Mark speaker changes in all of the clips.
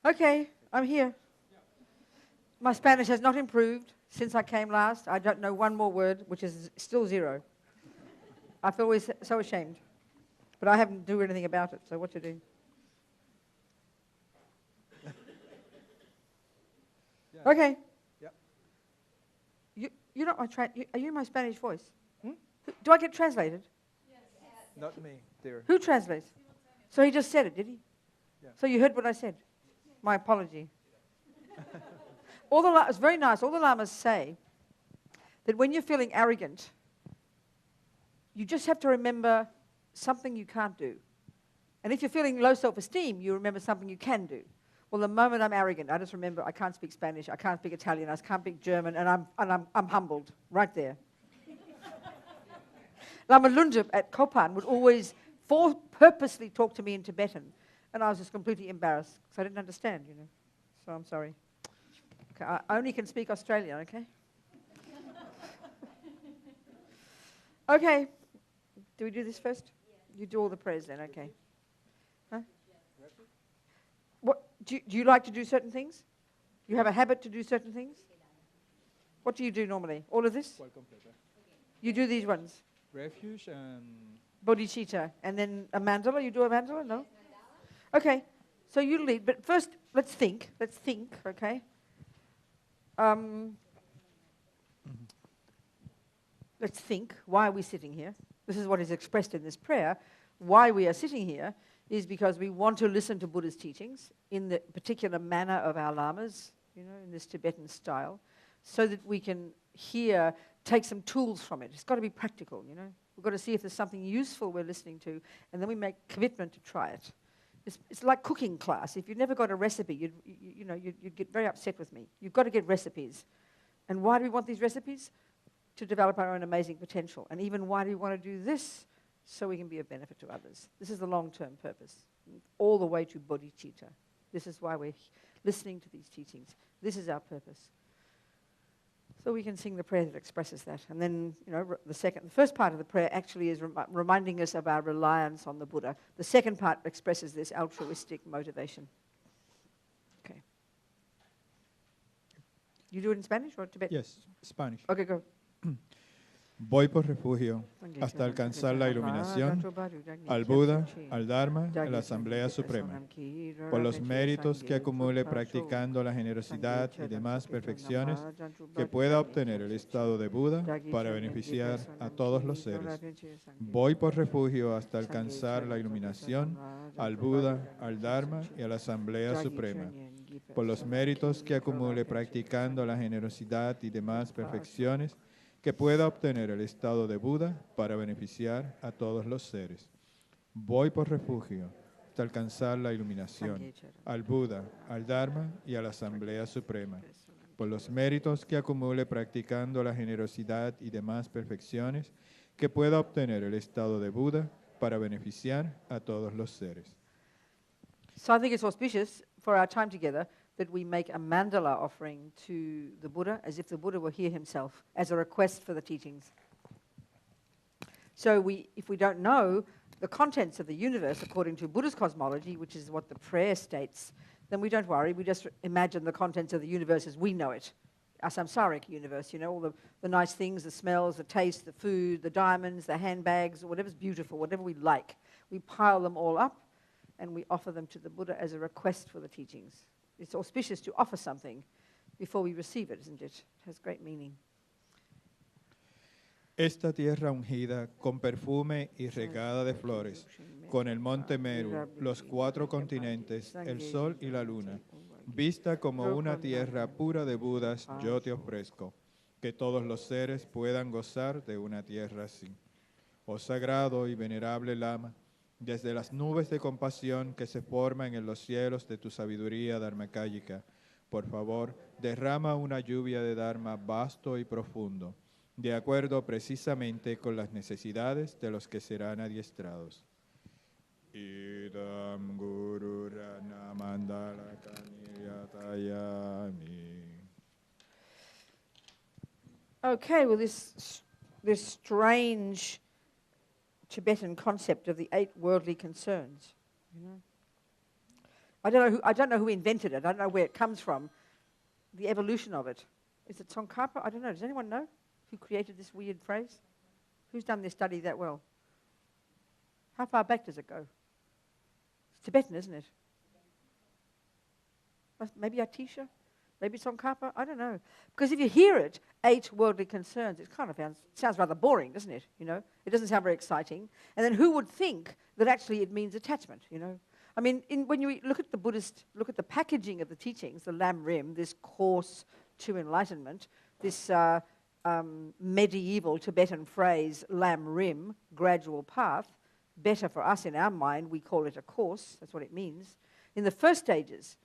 Speaker 1: Okay, I'm here. My Spanish has not improved since I came last. I don't know one more word, which is still 0. I feel always so ashamed. But I haven't do anything about it, so what to do?
Speaker 2: Yeah.
Speaker 1: Okay.
Speaker 2: Yep.
Speaker 1: You're not my are you my Spanish voice? Do I get translated?
Speaker 2: Yes. Not me, dear.
Speaker 1: Who translates? So he just said it, did he?
Speaker 2: Yeah.
Speaker 1: So you heard what I said? My apology. It's very nice. All the lamas say that when you're feeling arrogant, you just have to remember something you can't do. And if you're feeling low self-esteem, you remember something you can do. Well, the moment I'm arrogant, I just remember I can't speak Spanish, I can't speak Italian, I can't speak German, and I'm humbled right there. Lama Lundup at Courtin would always purposely talk to me in Tibetan, and I was just completely embarrassed because I didn't understand, you know. So I'm sorry. Okay, I only can speak Australian, okay? Okay. Do we do this first? Yeah. You do all the prayers then, okay. Huh? What, do you like to do certain things? You have a habit to do certain things? What do you do normally? All of this? You do these ones?
Speaker 2: Refuge and...
Speaker 1: Bodhicitta. And then a mandala? You do a mandala? No? Okay. So you lead. But first, let's think. Let's think, okay? Let's think. Why are we sitting here? This is what is expressed in this prayer. Why we are sitting here is because we want to listen to Buddha's teachings in the particular manner of our lamas, you know, in this Tibetan style, so that we can take some tools from it. It's got to be practical, you know. We've got to see if there's something useful we're listening to, and then we make commitment to try it. It's like cooking class. If you never got a recipe, you'd get very upset with me. You've got to get recipes. And why do we want these recipes? To develop our own amazing potential. And even why do we want to do this? So we can be of benefit to others. This is the long-term purpose, all the way to bodhicitta. This is why we're listening to these teachings. This is our purpose. So we can sing the prayer that expresses that. And then, you know, the first part of the prayer actually is reminding us of our reliance on the Buddha. The second part expresses this altruistic motivation. Okay. You do it in Spanish or Tibetan?
Speaker 2: Yes, Spanish.
Speaker 1: Okay, go.
Speaker 2: Voy por refugio hasta alcanzar la iluminación, al Buda, al Dharma, a la Asamblea Suprema, por los méritos que acumule practicando la generosidad y demás perfecciones que pueda obtener el estado de Buda para beneficiar a todos los seres. Voy por refugio hasta alcanzar la iluminación, al Buda, al Dharma y a la Asamblea Suprema, por los méritos que acumule practicando la generosidad y demás perfecciones que pueda obtener el estado de Buda para beneficiar a todos los seres. Voy por refugio hasta alcanzar la iluminación, al Buda, al Dharma y a la Asamblea Suprema, por los méritos que acumule practicando la generosidad y demás perfecciones, que pueda obtener el estado de Buda para beneficiar a todos los seres.
Speaker 1: So I think it's auspicious for our time together that we make a mandala offering to the Buddha as if the Buddha were here himself as a request for the teachings. So if we don't know the contents of the universe according to Buddhist cosmology, which is what the prayer states, then we don't worry. We just imagine the contents of the universe as we know it, our samsaric universe, you know, all the nice things, the smells, the taste, the food, the diamonds, the handbags, whatever's beautiful, whatever we like. We pile them all up and we offer them to the Buddha as a request for the teachings. It's auspicious to offer something before we receive it, isn't it? It has great meaning.
Speaker 2: Esta tierra ungida con perfume y regada de flores, con el monte Meru, los 4 continentes, el sol y la luna, vista como una tierra pura de Budas, yo te ofrezco, que todos los seres puedan gozar de una tierra así. Oh sagrado y venerable Lama, desde las nubes de compasión que se forman en los cielos de tu sabiduría dharmakāyika, por favor, derrama una lluvia de Dharma vasto y profundo, de acuerdo precisamente con las necesidades de los que serán adiestrados. Idam Guru Rana Mandala Kaniyatayami.
Speaker 1: Okay, well, this strange Tibetan concept of the 8 worldly concerns, you know, I don't know who invented it. I don't know where it comes from. The evolution of it. Is it Tsongkhapa? I don't know. Does anyone know who created this weird phrase? Who's done this study that well? How far back does it go? It's Tibetan, isn't it? Maybe Atisha? Maybe Tsongkhapa? I don't know. Because if you hear it, 8 worldly concerns, it kind of sounds rather boring, doesn't it? You know, it doesn't sound very exciting. And then who would think that actually it means attachment, you know? I mean, when you look at the Buddhist, look at the packaging of the teachings, the Lam Rim, this course to enlightenment, this medieval Tibetan phrase, Lam Rim, gradual path, better for us in our mind, we call it a course, that's what it means. In the first stages,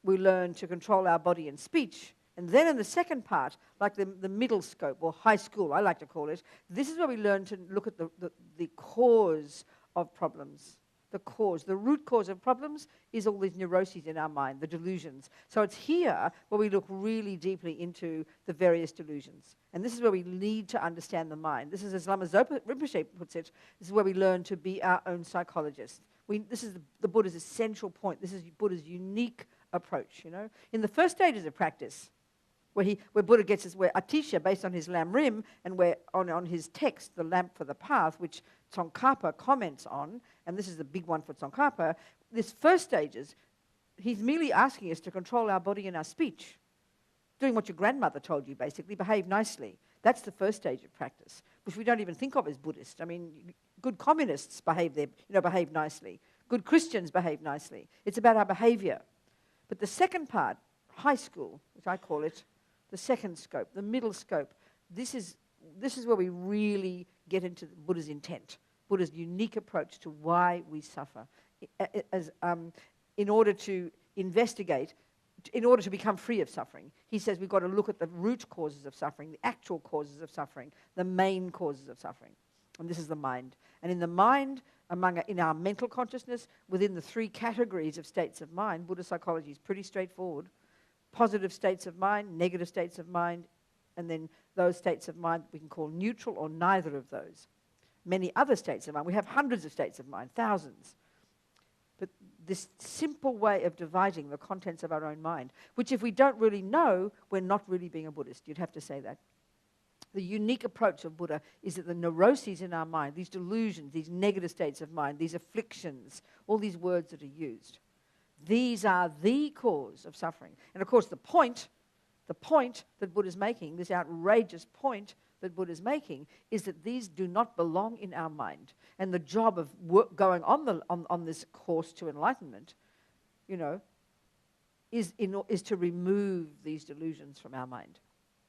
Speaker 1: we learn to control our body and speech. And then in the second part, like the middle scope, or high school, I like to call it, this is where we learn to look at the cause of problems. The cause, the root cause of problems is all these neuroses in our mind, the delusions. So it's here where we look really deeply into the various delusions. And this is where we need to understand the mind. This is, as Lama Zopa Rinpoche puts it, this is where we learn to be our own psychologist. This is the Buddha's essential point. This is Buddha's unique approach, you know. In the first stages of practice, where Buddha gets us, where Atisha, based on his Lam Rim, and where on his text, the lamp for the path, which Tsongkhapa comments on, and this is the big one for Tsongkhapa, this first stages, he's merely asking us to control our body and our speech. Doing what your grandmother told you, basically, behave nicely. That's the first stage of practice, which we don't even think of as Buddhist. I mean, good communists behave nicely. Good Christians behave nicely. It's about our behavior. But the second part, high school, which I call it, the second scope, the middle scope, this is where we really get into Buddha's intent, Buddha's unique approach to why we suffer. In order to investigate, in order to become free of suffering, he says we've got to look at the root causes of suffering, the actual causes of suffering, the main causes of suffering. And this is the mind. And in the mind, in our mental consciousness, within the 3 categories of states of mind, Buddhist psychology is pretty straightforward. Positive states of mind, negative states of mind, and then those states of mind we can call neutral or neither of those. Many other states of mind. We have hundreds of states of mind, thousands. But this simple way of dividing the contents of our own mind, which if we don't really know, we're not really being a Buddhist. You'd have to say that. The unique approach of Buddha is that the neuroses in our mind, these delusions, these negative states of mind, these afflictions, all these words that are used, these are the cause of suffering. And of course the point that Buddha's making, this outrageous point that Buddha's making, is that these do not belong in our mind. And the job of going on this course to enlightenment, you know, is to remove these delusions from our mind.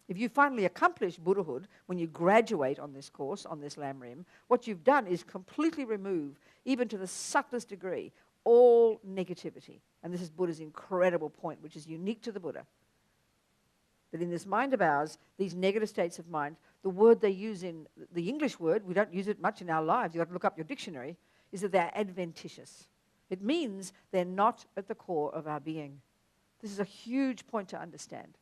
Speaker 1: If you finally accomplish Buddhahood, when you graduate on this course, on this Lam Rim, what you've done is completely remove, even to the subtlest degree, all negativity. And this is Buddha's incredible point, which is unique to the Buddha. That in this mind of ours, these negative states of mind, the word they use in the English word, we don't use it much in our lives, you've got to look up your dictionary, is that they're adventitious. It means they're not at the core of our being. This is a huge point to understand.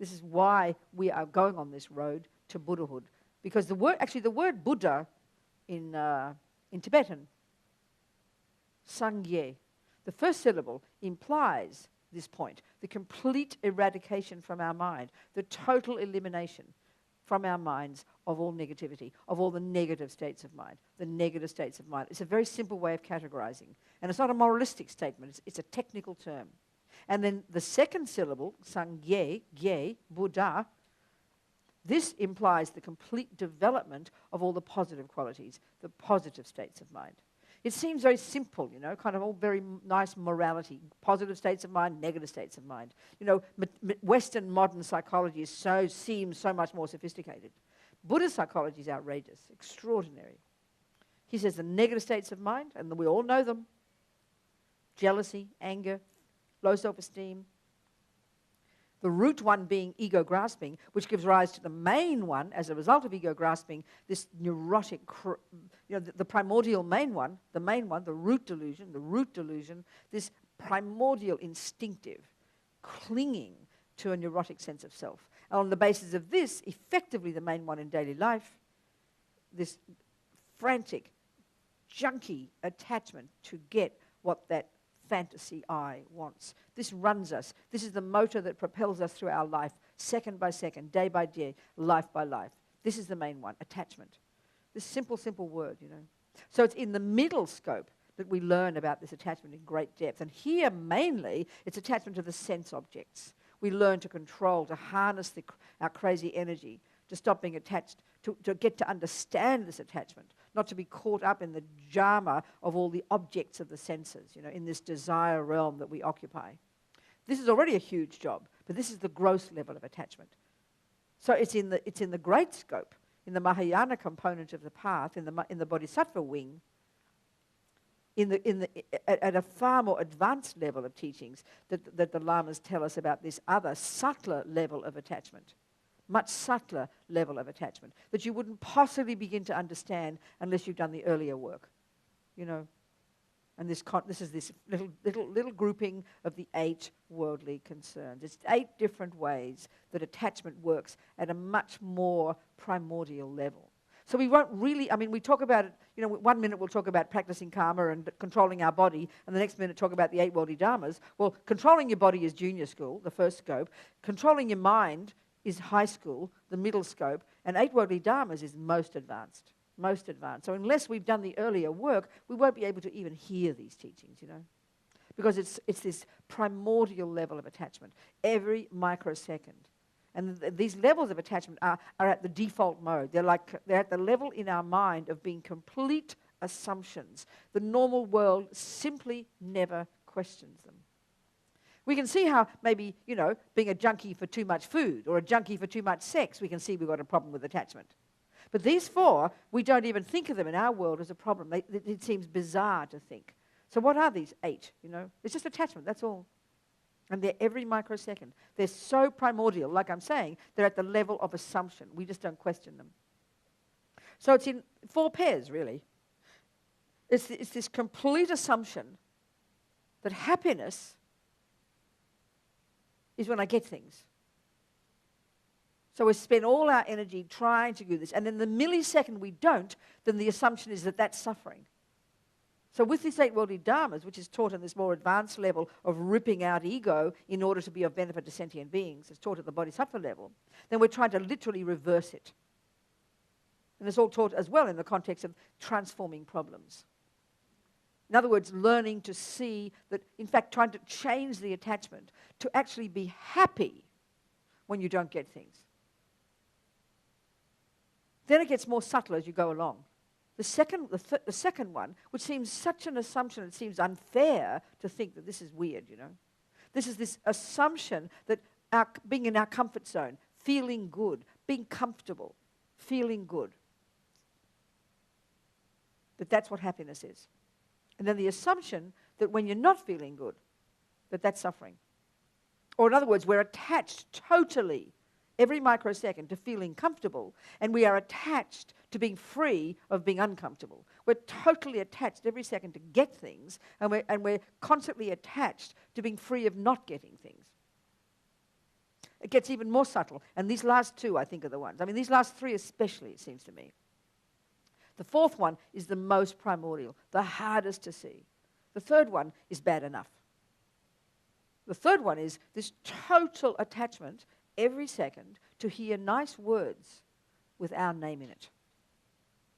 Speaker 1: This is why we are going on this road to Buddhahood. Because the word Buddha in Tibetan, Sangye, the first syllable implies this point, the complete eradication from our mind, the total elimination from our minds of all negativity, of all the negative states of mind, the negative states of mind. It's a very simple way of categorizing. And it's not a moralistic statement, it's a technical term. And then the second syllable, Sangye, Gye, Buddha, this implies the complete development of all the positive qualities, the positive states of mind. It seems very simple, you know, kind of all very nice morality, positive states of mind, negative states of mind. You know, Western modern psychology seems so much more sophisticated. Buddhist psychology is outrageous, extraordinary. He says the negative states of mind, and we all know them, jealousy, anger, low self-esteem. The root one being ego grasping, which gives rise to the main one as a result of ego grasping, this neurotic, the primordial main one, the root delusion, this primordial instinctive clinging to a neurotic sense of self. And on the basis of this, effectively the main one in daily life, this frantic, junky attachment to get what that fantasy I wants. This runs us. This is the motor that propels us through our life, second by second, day by day, life by life. This is the main one, attachment. This simple, simple word, you know. So it's in the middle scope that we learn about this attachment in great depth. And here, mainly, it's attachment to the sense objects. We learn to control, to harness our crazy energy, to stop being attached, to get to understand this attachment, not to be caught up in the drama of all the objects of the senses, you know, in this desire realm that we occupy. This is already a huge job, but this is the gross level of attachment. So it's in the great scope, in the Mahayana component of the path, in the Bodhisattva wing, at a far more advanced level of teachings that the lamas tell us about this other subtler level of attachment, much subtler level of attachment that you wouldn't possibly begin to understand unless you've done the earlier work, you know. And this is this little grouping of the 8 worldly concerns. It's 8 different ways that attachment works at a much more primordial level. So we won't really, I mean, we talk about it, you know, 1 minute we'll talk about practicing karma and controlling our body, and the next minute talk about the 8 worldly dharmas. Well, controlling your body is junior school, the first scope. Controlling your mind is high school, the middle scope, and 8 worldly dharmas is most advanced. Most advanced. So unless we've done the earlier work, we won't be able to even hear these teachings, you know, because it's this primordial level of attachment every microsecond. And these levels of attachment are at the default mode. They're at the level in our mind of being complete assumptions. The normal world simply never questions them. We can see how maybe, you know, being a junkie for too much food or a junkie for too much sex, we can see we've got a problem with attachment. But these 4, we don't even think of them in our world as a problem. It seems bizarre to think. So what are these 8, you know? It's just attachment, that's all. And they're every microsecond. They're so primordial, like I'm saying, they're at the level of assumption. We just don't question them. So it's in 4 pairs, really. It's this complete assumption that happiness is when I get things. So we spend all our energy trying to do this. And in the millisecond we don't, then the assumption is that that's suffering. So with this 8 worldly dharmas, which is taught on this more advanced level of ripping out ego in order to be of benefit to sentient beings, it's taught at the bodhisattva level, then we're trying to literally reverse it. And it's all taught as well in the context of transforming problems. In other words, learning to see that, in fact, trying to change the attachment to actually be happy when you don't get things. Then it gets more subtle as you go along. The second one, which seems such an assumption, it seems unfair to think that this is weird, you know. This is this assumption that being in our comfort zone, feeling good, being comfortable, feeling good, that's what happiness is. And then the assumption that when you're not feeling good, that's suffering. Or in other words, we're attached totally every microsecond to feeling comfortable, and we are attached to being free of being uncomfortable. We're totally attached every second to get things, and we're constantly attached to being free of not getting things. It gets even more subtle, and these last 2, I think, are the ones. I mean, these last 3 especially, it seems to me. The 4th one is the most primordial, the hardest to see. The 3rd one is bad enough. The 3rd one is this total attachment every second to hear nice words with our name in it.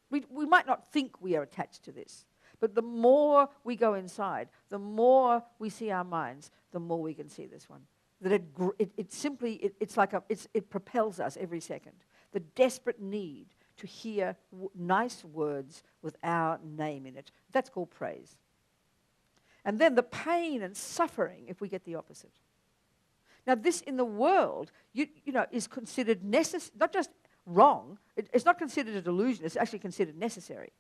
Speaker 1: We might not think we are attached to this, but the more we go inside, the more we see our minds, the more we can see this one. That it propels us every second. The desperate need to hear nice words with our name in it. That's called praise. And then the pain and suffering if we get the opposite. Now, this in the world, you know, is considered necessary, not just wrong. It's not considered a delusion. It's actually considered necessary.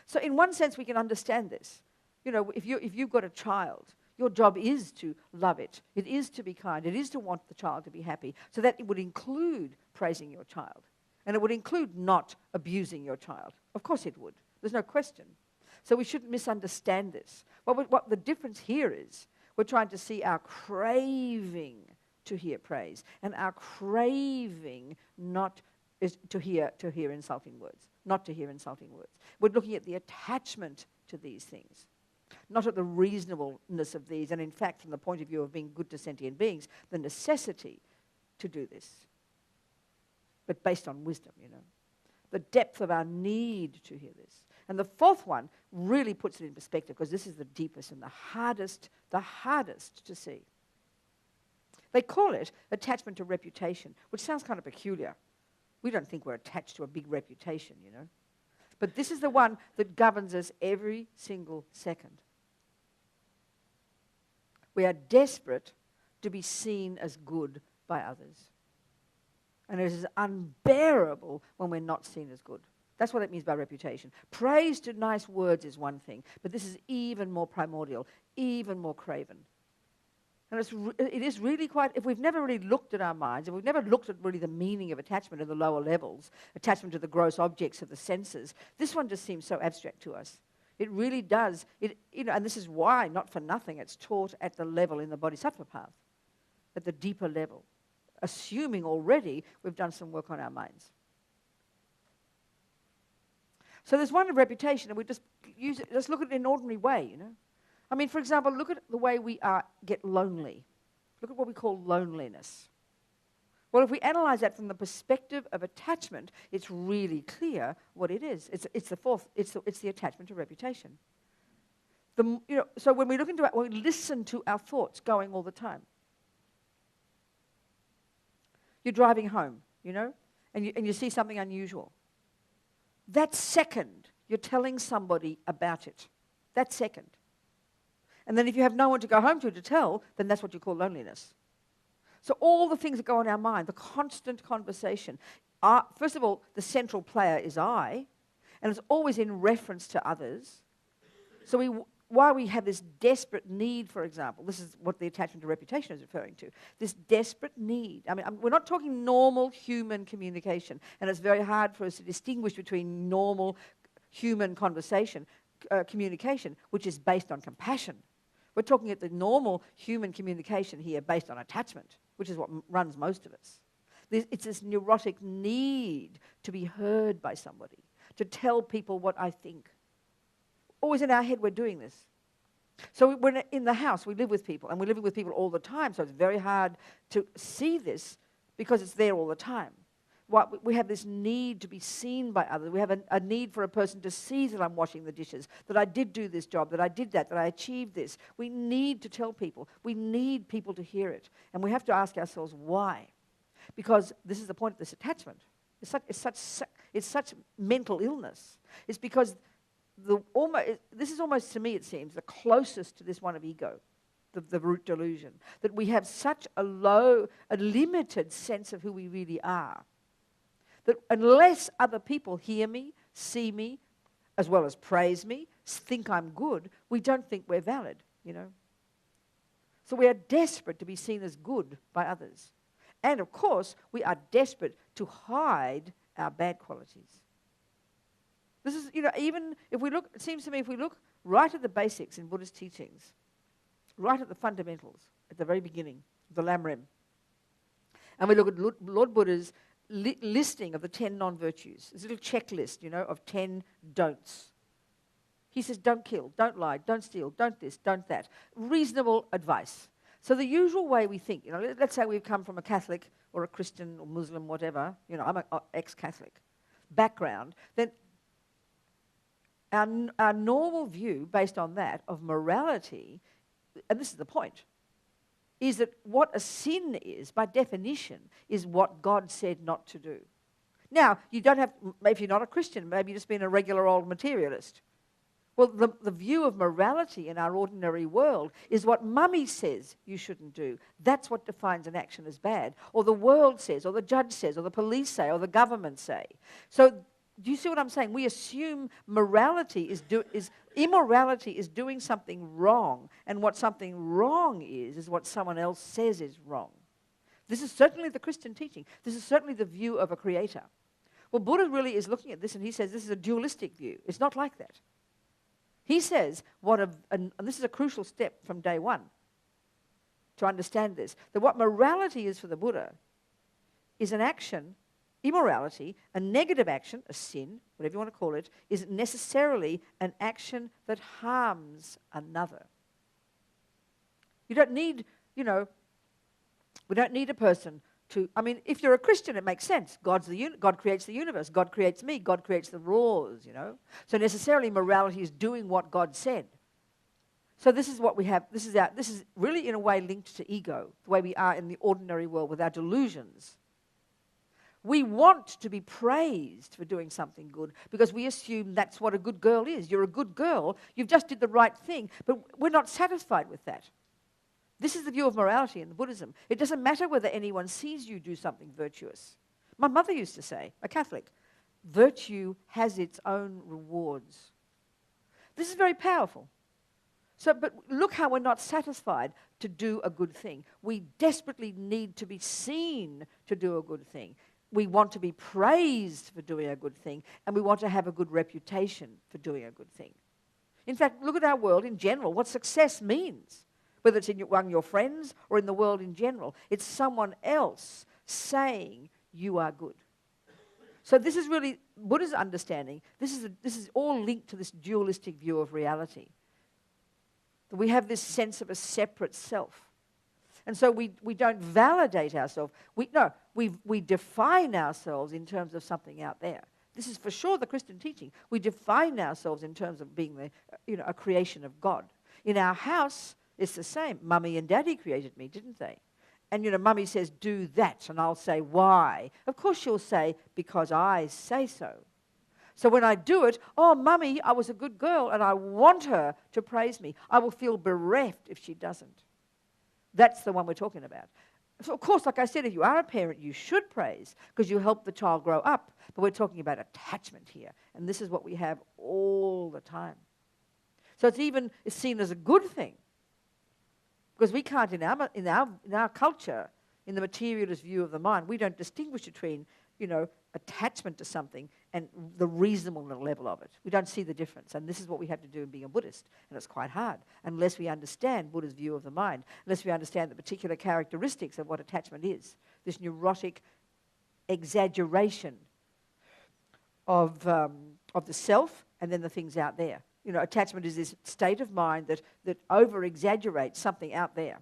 Speaker 1: So, in one sense, we can understand this. You know, if you've got a child, your job is to love it. It is to be kind. It is to want the child to be happy. So that it would include praising your child, and it would include not abusing your child. Of course, it would. There's no question. So we shouldn't misunderstand this. What the difference here is, we're trying to see our craving to hear praise, and our craving not is to hear insulting words, not to hear insulting words. We're looking at the attachment to these things. not at the reasonableness of these, and in fact, from the point of view of being good to sentient beings, the necessity to do this, but based on wisdom, the depth of our need to hear this. And the fourth one really puts it in perspective, because this is the deepest and the hardest to see. They call it attachment to reputation, which sounds kind of peculiar. We don't think we're attached to a big reputation, But this is the one that governs us every single second. We are desperate to be seen as good by others. And it is unbearable when we're not seen as good. That's what it means by reputation. Praise to nice words is one thing, but this is even more primordial, even more craven. And it is really quite, if we've never really looked at our minds, if we've never looked at really the meaning of attachment at the lower levels, attachment to the gross objects of the senses, this one just seems so abstract to us. It really does. And this is why, not for nothing, it's taught at the level in the Bodhisattva path, at the deeper level, assuming already we've done some work on our minds. So there's one of reputation, and we just use it, just look at it in an ordinary way, I mean, for example, look at the way we get lonely. Look at what we call loneliness. Well, if we analyze that from the perspective of attachment, it's really clear what it is. It's the fourth. It's the attachment to reputation. So when we look into it, we listen to our thoughts going all the time. You're driving home, and you see something unusual. That second, you're telling somebody about it. That second. And then if you have no one to go home to tell, then that's what you call loneliness. So all the things that go on our mind, the constant conversation, first of all, the central player is I, and it's always in reference to others. So while we have this desperate need, for example, this is what the attachment to reputation is referring to, this desperate need. I mean, we're not talking normal human communication, and it's very hard for us to distinguish between normal human communication, which is based on compassion. We're talking at the normal human communication here based on attachment, which is what runs most of us. It's this neurotic need to be heard by somebody, to tell people what I think. Always in our head we're doing this. So when in the house we live with people, and we're living with people all the time, so it's very hard to see this because it's there all the time. We have this need to be seen by others. We have a need for a person to see that I'm washing the dishes, that I did do this job, that I did that I achieved this. We need to tell people. We need people to hear it. And we have to ask ourselves why. Because this is the point of this attachment. It's such mental illness. It's because this is almost, to me it seems, the closest to this one of ego, the root delusion, that we have such a limited sense of who we really are, that unless other people hear me, see me, as well as praise me, think I'm good, we don't think we're valid, So we are desperate to be seen as good by others. And of course, we are desperate to hide our bad qualities. This is, even if we look, it seems to me, if we look right at the basics in Buddhist teachings, right at the fundamentals, at the very beginning, the Lamrim, and we look at Lord Buddha's listing of the 10 non-virtues, this little checklist, of 10 don'ts. He says, don't kill, don't lie, don't steal, don't this, don't that. Reasonable advice. So the usual way we think, let's say we've come from a Catholic or a Christian or Muslim, whatever, I'm an ex-Catholic background, then our normal view based on that of morality, and this is the point, is that what a sin is, by definition, is what God said not to do. Now, you don't have, if you're not a Christian, maybe you've just been a regular old materialist. Well, the view of morality in our ordinary world is what mummy says you shouldn't do. That's what defines an action as bad. Or the world says, or the judge says, or the police say, or the government say. So, do you see what I'm saying? We assume immorality is doing something wrong, and what something wrong is what someone else says is wrong. This is certainly the Christian teaching. This is certainly the view of a creator. Well, Buddha really is looking at this, and he says this is a dualistic view. It's not like that. He says, and this is a crucial step from day one to understand this, that what morality is for the Buddha is an action immorality, a negative action, a sin, whatever you want to call it, is necessarily an action that harms another. You don't need, we don't need a person to, if you're a Christian, it makes sense. God creates the universe. God creates me. God creates the laws, So necessarily morality is doing what God said. So this is what we have. This is really in a way linked to ego, the way we are in the ordinary world with our delusions. We want to be praised for doing something good because we assume that's what a good girl is. You're a good girl. You've just did the right thing, but we're not satisfied with that. This is the view of morality in Buddhism. It doesn't matter whether anyone sees you do something virtuous. My mother used to say, a Catholic, virtue has its own rewards. This is very powerful. But look how we're not satisfied to do a good thing. We desperately need to be seen to do a good thing. We want to be praised for doing a good thing, and we want to have a good reputation for doing a good thing. In fact, look at our world in general, what success means, whether it's among your friends or in the world in general. It's someone else saying you are good. So this is really Buddha's understanding. This is all linked to this dualistic view of reality. That we have this sense of a separate self. And so we don't validate ourselves. We define ourselves in terms of something out there. This is for sure the Christian teaching. We define ourselves in terms of being a creation of God. In our house, it's the same. Mummy and Daddy created me, didn't they? And Mummy says, do that, and I'll say, why? Of course she'll say, because I say so. So when I do it, oh, Mummy, I was a good girl, and I want her to praise me. I will feel bereft if she doesn't. That's the one we're talking about. So, of course, like I said, if you are a parent, you should praise because you help the child grow up. But we're talking about attachment here, and this is what we have all the time. So it's seen as a good thing because we can't, in our culture, in the materialist view of the mind, we don't distinguish between, attachment to something and the reasonable level of it. We don't see the difference, and this is what we have to do in being a Buddhist, and it's quite hard unless we understand Buddha's view of the mind, unless we understand the particular characteristics of what attachment is, this neurotic exaggeration of the self and then the things out there. Attachment is this state of mind that over-exaggerates something out there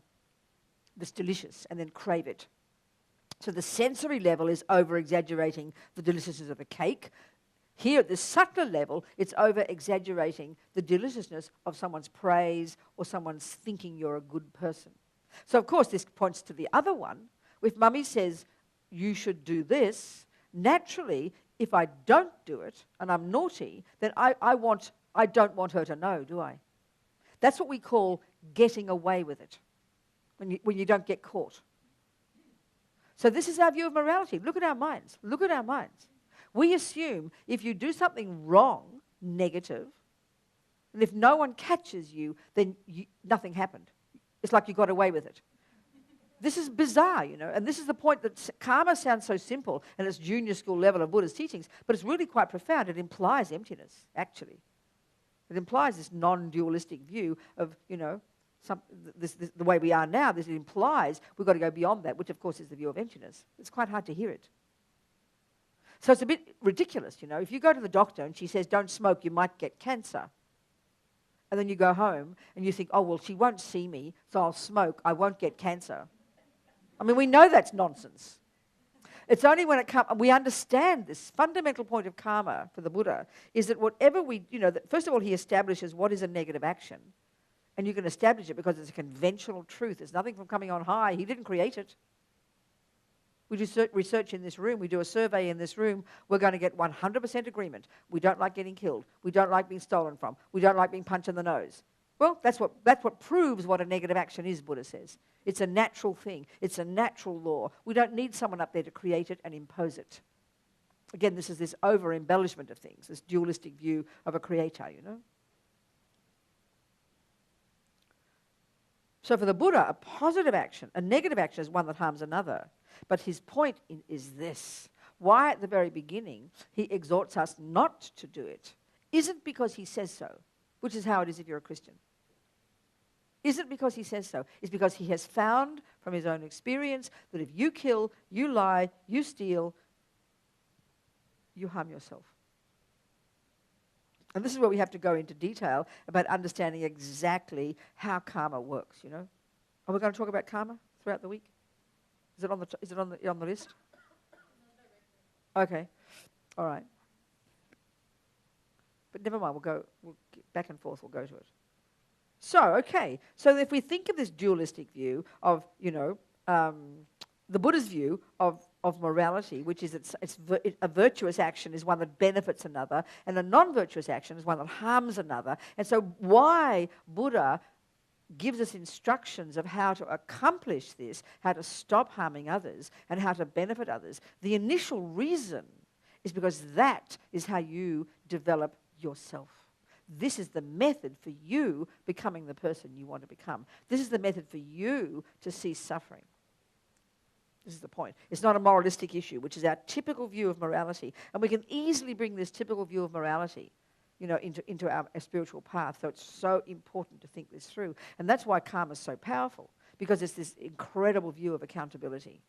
Speaker 1: that's delicious and then crave it. So the sensory level is over-exaggerating the deliciousness of a cake. Here at the subtler level, it's over-exaggerating the deliciousness of someone's praise or someone's thinking you're a good person. So, of course, this points to the other one. If Mummy says, you should do this, naturally, if I don't do it and I'm naughty, then I don't want her to know, do I? That's what we call getting away with it, when you don't get caught. So this is our view of morality. Look at our minds. Look at our minds. We assume if you do something wrong, negative, and if no one catches you, then nothing happened. It's like you got away with it. This is bizarre, and this is the point that karma sounds so simple and it's junior school level of Buddha's teachings, but it's really quite profound. It implies emptiness, actually. It implies this non-dualistic view of, the way we are now. This implies we've got to go beyond that, which of course is the view of emptiness. It's quite hard to hear it. So it's a bit ridiculous, If you go to the doctor and she says, don't smoke, you might get cancer. And then you go home and you think, oh, well, she won't see me, so I'll smoke, I won't get cancer. We know that's nonsense. It's only when we understand this fundamental point of karma for the Buddha is that whatever that first of all, he establishes what is a negative action. And you can establish it because it's a conventional truth. There's nothing from coming on high. He didn't create it. We do research in this room. We do a survey in this room. We're going to get 100% agreement. We don't like getting killed. We don't like being stolen from. We don't like being punched in the nose. Well, that's what proves what a negative action is, Buddha says. It's a natural thing. It's a natural law. We don't need someone up there to create it and impose it. Again, this is this over-embellishment of things, this dualistic view of a creator, So for the Buddha, a positive action, a negative action is one that harms another. But his point is this. Why at the very beginning he exhorts us not to do it isn't because he says so, which is how it is if you're a Christian. Isn't because he says so. It's because he has found from his own experience that if you kill, you lie, you steal, you harm yourself. And this is where we have to go into detail about understanding exactly how karma works, you know. Are we going to talk about karma throughout the week? Is it on the list? Okay. All right. But never mind, we'll get back and forth, we'll go to it. So, okay. So if we think of this dualistic view of, you know, the Buddha's view of morality, which is a virtuous action is one that benefits another, and a non-virtuous action is one that harms another. And so why Buddha gives us instructions of how to accomplish this, how to stop harming others, and how to benefit others, the initial reason is because that is how you develop yourself. This is the method for you becoming the person you want to become. This is the method for you to cease suffering. This is the point. It's not a moralistic issue, which is our typical view of morality. And we can easily bring this typical view of morality, you know, into our spiritual path. So it's so important to think this through. And that's why karma is so powerful, because it's this incredible view of accountability.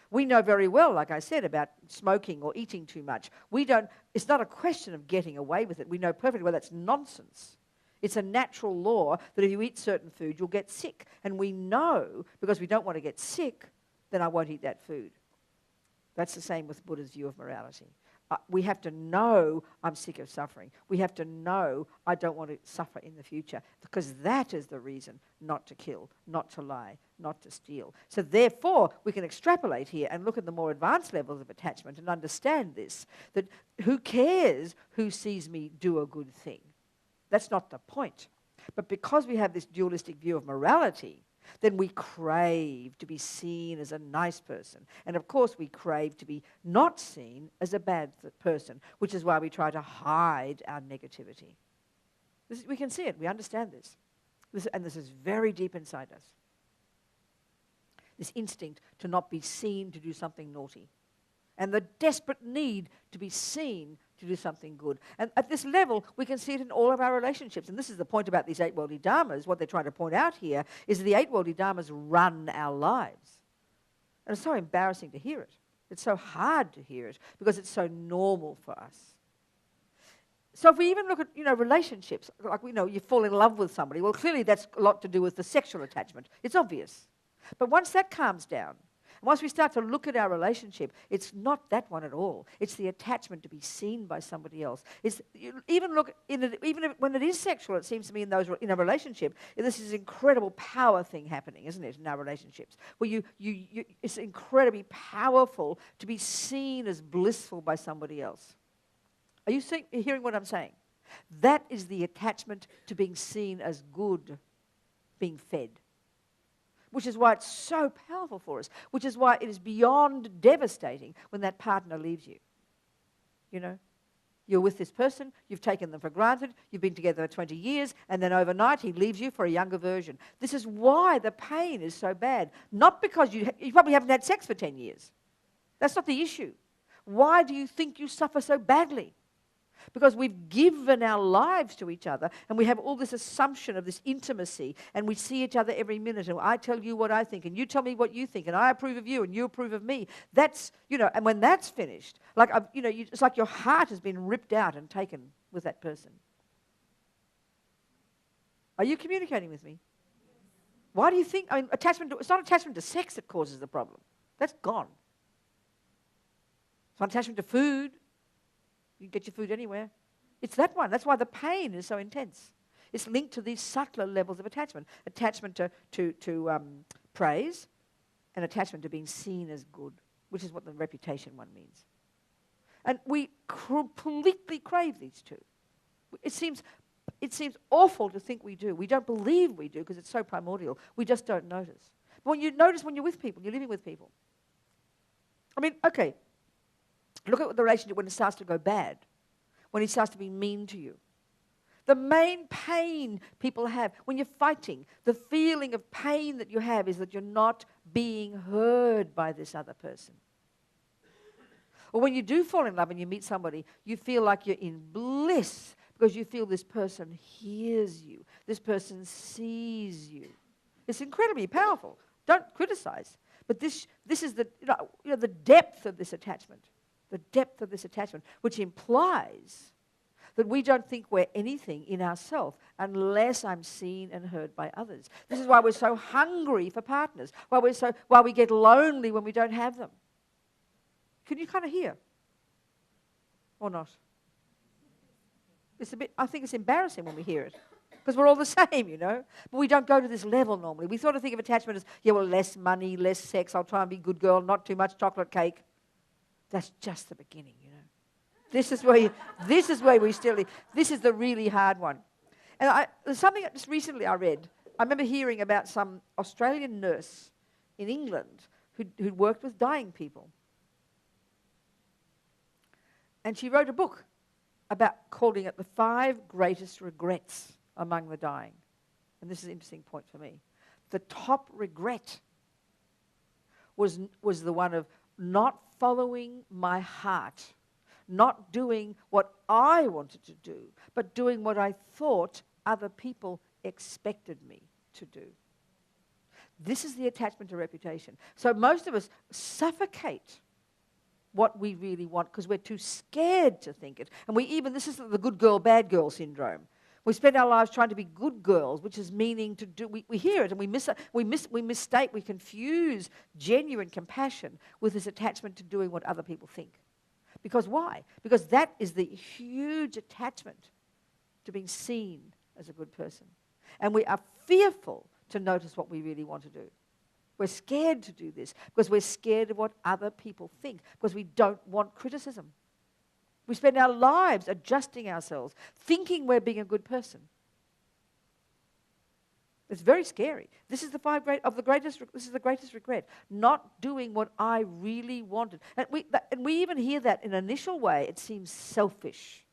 Speaker 1: We know very well, like I said, about smoking or eating too much. It's not a question of getting away with it. We know perfectly well that's nonsense. It's a natural law that if you eat certain food, you'll get sick. And we know, because we don't want to get sick, then I won't eat that food. That's the same with Buddha's view of morality. We have to know I'm sick of suffering. We have to know I don't want to suffer in the future, because that is the reason not to kill, not to lie, not to steal. So therefore, we can extrapolate here and look at the more advanced levels of attachment and understand this, that who cares who sees me do a good thing? That's not the point. But because we have this dualistic view of morality, then we crave to be seen as a nice person. And of course we crave to be not seen as a bad person, which is why we try to hide our negativity. We can see it, we understand this. And this is very deep inside us. This instinct to not be seen to do something naughty. And the desperate need to be seen to do something good. And at this level, we can see it in all of our relationships. And this is the point about these eight worldly dharmas. What they're trying to point out here is that the eight worldly dharmas run our lives. And it's so embarrassing to hear it. It's so hard to hear it because it's so normal for us. So if we even look at, you know, relationships, like, you know, you fall in love with somebody, well, clearly that's a lot to do with the sexual attachment. It's obvious. But once that calms down, once we start to look at our relationship, it's not that one at all. It's the attachment to be seen by somebody else. Even when it is sexual, it seems to me in a relationship, this is an incredible power thing happening, isn't it, in our relationships, where it's incredibly powerful to be seen as blissful by somebody else. Are you hearing what I'm saying? That is the attachment to being seen as good, being fed. Which is why it's so powerful for us, which is why it is beyond devastating when that partner leaves you. You know, you're with this person, you've taken them for granted, you've been together for 20 years, and then overnight he leaves you for a younger version. This is why the pain is so bad. Not because you probably haven't had sex for 10 years. That's not the issue. Why do you think you suffer so badly? Because we've given our lives to each other, and we have all this assumption of this intimacy, and we see each other every minute, and I tell you what I think, and you tell me what you think, and I approve of you, and you approve of me. That's, you know, and when that's finished, like, it's like your heart has been ripped out and taken with that person. Are you communicating with me? Why do you think, it's not attachment to sex that causes the problem. That's gone. It's not attachment to food. You can get your food anywhere. It's that one. That's why the pain is so intense. It's linked to these subtler levels of attachment. Attachment to praise and attachment to being seen as good, which is what the reputation one means. And we completely crave these two. It seems awful to think we do. We don't believe we do because it's so primordial. We just don't notice. But when you notice when you're with people, you're living with people. I mean, okay, look at the relationship when it starts to go bad, when he starts to be mean to you. The main pain people have when you're fighting, the feeling of pain that you have is that you're not being heard by this other person. Or when you do fall in love and you meet somebody, you feel like you're in bliss because you feel this person hears you, this person sees you. It's incredibly powerful. Don't criticize. But this is the depth of this attachment. The depth of this attachment, which implies that we don't think we're anything in ourselves unless I'm seen and heard by others. This is why we're so hungry for partners, why we get lonely when we don't have them. Can you kind of hear? Or not? I think it's embarrassing when we hear it, because we're all the same, you know. But we don't go to this level normally. We sort of think of attachment as, yeah, well, less money, less sex, I'll try and be a good girl, not too much chocolate cake. That's just the beginning, you know. This is where we still live. This is the really hard one. And there's something that just recently I read. I remember hearing about some Australian nurse in England who'd worked with dying people. And she wrote a book about calling it the 5 greatest regrets among the dying. And this is an interesting point for me. The top regret was the one of not following my heart, not doing what I wanted to do, but doing what I thought other people expected me to do. This is the attachment to reputation. So most of us suffocate what we really want because we're too scared to think it. And this is the good girl, bad girl syndrome. We spend our lives trying to be good girls, which is meaning to do, we hear it and we mistake, we confuse genuine compassion with this attachment to doing what other people think. Because why? Because that is the huge attachment to being seen as a good person. And we are fearful to notice what we really want to do. We're scared to do this because we're scared of what other people think, because we don't want criticism. We spend our lives adjusting ourselves, thinking we're being a good person. It's very scary. This is the greatest regret, not doing what I really wanted. And we even hear that in an initial way, it seems selfish.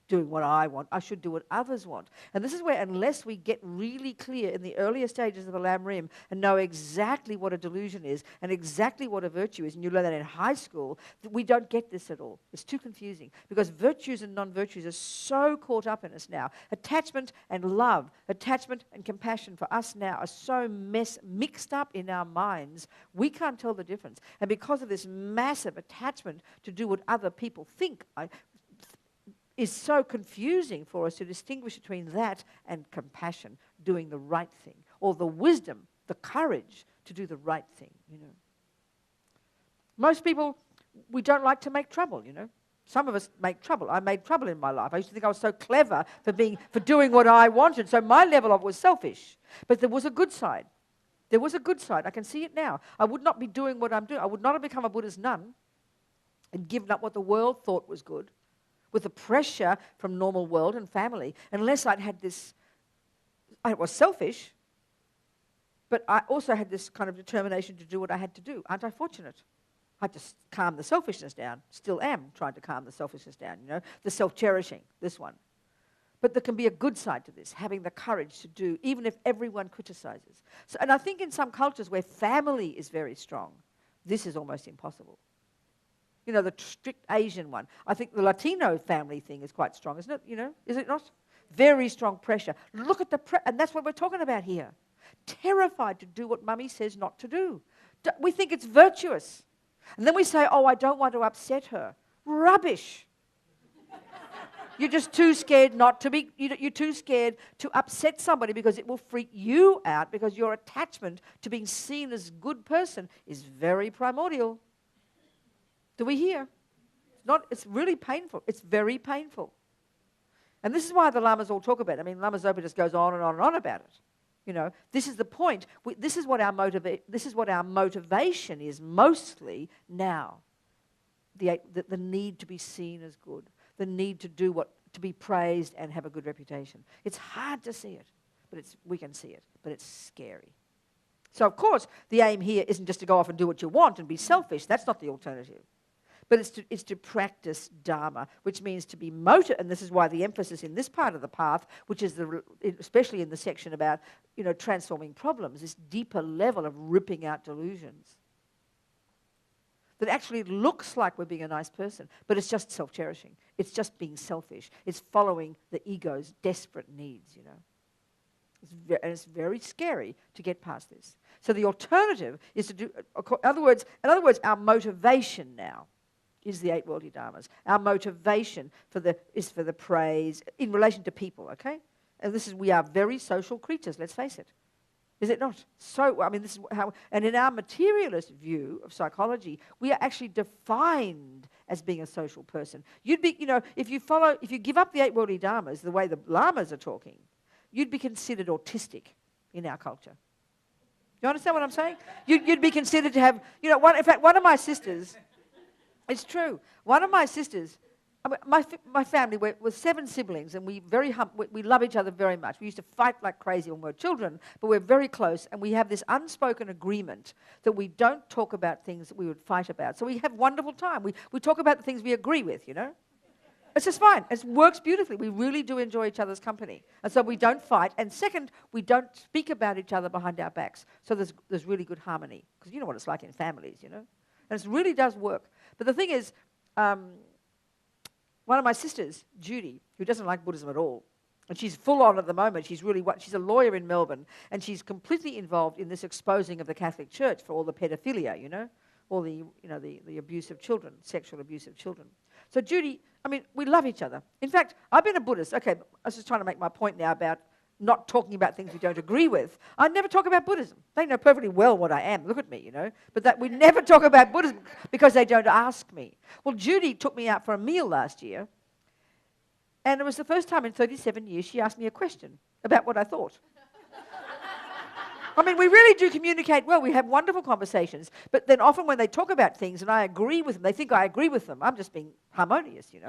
Speaker 1: Doing what I want, I should do what others want. And this is where, unless we get really clear in the earlier stages of a Lam Rim and know exactly what a delusion is and exactly what a virtue is, and you learn that in high school, we don't get this at all. It's too confusing because virtues and non-virtues are so caught up in us now. Attachment and love, attachment and compassion for us now are so mixed up in our minds, we can't tell the difference. And because of this massive attachment to do what other people think, is so confusing for us to distinguish between that and compassion, doing the right thing, or the wisdom, the courage to do the right thing, you know. Most people, we don't like to make trouble, you know. Some of us make trouble. I made trouble in my life. I used to think I was so clever for doing what I wanted, so my level of it was selfish. But there was a good side. There was a good side. I can see it now. I would not be doing what I'm doing. I would not have become a Buddhist nun and given up what the world thought was good, with the pressure from normal world and family, unless I'd had this, I was selfish, but I also had this kind of determination to do what I had to do. Aren't I fortunate? I had to calm the selfishness down. Still am trying to calm the selfishness down, you know, the self-cherishing, this one. But there can be a good side to this, having the courage to do, even if everyone criticizes. So, and I think in some cultures where family is very strong, this is almost impossible. You know, the strict Asian one. I think the Latino family thing is quite strong, isn't it? You know, is it not? Very strong pressure. Look at and that's what we're talking about here. Terrified to do what mummy says not to do. We think it's virtuous. And then we say, oh, I don't want to upset her. Rubbish. You're just too scared not to be, you're too scared to upset somebody because it will freak you out, because your attachment to being seen as a good person is very primordial. Do we hear? It's really painful. It's very painful. And this is why the Lamas all talk about it. I mean, Lama Zopa just goes on and on and on about it. You know, this is the point. This is what our motivation is mostly now. The need to be seen as good. The need to to be praised and have a good reputation. It's hard to see it, but we can see it, but it's scary. So, of course, the aim here isn't just to go off and do what you want and be selfish. That's not the alternative. But it's to practice Dharma, which means to be motivated, and this is why the emphasis in this part of the path, which is especially in the section about, you know, transforming problems, this deeper level of ripping out delusions. That actually looks like we're being a nice person, but it's just self-cherishing. It's just being selfish. It's following the ego's desperate needs, you know. And it's very scary to get past this. So the alternative is to do, in other words, our motivation now is the 8 worldly dharmas. Our motivation is for the praise in relation to people, okay? And we are very social creatures, let's face it. Is it not? So, I mean, this is how, and in our materialist view of psychology, we are actually defined as being a social person. You'd be, if you give up the 8 worldly dharmas, the way the lamas are talking, you'd be considered autistic in our culture. You understand what I'm saying? You'd be considered to have, in fact, one of my sisters, it's true, one of my sisters, my family, we're 7 siblings, and we love each other very much. We used to fight like crazy when we were children, but we're very close, and we have this unspoken agreement that we don't talk about things that we would fight about. So we have wonderful time. We talk about the things we agree with, It's just fine. It works beautifully. We really do enjoy each other's company. And so we don't fight. And second, we don't speak about each other behind our backs. So there's really good harmony. Because you know what it's like in families, And it really does work. But the thing is, one of my sisters, Judy, who doesn't like Buddhism at all, and she's full on at the moment. She's a lawyer in Melbourne, and she's completely involved in this exposing of the Catholic Church for all the pedophilia, all the abuse of children, sexual abuse of children. So Judy, we love each other. In fact, I've been a Buddhist. Okay, I was just trying to make my point now about not talking about things we don't agree with. I never talk about Buddhism. They know perfectly well what I am. Look at me, But that we never talk about Buddhism because they don't ask me. Well, Judy took me out for a meal last year, and it was the first time in 37 years she asked me a question about what I thought. We really do communicate well. We have wonderful conversations. But then often when they talk about things and I agree with them, they think I agree with them. I'm just being harmonious, Do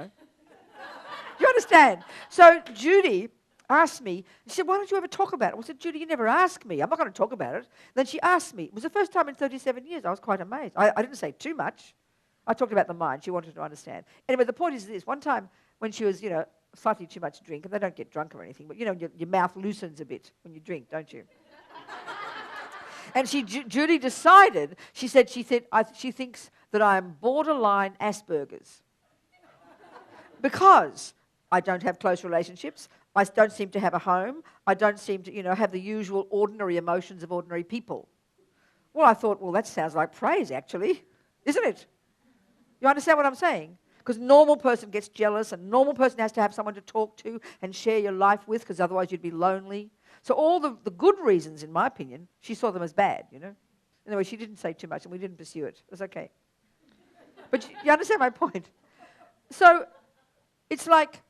Speaker 1: you understand? So Judy asked me, she said, why don't you ever talk about it? I said, Judy, you never ask me. I'm not going to talk about it. Then she asked me. It was the first time in 37 years. I was quite amazed. I didn't say too much. I talked about the mind. She wanted to understand. Anyway, the point is this. One time when she was, slightly too much drink, and they don't get drunk or anything, but, your mouth loosens a bit when you drink, don't you? And Judy decided, she said she thinks that I am borderline Asperger's. Because I don't have close relationships, I don't seem to have a home, I don't seem to, have the usual ordinary emotions of ordinary people. Well, I thought, that sounds like praise, actually, isn't it? You understand what I'm saying? Because normal person gets jealous, and normal person has to have someone to talk to and share your life with, because otherwise you'd be lonely. So all the good reasons, in my opinion, she saw them as bad, Anyway, she didn't say too much, and we didn't pursue it. It was okay. But you understand my point? So it's like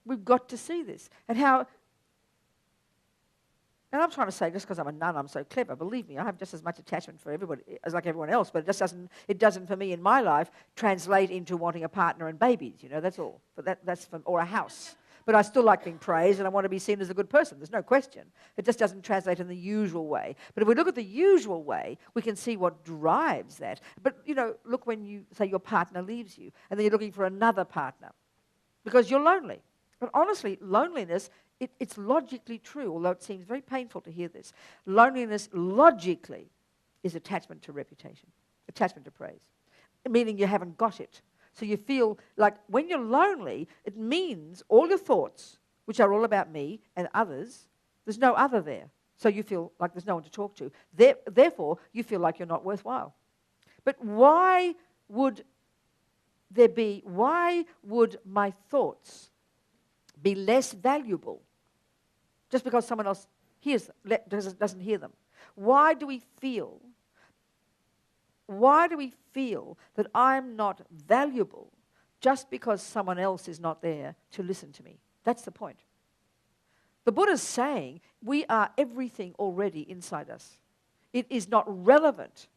Speaker 1: we've got to see this. And I'm trying to say, just because I'm a nun, I'm so clever. Believe me, I have just as much attachment for everybody as like everyone else, but it doesn't for me in my life translate into wanting a partner and babies, that's all. But or a house. But I still like being praised, and I want to be seen as a good person. There's no question. It just doesn't translate in the usual way. But if we look at the usual way, we can see what drives that. But, look when you say your partner leaves you, and then you're looking for another partner because you're lonely. But honestly, loneliness, it's logically true, although it seems very painful to hear this. Loneliness logically is attachment to reputation, attachment to praise, meaning you haven't got it. So you feel like when you're lonely, it means all your thoughts, which are all about me and others, there's no other there. So you feel like there's no one to talk to. Therefore, you feel like you're not worthwhile. But why would my thoughts be less valuable just because someone else doesn't hear them? Why do we feel that I'm not valuable just because someone else is not there to listen to me? That's the point. The Buddha's saying we are everything already inside us. It is not relevant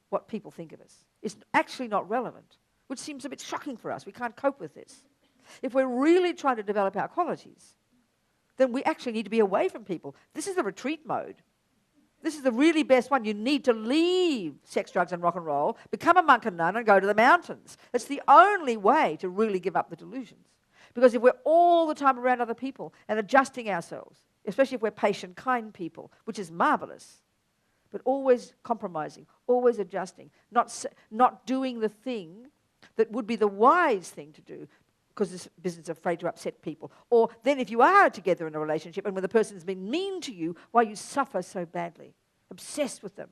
Speaker 1: what people think of us. It's actually not relevant, which seems a bit shocking for us. We can't cope with this. If we're really trying to develop our qualities, then we actually need to be away from people. This is the retreat mode. This is the really best one. You need to leave sex, drugs, and rock and roll, become a monk and nun, and go to the mountains. It's the only way to really give up the delusions. Because if we're all the time around other people and adjusting ourselves, especially if we're patient, kind people, which is marvelous, but always compromising, always adjusting, not doing the thing that would be the wise thing to do, because this business is afraid to upset people. Or then if you are together in a relationship and when the person's been mean to you, why you suffer so badly, obsessed with them.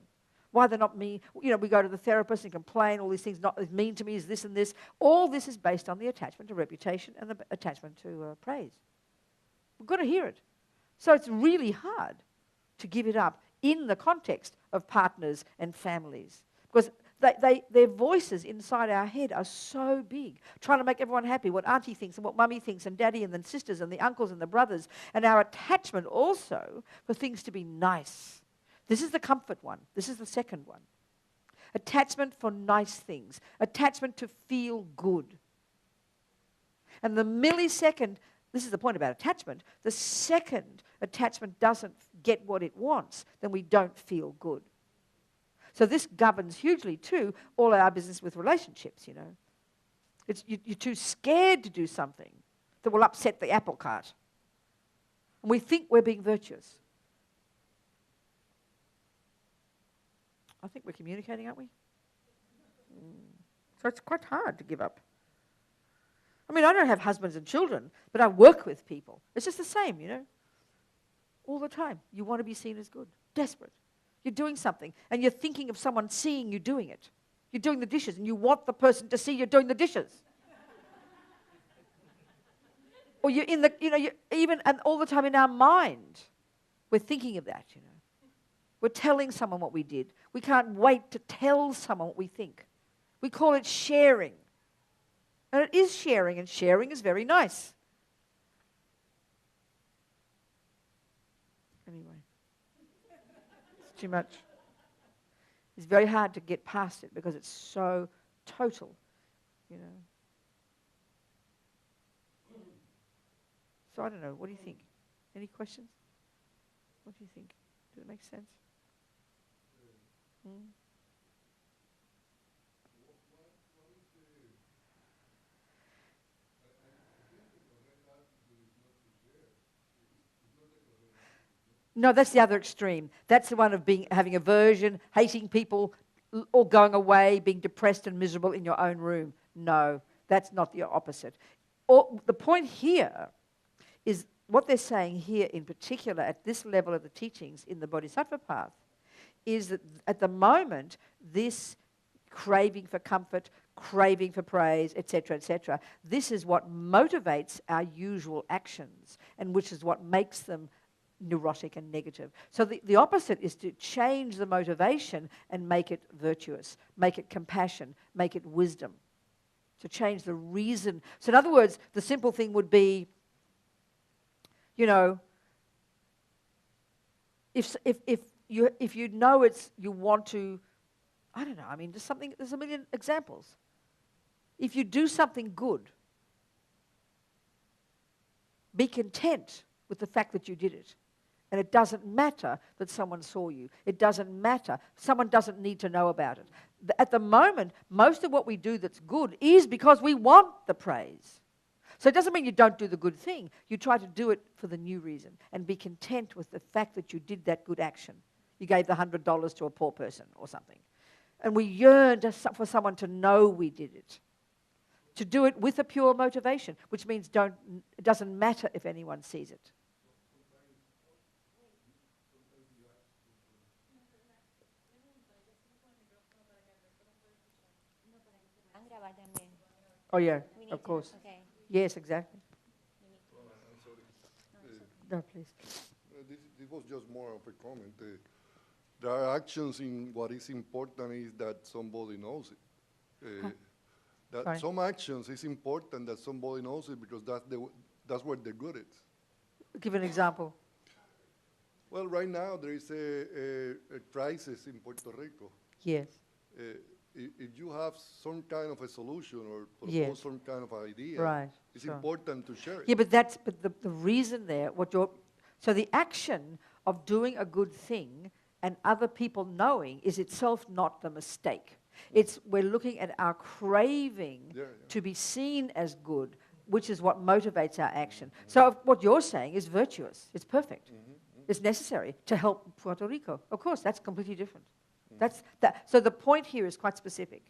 Speaker 1: why they're not mean. You know, we go to the therapist and complain, all these things not as mean to me as this and this. All this is based on the attachment to reputation and the attachment to praise. We've got to hear it. So it's really hard to give it up in the context of partners and families. Because their voices inside our head are so big, trying to make everyone happy, what auntie thinks and what mummy thinks and daddy and the sisters and the uncles and the brothers, and our attachment also for things to be nice. This is the comfort one. This is the second one. Attachment for nice things. Attachment to feel good. And the millisecond, this is the point about attachment, the second attachment doesn't get what it wants, then we don't feel good. So this governs hugely too all our business with relationships, you know. You're too scared to do something that will upset the apple cart. And we think we're being virtuous. I think we're communicating, aren't we? So it's quite hard to give up. I mean, I don't have husbands and children, but I work with people. It's just the same, you know. All the time. You want to be seen as good. Desperate. You're doing something, and you're thinking of someone seeing you doing it. You're doing the dishes, and you want the person to see you're doing the dishes. Or you're in the, you know, even and all the time in our mind, we're thinking of that, you know. We're telling someone what we did. We can't wait to tell someone what we think. We call it sharing. And it is sharing, and sharing is very nice. Anyway. It's too much. It's very hard to get past it because it's so total, you know. So I don't know. What do you think? Any questions? What do you think? Does it make sense? No, that's the other extreme. That's the one of having aversion, hating people, or going away, being depressed and miserable in your own room. No, that's not the opposite. The point here is what they're saying here in particular at this level of the teachings in the Bodhisattva path is that at the moment, this craving for comfort, craving for praise, etc., this is what motivates our usual actions and which is what makes them neurotic and negative. So the opposite is to change the motivation and make it virtuous, make it compassion, make it wisdom. To change the reason. So in other words, the simple thing would be, you know, if you know you want to, I don't know, I mean, there's a million examples. If you do something good, be content with the fact that you did it. And it doesn't matter that someone saw you. It doesn't matter. Someone doesn't need to know about it. At the moment, most of what we do that's good is because we want the praise. So it doesn't mean you don't do the good thing. You try to do it for the new reason and be content with the fact that you did that good action. You gave the $100 to a poor person or something. And we yearn for someone to know we did it. To do it with a pure motivation, which means it doesn't matter if anyone sees it. Oh, yeah, of course.
Speaker 3: Okay.
Speaker 1: Yes, exactly.
Speaker 4: I'm sorry.
Speaker 1: No, please.
Speaker 4: This was just more of a comment. There are actions in what is important is that somebody knows it. That some actions is important that somebody knows it because that's where the good is.
Speaker 1: Give an example.
Speaker 4: Well, right now there is a crisis in Puerto Rico.
Speaker 1: Yes.
Speaker 4: If you have some kind of a solution or
Speaker 1: Yes.
Speaker 4: some kind of idea,
Speaker 1: Right,
Speaker 4: it's
Speaker 1: sure.
Speaker 4: important to share it.
Speaker 1: Yeah, but the reason there, so the action of doing a good thing and other people knowing is itself not the mistake. We're looking at our craving to be seen as good, which is what motivates our action. So what you're saying is virtuous. It's perfect. It's necessary to help Puerto Rico. Of course, that's completely different. So the point here is quite specific.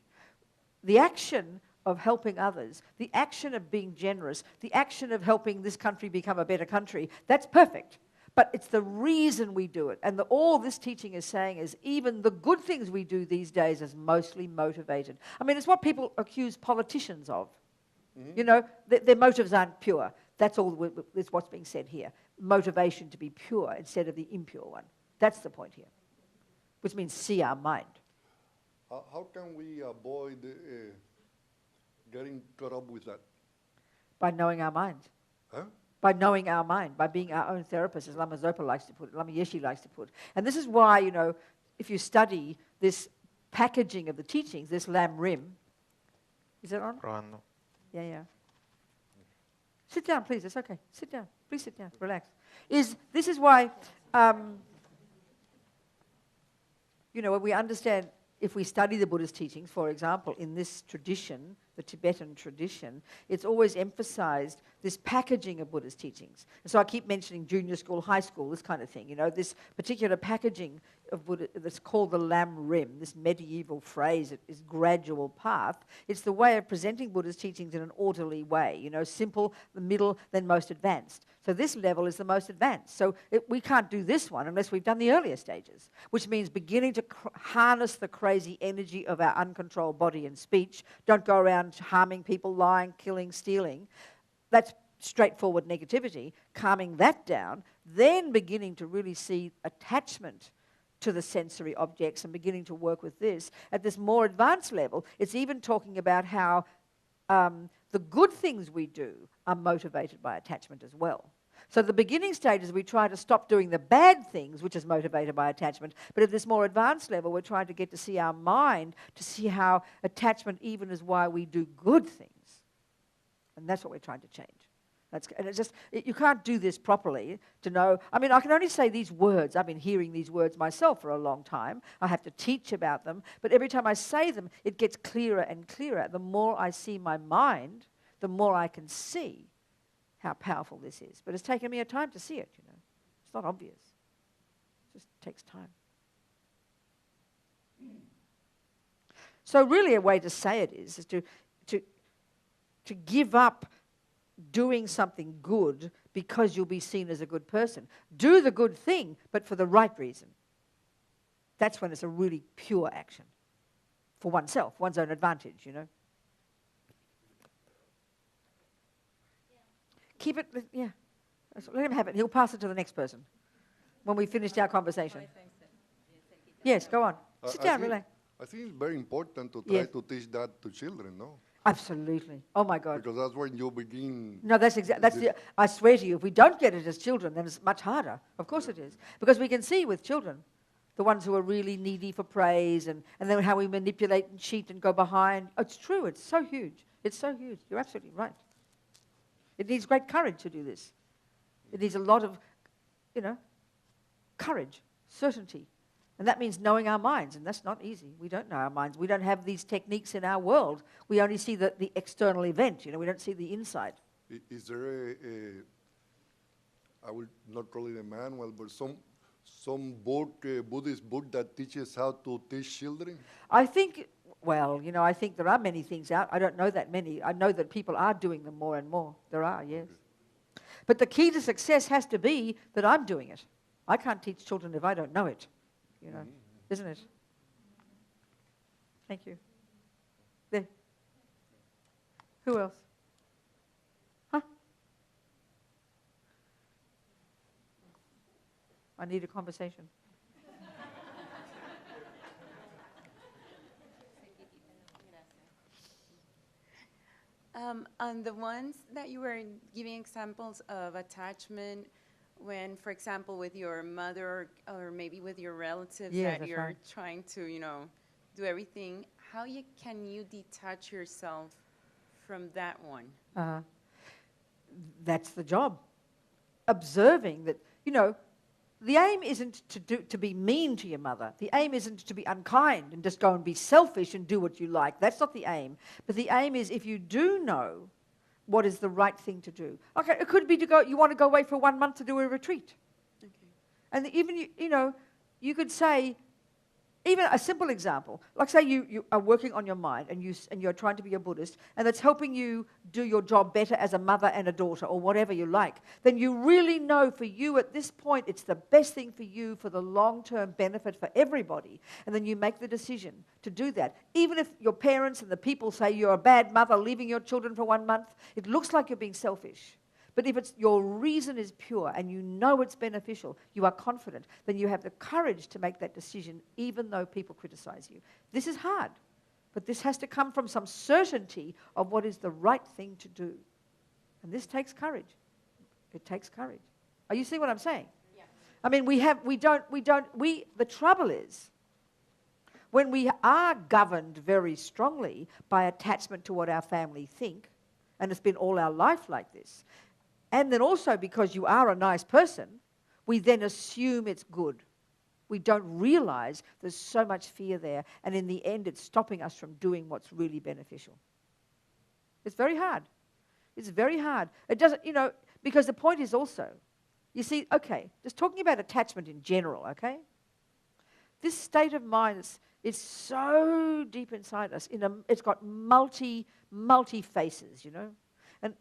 Speaker 1: The action of helping others, the action of being generous, the action of helping this country become a better country, that's perfect. But it's the reason we do it. And all this teaching is saying is even the good things we do these days is mostly motivated. I mean, it's what people accuse politicians of. You know, their motives aren't pure. That's all is what's being said here. Motivation to be pure instead of the impure one. That's the point here, which means see our mind.
Speaker 4: How can we avoid getting caught up with that?
Speaker 1: By knowing our mind.
Speaker 4: Huh?
Speaker 1: By knowing our mind, by being our own therapist, as Lama Zopa likes to put it, Lama Yeshe likes to put it. And this is why, you know, if you study this packaging of the teachings, this lam rim, is it on?
Speaker 3: Probando.
Speaker 1: Yeah, yeah. Sit down, please. It's okay. Sit down. Please sit down. Relax. This is why, you know, when we understand, if we study the Buddhist teachings, for example, in this tradition, the Tibetan tradition, it's always emphasized this packaging of Buddhist teachings. And so I keep mentioning junior school, high school, this kind of thing. You know, this particular packaging of Buddha that's called the lam rim, this medieval phrase, this gradual path. It's the way of presenting Buddhist teachings in an orderly way. You know, simple, the middle, then most advanced. So this level is the most advanced. So we can't do this one unless we've done the earlier stages, which means beginning to harness the crazy energy of our uncontrolled body and speech. Don't go around harming people, lying, killing, stealing. That's straightforward negativity. Calming that down, then beginning to really see attachment to the sensory objects and beginning to work with this. At this more advanced level, it's even talking about how the good things we do are motivated by attachment as well. So the beginning stages, we try to stop doing the bad things, which is motivated by attachment. But at this more advanced level, we're trying to get to see our mind, to see how attachment even is why we do good things. And that's what we're trying to change. And it's just, you can't do this properly to know. I mean, I can only say these words. I've been hearing these words myself for a long time. I have to teach about them. But every time I say them, it gets clearer and clearer. The more I see my mind, the more I can see how powerful this is. But it's taken me a time to see it, you know. It's not obvious. It just takes time. So really a way to say it is to give up doing something good because you'll be seen as a good person. Do the good thing, but for the right reason. That's when it's a really pure action for oneself, one's own advantage, you know. Keep it, yeah. Let him have it. He'll pass it to the next person when we finished our conversation. Yes, go on. Sit down, relax.
Speaker 4: I think it's very important to try to teach that to children, no?
Speaker 1: Absolutely. Oh my God.
Speaker 4: Because that's when you begin.
Speaker 1: No, that's exactly. I swear to you, if we don't get it as children, then it's much harder. Of course it is, because we can see with children, the ones who are really needy for praise, and then how we manipulate and cheat and go behind. Oh, it's true. It's so huge. It's so huge. You're absolutely right. It needs great courage to do this. It needs a lot of, you know, courage, certainty. And that means knowing our minds, and that's not easy. We don't know our minds. We don't have these techniques in our world. We only see the external event, you know, we don't see the inside.
Speaker 4: Is there I will not call it a manual, but some book, Buddhist book that teaches how to teach children?
Speaker 1: I think, well, you know, I think there are many things out. I don't know that many. I know that people are doing them more and more. There are, yes. Okay. But the key to success has to be that I'm doing it. I can't teach children if I don't know it. You know, isn't it? Thank you. There. Who else? Huh? I need a conversation.
Speaker 5: On the ones that you were giving examples of attachment, when, for example, with your mother or maybe with your relatives that you're trying to, you know, do everything, how can you detach yourself from that one?
Speaker 1: That's the job. Observing that, you know, the aim isn't to be mean to your mother. The aim isn't to be unkind and just go and be selfish and do what you like. That's not the aim. But the aim is, if you do know what is the right thing to do. Okay, it could be to go, you want to go away for 1 month to do a retreat. Okay. And even, you know, you could say, Even a simple example, like say you are working on your mind and you're trying to be a Buddhist, and that's helping you do your job better as a mother and a daughter or whatever you like, then you really know for you at this point it's the best thing for you for the long-term benefit for everybody. And then you make the decision to do that. Even if your parents and the people say you're a bad mother leaving your children for 1 month, it looks like you're being selfish. But if your reason is pure and you know it's beneficial, you are confident, then you have the courage to make that decision even though people criticize you. This is hard, but this has to come from some certainty of what is the right thing to do. And this takes courage. It takes courage. Are you seeing what I'm saying?
Speaker 5: Yeah.
Speaker 1: I mean, the trouble is, when we are governed very strongly by attachment to what our family think, and it's been all our life like this, and then also because you are a nice person, we then assume it's good. We don't realize there's so much fear there, and in the end it's stopping us from doing what's really beneficial. It's very hard. It's very hard. It doesn't, because the point is also, you see, okay, just talking about attachment in general, okay? This state of mind is so deep inside us. It's got multi faces, And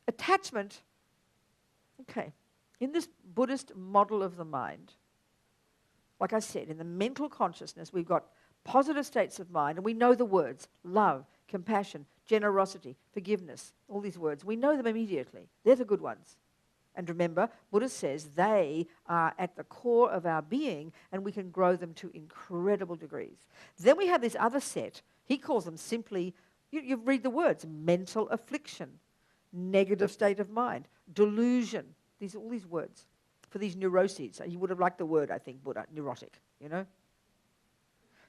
Speaker 1: attachment, okay, in this Buddhist model of the mind, like I said, in the mental consciousness, we've got positive states of mind, and we know the words, love, compassion, generosity, forgiveness, all these words. We know them immediately. They're the good ones. And remember, Buddha says they are at the core of our being, and we can grow them to incredible degrees. Then we have this other set. He calls them simply, you read the words, mental affliction, negative state of mind, delusion, all these words for these neuroses. He would have liked the word, I think, Buddha, neurotic,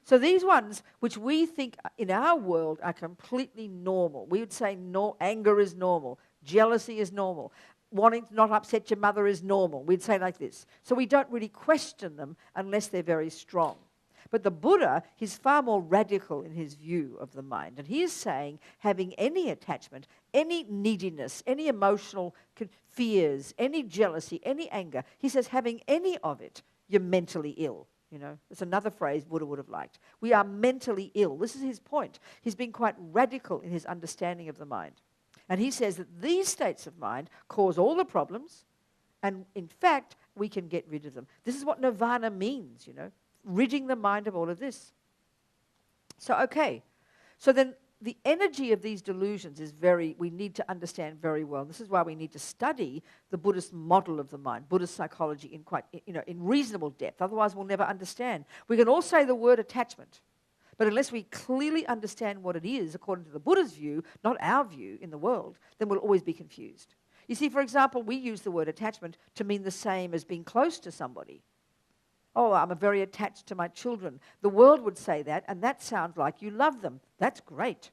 Speaker 1: So these ones, which we think in our world are completely normal, we would say anger is normal, jealousy is normal, wanting to not upset your mother is normal. We'd say like this. So we don't really question them unless they're very strong. But the Buddha, he's far more radical in his view of the mind. And he is saying having any attachment, any neediness, any emotional fears, any jealousy, any anger, he says having any of it, you're mentally ill. It's another phrase Buddha would have liked. We are mentally ill. This is his point. He's been quite radical in his understanding of the mind. And he says that these states of mind cause all the problems, and in fact, we can get rid of them. This is what nirvana means, ridding the mind of all of this. So, okay. So then the energy of these delusions is we need to understand very well. This is why we need to study the Buddhist model of the mind, Buddhist psychology in reasonable depth. Otherwise, we'll never understand. We can all say the word attachment, but unless we clearly understand what it is, according to the Buddha's view, not our view in the world, then we'll always be confused. You see, for example, we use the word attachment to mean the same as being close to somebody. Oh, I'm very attached to my children. The world would say that, and that sounds like you love them. That's great.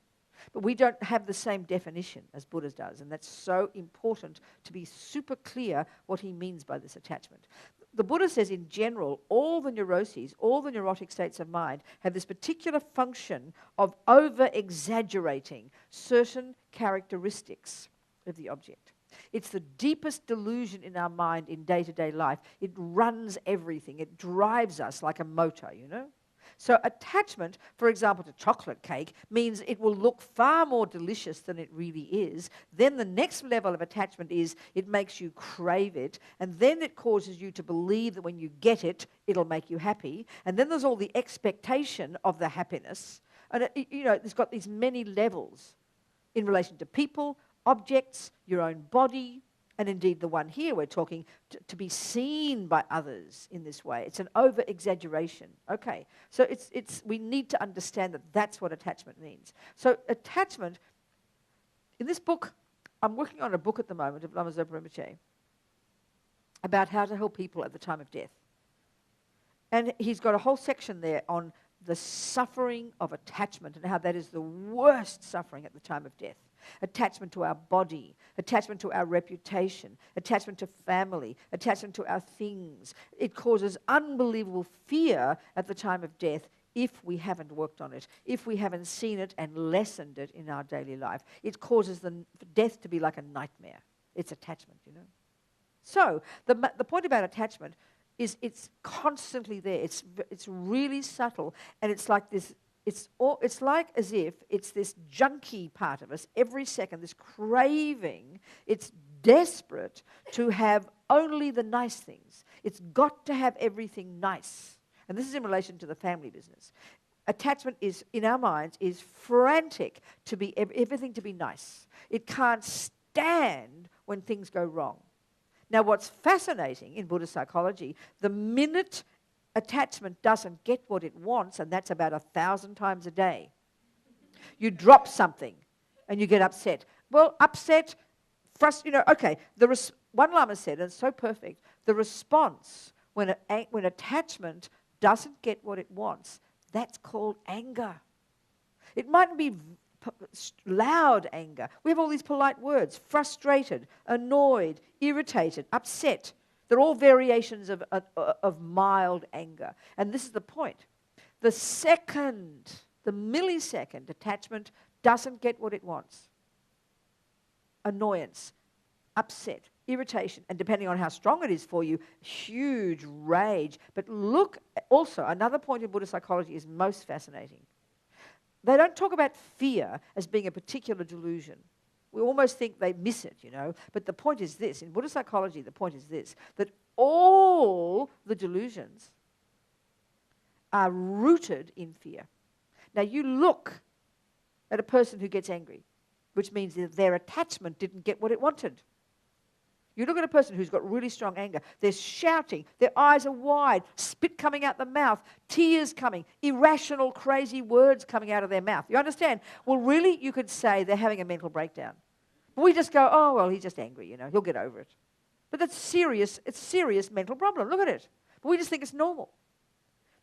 Speaker 1: But we don't have the same definition as Buddha does, and that's so important to be super clear what he means by this attachment. The Buddha says in general, all the neuroses, all the neurotic states of mind have this particular function of over-exaggerating certain characteristics of the object. It's the deepest delusion in our mind in day-to-day life. It runs everything. It drives us like a motor, So attachment, for example, to chocolate cake means it will look far more delicious than it really is. Then the next level of attachment is it makes you crave it, and then it causes you to believe that when you get it, it'll make you happy. And then there's all the expectation of the happiness. And, it's got these many levels in relation to people, objects, your own body, and indeed the one here we're talking to be seen by others in this way. It's an over-exaggeration. Okay, so we need to understand that that's what attachment means. So attachment, in this book, I'm working on a book at the moment of Lama Zopa Rinpoche about how to help people at the time of death. And he's got a whole section there on the suffering of attachment and how that is the worst suffering at the time of death. Attachment to our body, attachment to our reputation, attachment to family, attachment to our things. It causes unbelievable fear at the time of death if we haven't worked on it, if we haven't seen it and lessened it in our daily life. It causes the death to be like a nightmare. It's attachment, So the point about attachment it's constantly there. It's really subtle, and it's like this. It's like as if it's this junkie part of us every second, this craving. It's desperate to have only the nice things. It's got to have everything nice. And this is in relation to the family business. Attachment is, in our minds, is frantic to be everything to be nice. It can't stand when things go wrong. Now, what's fascinating in Buddhist psychology, the minute attachment doesn't get what it wants, and that's about 1,000 times a day, you drop something and you get upset. Well, upset, okay. One Lama said, and it's so perfect, the response when attachment doesn't get what it wants, that's called anger. It mightn't be loud anger. We have all these polite words: frustrated, annoyed, irritated, upset. They're all variations of mild anger. And this is the point. The millisecond attachment doesn't get what it wants, annoyance, upset, irritation, and depending on how strong it is for you, huge rage. But look, also, another point in Buddhist psychology is most fascinating. They don't talk about fear as being a particular delusion. We almost think they miss it, But the point is this. In Buddhist psychology, the point is this, that all the delusions are rooted in fear. Now, you look at a person who gets angry, which means that their attachment didn't get what it wanted. You look at a person who's got really strong anger. They're shouting. Their eyes are wide. Spit coming out the mouth. Tears coming. Irrational, crazy words coming out of their mouth. You understand? Well, really, you could say they're having a mental breakdown. But we just go, oh, well, he's just angry, He'll get over it. But that's serious. It's a serious mental problem. Look at it. But we just think it's normal.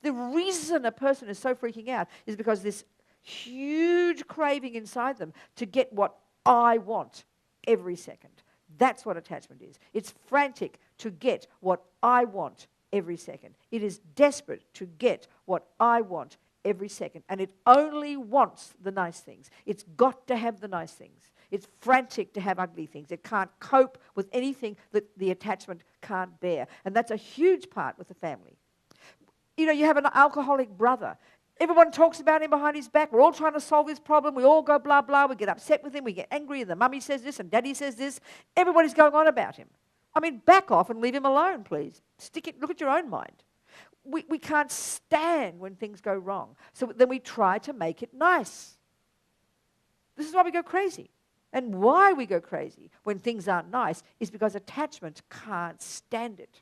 Speaker 1: The reason a person is so freaking out is because this huge craving inside them to get what I want every second. That's what attachment is. It's frantic to get what I want every second. It is desperate to get what I want every second. And it only wants the nice things. It's got to have the nice things. It's frantic to have ugly things. It can't cope with anything that the attachment can't bear. And that's a huge part with the family. You have an alcoholic brother. Everyone talks about him behind his back. We're all trying to solve his problem. We all go blah, blah. We get upset with him. We get angry. And the mummy says this and daddy says this. Everybody's going on about him. I mean, back off and leave him alone, please. Look at your own mind. We can't stand when things go wrong. So then we try to make it nice. This is why we go crazy. And why we go crazy when things aren't nice is because attachment can't stand it.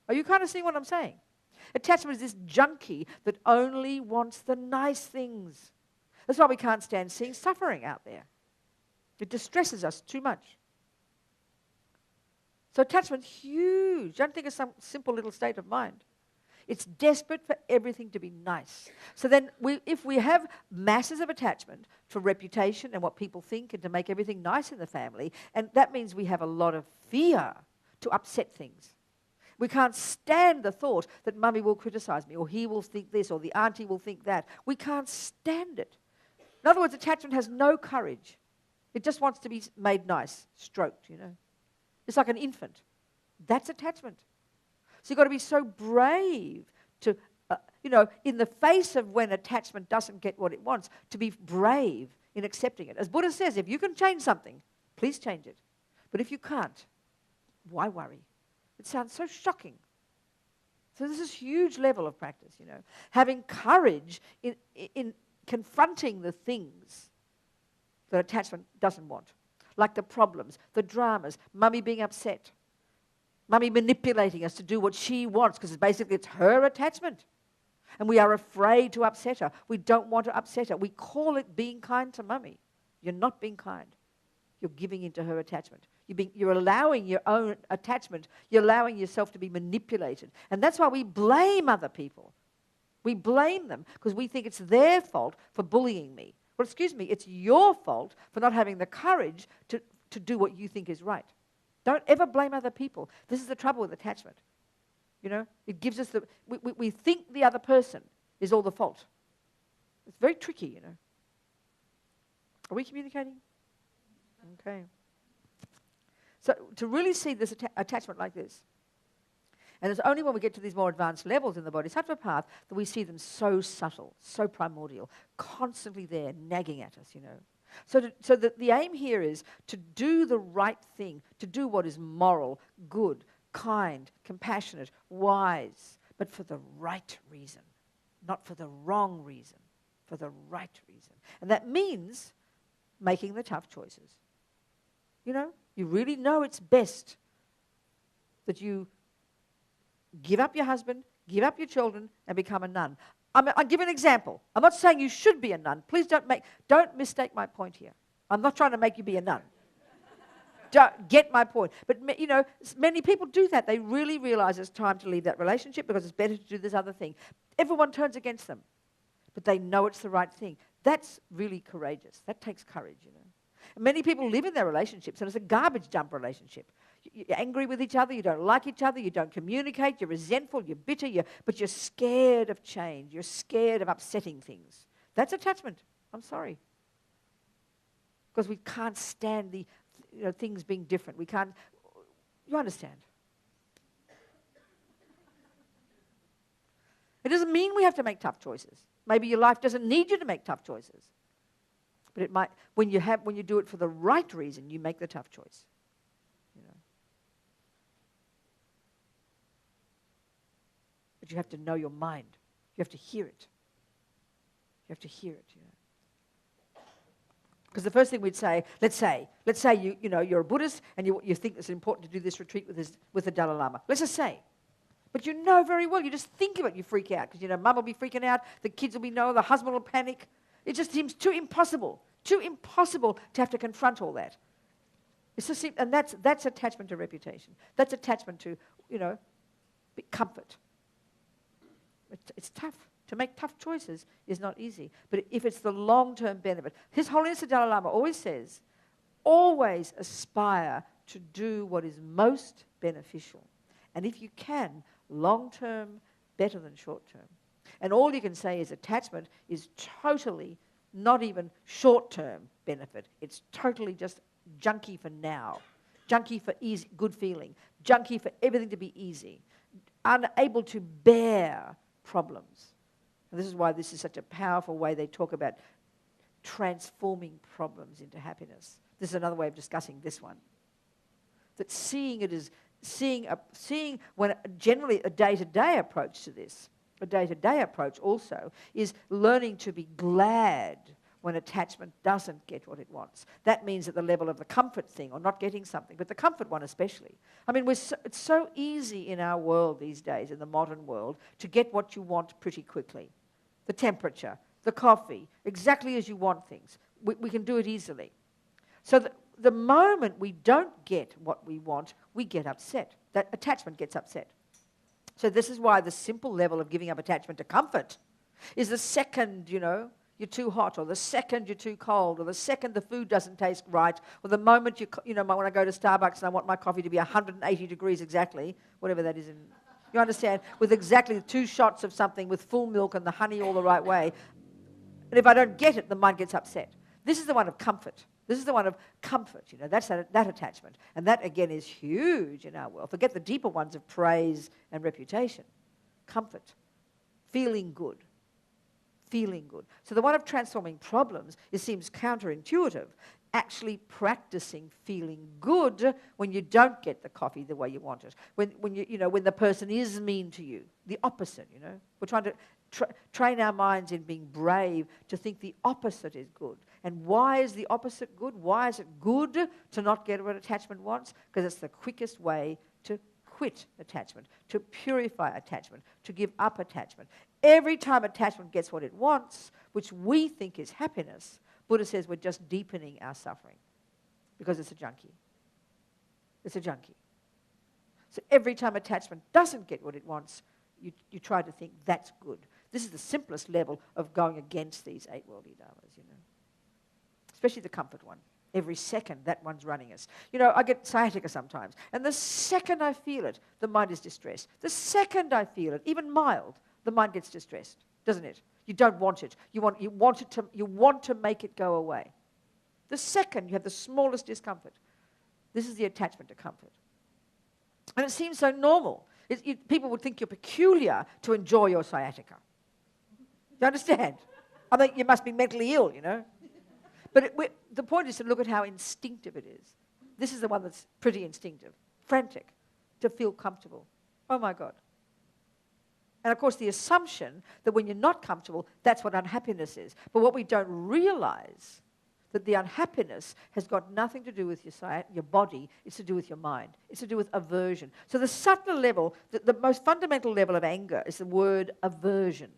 Speaker 1: Are you kind of seeing what I'm saying? Attachment is this junkie that only wants the nice things. That's why we can't stand seeing suffering out there. It distresses us too much. So attachment's huge. Don't think of some simple little state of mind. It's desperate for everything to be nice. So then if we have masses of attachment for reputation and what people think and to make everything nice in the family, and that means we have a lot of fear to upset things. We can't stand the thought that mummy will criticize me or he will think this or the auntie will think that. We can't stand it. In other words, attachment has no courage. It just wants to be made nice, stroked, It's like an infant. That's attachment. So you've got to be so brave to, in the face of when attachment doesn't get what it wants, to be brave in accepting it. As Buddha says, if you can change something, please change it. But if you can't, why worry? It sounds so shocking. So this is a huge level of practice, Having courage in confronting the things that attachment doesn't want. Like the problems, the dramas, mummy being upset, mummy manipulating us to do what she wants because basically it's her attachment. And we are afraid to upset her. We don't want to upset her. We call it being kind to mummy. You're not being kind. You're giving into her attachment. You're allowing your own attachment. You're allowing yourself to be manipulated. And that's why we blame other people. We blame them because we think it's their fault for bullying me. Well, excuse me, it's your fault for not having the courage to do what you think is right. Don't ever blame other people. This is the trouble with attachment. It gives us we think the other person is all the fault. It's very tricky, Are we communicating? Okay. So to really see this attachment like this, And it's only when we get to these more advanced levels in the Bodhisattva path that we see them so subtle, so primordial, constantly there, nagging at us, you know. So the aim here is to do the right thing, to do what is moral, good, kind, compassionate, wise, but for the right reason, not for the wrong reason, for the right reason. And that means making the tough choices. You know, you really know it's best that you give up your husband, give up your children, and become a nun. I'll give an example. I'm not saying you should be a nun. Please don't mistake my point here. I'm not trying to make you be a nun. Don't get my point. But, you know, many people do that. They really realize it's time to leave that relationship because it's better to do this other thing. Everyone turns against them, but they know it's the right thing. That's really courageous. That takes courage, you know. And many people live in their relationships, and it's a garbage dump relationship. You're angry with each other, you don't like each other, you don't communicate, you're resentful, you're bitter, but you're scared of change. You're scared of upsetting things. That's attachment. I'm sorry. Because we can't stand the things being different. We can't. You understand? It doesn't mean we have to make tough choices. Maybe your life doesn't need you to make tough choices. But it might, when you do it for the right reason, you make the tough choice. You know. But you have to know your mind. You have to hear it. You have to hear it, you know. Because the first thing we'd say, let's say you're a Buddhist and you think it's important to do this retreat with the Dalai Lama. Let's just say. But you know very well, you just think of it, you freak out. Because, you know, mum will be freaking out, the kids will be the husband will panic. It just seems too impossible to have to confront all that. It's just, and that's attachment to reputation. That's attachment to, you know, comfort. It's tough. To make tough choices is not easy. But if it's the long-term benefit, His Holiness the Dalai Lama always says, always aspire to do what is most beneficial. And if you can, long-term better than short-term. And all you can say is attachment is totally not even short-term benefit. It's totally just junky for now. Junky for easy, good feeling. Junky for everything to be easy. Unable to bear problems. And this is why this is such a powerful way they talk about transforming problems into happiness. This is another way of discussing this one. That seeing it as seeing when generally a day-to-day approach to this, a day-to-day approach also, is learning to be glad when attachment doesn't get what it wants. That means at the level of the comfort thing or not getting something, but the comfort one especially. I mean, it's so easy in our world these days, in the modern world, to get what you want pretty quickly. The temperature, the coffee, exactly as you want things. We can do it easily. So the moment we don't get what we want, we get upset. That attachment gets upset. So this is why the simple level of giving up attachment to comfort is the second, you know, you're too hot, or the second you're too cold, or the second the food doesn't taste right, or the moment when I go to Starbucks and I want my coffee to be 180 degrees exactly, whatever that is in, you understand, with exactly 2 shots of something with full milk and the honey all the right way. And if I don't get it, the mind gets upset. This is the one of comfort. This is the one of comfort, you know, that's that attachment. And that, again, is huge in our world. Forget the deeper ones of praise and reputation. Comfort. Feeling good. Feeling good. So the one of transforming problems, it seems counterintuitive. Actually practicing feeling good when you don't get the coffee the way you want it. When the person is mean to you. The opposite, you know. We're trying to train our minds in being brave to think the opposite is good. And why is the opposite good? Why is it good to not get what attachment wants? Because it's the quickest way to quit attachment, to purify attachment, to give up attachment. Every time attachment gets what it wants, which we think is happiness, Buddha says we're just deepening our suffering because it's a junkie. It's a junkie. So every time attachment doesn't get what it wants, you try to think that's good. This is the simplest level of going against these 8 worldly dharmas, you know. Especially the comfort one. Every second, that one's running us. You know, I get sciatica sometimes, and the second I feel it, the mind is distressed. The second I feel it, even mild, the mind gets distressed, doesn't it? You don't want it. You want to make it go away. The second you have the smallest discomfort. This is the attachment to comfort. And it seems so normal. People would think you're peculiar to enjoy your sciatica. You understand? I think you must be mentally ill, you know. But the point is to look at how instinctive it is. This is the one that's pretty instinctive, frantic, to feel comfortable. Oh, my God. And, of course, the assumption that when you're not comfortable, that's what unhappiness is. But what we don't realize, that the unhappiness has got nothing to do with your body, it's to do with your mind. It's to do with aversion. So the subtler level, the most fundamental level of anger is the word aversion.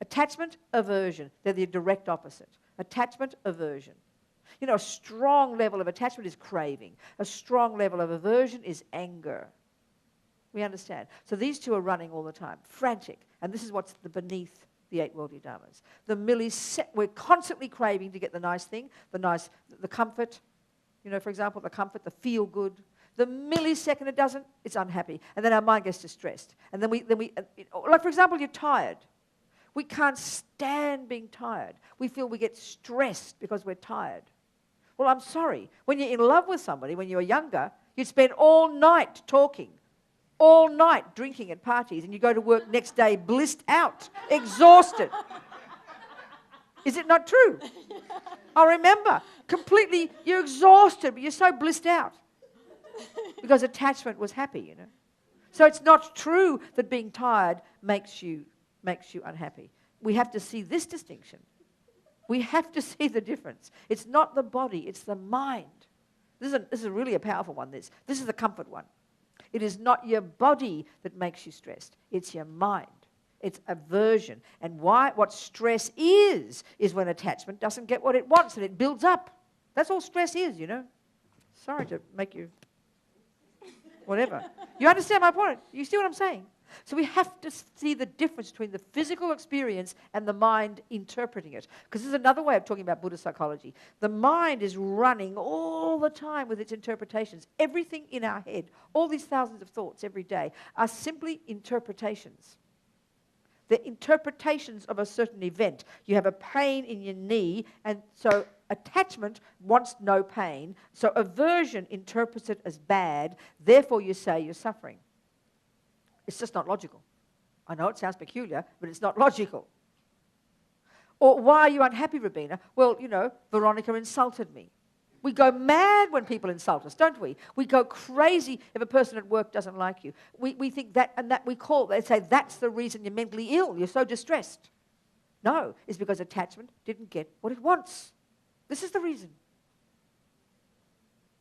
Speaker 1: Attachment, aversion. They're the direct opposite. Attachment, aversion. You know, a strong level of attachment is craving. A strong level of aversion is anger. We understand. So these two are running all the time, frantic. And this is what's beneath the 8 worldly dharmas. We're constantly craving to get the nice thing, the comfort. You know, for example, the comfort, the feel good. The millisecond it doesn't, it's unhappy. And then our mind gets distressed. And then we like, for example, you're tired. We can't stand being tired. We feel we get stressed because we're tired. Well, I'm sorry. When you're in love with somebody, when you were younger, you'd spend all night talking, all night drinking at parties, and you go to work next day blissed out, exhausted. Is it not true? I remember, completely, you're exhausted, but you're so blissed out because attachment was happy, you know. So it's not true that being tired makes you unhappy. We have to see this distinction. We have to see the difference. It's not the body, it's the mind. This is really a powerful one, this. This is the comfort one. It is not your body that makes you stressed. It's your mind. It's aversion. And what stress is when attachment doesn't get what it wants and it builds up. That's all stress is, you know. Sorry to make you whatever. You understand my point? You see what I'm saying? So we have to see the difference between the physical experience and the mind interpreting it. Because this is another way of talking about Buddhist psychology. The mind is running all the time with its interpretations. Everything in our head, all these thousands of thoughts every day, are simply interpretations. They're interpretations of a certain event. You have a pain in your knee, and so attachment wants no pain. So aversion interprets it as bad. Therefore, you say you're suffering. It's just not logical. I know it sounds peculiar, but it's not logical. Or why are you unhappy, Robina? Well, you know, Veronica insulted me. We go mad when people insult us, don't we? We go crazy if a person at work doesn't like you. We think that, and that they say that's the reason you're mentally ill, you're so distressed. No, it's because attachment didn't get what it wants. This is the reason.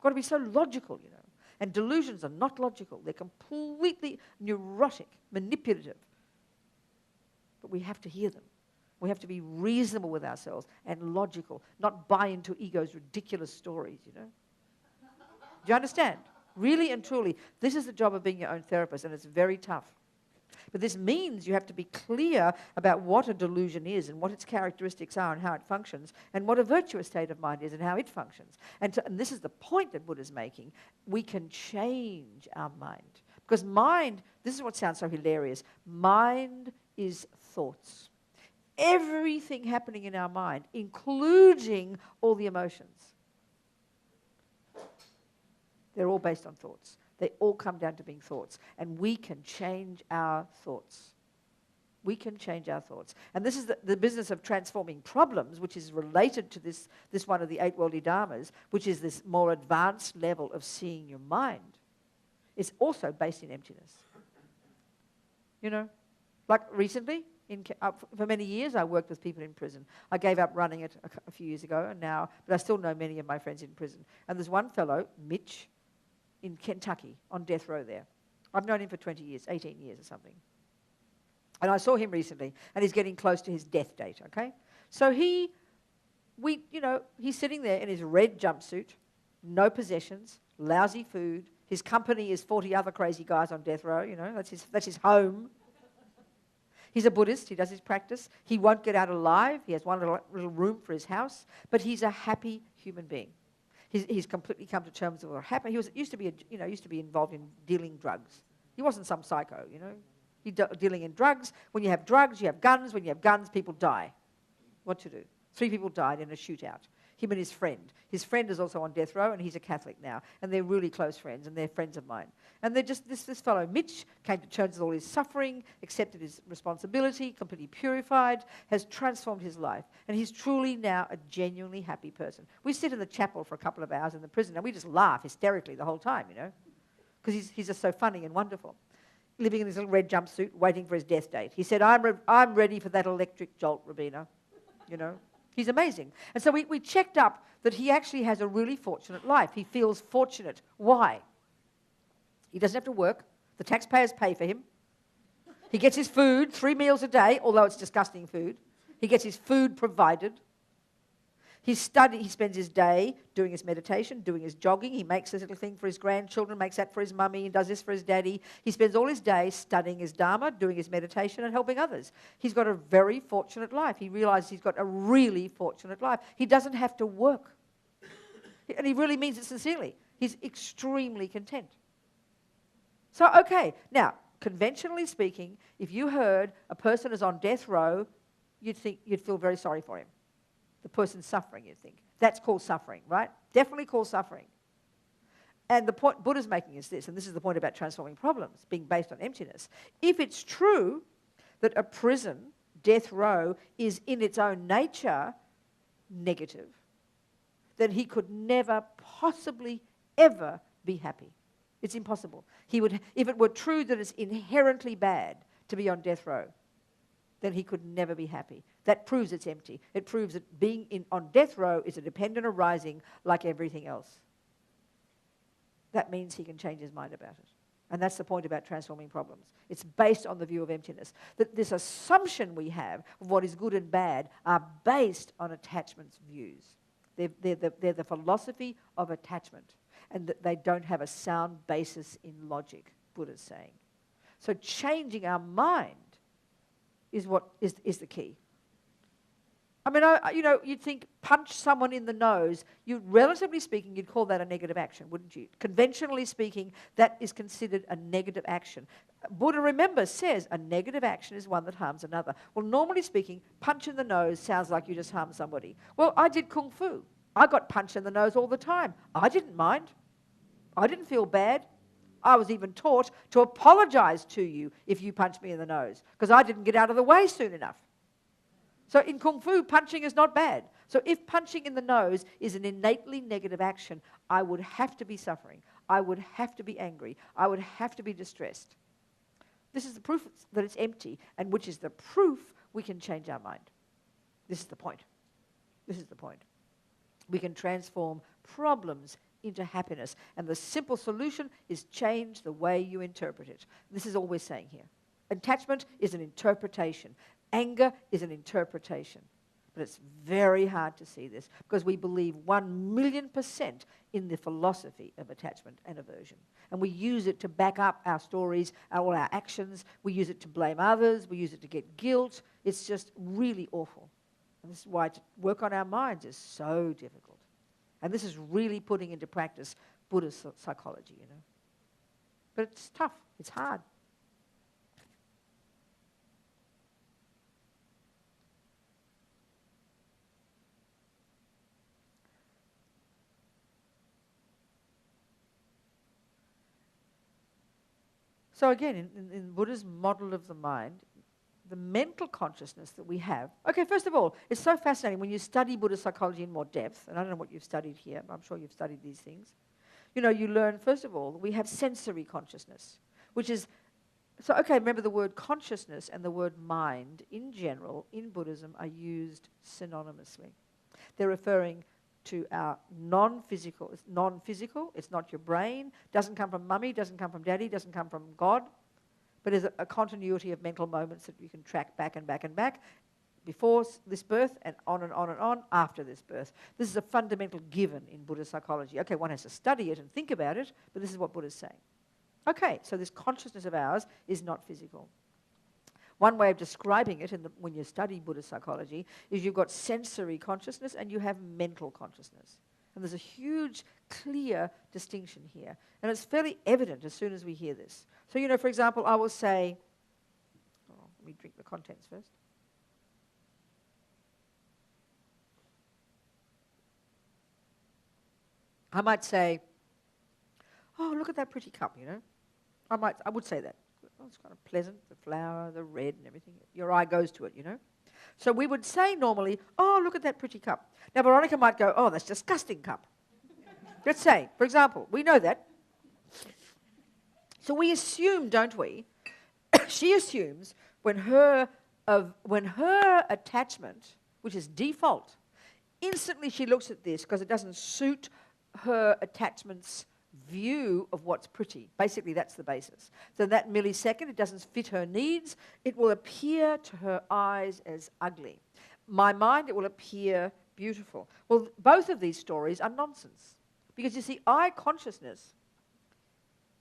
Speaker 1: Got to be so logical, you know. And delusions are not logical. They're completely neurotic, manipulative. But we have to hear them. We have to be reasonable with ourselves and logical, not buy into ego's ridiculous stories, you know. Do you understand? Really and truly, this is the job of being your own therapist, and it's very tough. But this means you have to be clear about what a delusion is and what its characteristics are and how it functions, and what a virtuous state of mind is and how it functions. And this is the point that Buddha's making. We can change our mind. Because mind, this is what sounds so hilarious, mind is thoughts. Everything happening in our mind, including all the emotions, they're all based on thoughts. They all come down to being thoughts. And we can change our thoughts. We can change our thoughts. And this is the business of transforming problems, which is related to this one of the 8 worldly dharmas, which is this more advanced level of seeing your mind. It's also based in emptiness. You know, like recently, for many years, I worked with people in prison. I gave up running it a few years ago, but I still know many of my friends in prison. And there's one fellow, Mitch, in Kentucky, on death row there. I've known him for 20 years, 18 years or something. And I saw him recently, and he's getting close to his death date, okay? So he's sitting there in his red jumpsuit, no possessions, lousy food. His company is 40 other crazy guys on death row, you know, that's his home. He's a Buddhist, he does his practice. He won't get out alive, he has one little room for his house, but he's a happy human being. He's completely come to terms with what happened. He used to be involved in dealing drugs. He wasn't some psycho, you know. He's dealing in drugs. When you have drugs, you have guns. When you have guns, people die. What to do? 3 people died in a shootout. him and his friend. His friend is also on death row, and he's a Catholic now. And they're really close friends, and they're friends of mine. And they're just, this fellow, Mitch, came to terms with all his suffering, accepted his responsibility, completely purified, has transformed his life. And he's truly now a genuinely happy person. We sit in the chapel for a couple of hours in the prison, and we just laugh hysterically the whole time, you know, because he's just so funny and wonderful. Living in his little red jumpsuit, waiting for his death date. He said, I'm ready for that electric jolt, Robina, you know. He's amazing. And so we checked up that he actually has a really fortunate life. He feels fortunate. Why? He doesn't have to work. The taxpayers pay for him. He gets his food 3 meals a day, although it's disgusting food. He gets his food provided. He spends his day doing his meditation, doing his jogging. He makes this little thing for his grandchildren, makes that for his mummy, and does this for his daddy. He spends all his day studying his Dharma, doing his meditation, and helping others. He's got a very fortunate life. He realizes he's got a really fortunate life. He doesn't have to work. And he really means it sincerely. He's extremely content. So, okay, now, conventionally speaking, if you heard a person is on death row, you'd feel very sorry for him. The person's suffering, you think. That's called suffering, right? Definitely called suffering. And the point Buddha's making is this, and this is the point about transforming problems, being based on emptiness. If it's true that a prison, death row, is in its own nature negative, then he could never possibly ever be happy. It's impossible. If it were true that it's inherently bad to be on death row, then he could never be happy. That proves it's empty. It proves that being on death row is a dependent arising like everything else. That means he can change his mind about it. And that's the point about transforming problems. It's based on the view of emptiness. That this assumption we have of what is good and bad are based on attachment's views. They're the philosophy of attachment. And that they don't have a sound basis in logic, Buddha's saying. So changing our mind is what is the key. I mean, you'd think punch someone in the nose, relatively speaking, you'd call that a negative action, wouldn't you? Conventionally speaking, that is considered a negative action. Buddha, remember, says a negative action is one that harms another. Well, normally speaking, punch in the nose sounds like you just harmed somebody. Well, I did Kung Fu. I got punched in the nose all the time. I didn't mind. I didn't feel bad. I was even taught to apologize to you if you punched me in the nose, because I didn't get out of the way soon enough. So in Kung Fu, punching is not bad. So if punching in the nose is an innately negative action, I would have to be suffering. I would have to be angry. I would have to be distressed. This is the proof that it's empty, and which is the proof we can change our mind. This is the point. This is the point. We can transform problems into happiness. And the simple solution is change the way you interpret it. This is all we're saying here. Attachment is an interpretation. Anger is an interpretation. But it's very hard to see this because we believe 1,000,000% in the philosophy of attachment and aversion. And we use it to back up our stories, all our actions. We use it to blame others. We use it to get guilt. It's just really awful. And this is why to work on our minds is so difficult. And this is really putting into practice Buddhist psychology, you know. But it's tough. It's hard. So again, in Buddha's model of the mind, the mental consciousness that we have. Okay, first of all, it's so fascinating when you study Buddhist psychology in more depth, and I don't know what you've studied here, but I'm sure you've studied these things. You know, you learn, first of all, we have sensory consciousness, which is, so okay, remember the word consciousness and the word mind in general in Buddhism are used synonymously. They're referring to our non-physical. It's non-physical, it's not your brain, doesn't come from mummy, doesn't come from daddy, doesn't come from God, but is a continuity of mental moments that you can track back and back and back, before this birth and on and on and on after this birth. This is a fundamental given in Buddhist psychology. Okay, one has to study it and think about it, but this is what Buddha's saying. Okay, so this consciousness of ours is not physical. One way of describing it when you study Buddhist psychology is you've got sensory consciousness and you have mental consciousness. And there's a huge, clear distinction here. And it's fairly evident as soon as we hear this. So, you know, for example, I will say, let me drink the contents first. I might say, oh, look at that pretty cup, you know. I would say that. Oh, it's kind of pleasant, the flower, the red and everything. Your eye goes to it, you know. So we would say normally, oh, look at that pretty cup. Now, Veronica might go, oh, that's a disgusting cup. Let's say, for example, we know that. So we assume, don't we? She assumes when her attachment, which is default, instantly she looks at this because it doesn't suit her attachment's view of what's pretty. Basically, that's the basis. So that millisecond, it doesn't fit her needs. It will appear to her eyes as ugly. My mind, it will appear beautiful. Well, both of these stories are nonsense. Because you see, eye consciousness,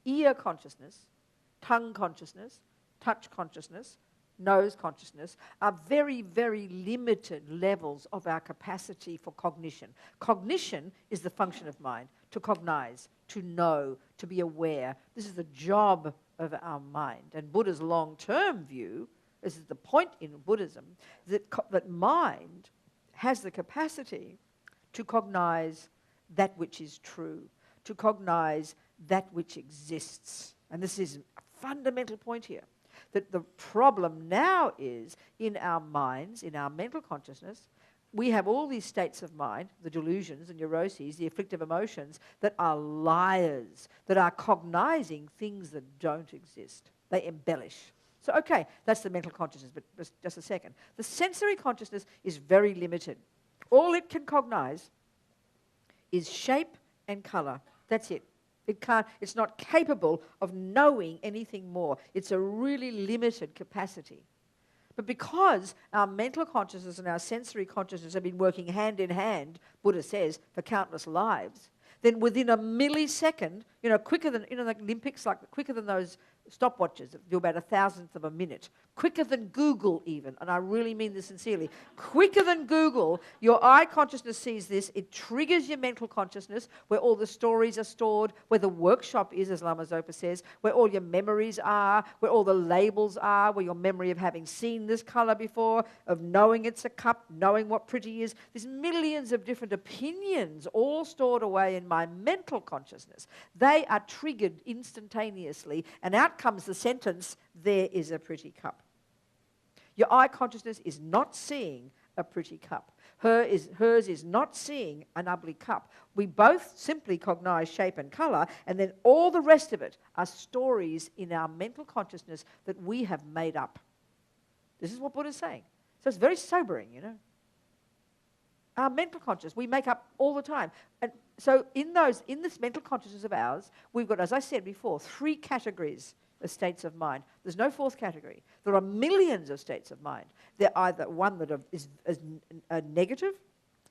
Speaker 1: ear consciousness, tongue consciousness, touch consciousness, nose consciousness are very, very limited levels of our capacity for cognition. Cognition is the function of mind, to cognize, to know, to be aware. This is the job of our mind. And Buddha's long-term view, this is the point in Buddhism, that mind has the capacity to cognize that which is true, to cognize that which exists. And this is a fundamental point here. That the problem now is in our minds, in our mental consciousness, we have all these states of mind, the delusions, the neuroses, the afflictive emotions, that are liars, that are cognizing things that don't exist. They embellish. So, okay, that's the mental consciousness, but just a second. The sensory consciousness is very limited. All it can cognize is shape and color. That's it. It's not capable of knowing anything more. It's a really limited capacity. But because our mental consciousness and our sensory consciousness have been working hand in hand, Buddha says, for countless lives, then within a millisecond, quicker than, the Olympics, quicker than those stopwatches that do about 1,000th of a minute, quicker than Google even, and I really mean this sincerely, quicker than Google, your eye consciousness sees this, it triggers your mental consciousness, where all the stories are stored, where the workshop is, as Lama Zopa says, where all your memories are, where all the labels are, where your memory of having seen this color before, of knowing it's a cup, knowing what pretty is. There's millions of different opinions all stored away in my mental consciousness. They are triggered instantaneously, and out comes the sentence, there is a pretty cup. Your eye consciousness is not seeing a pretty cup. Hers is not seeing an ugly cup. We both simply cognize shape and color, and then all the rest of it are stories in our mental consciousness that we have made up. This is what Buddha's saying. So it's very sobering, Our mental consciousness, we make up all the time. And so in this mental consciousness of ours, we've got, as I said before, 3 categories of states of mind. There's no 4th category. There are millions of states of mind. They're either one that is negative,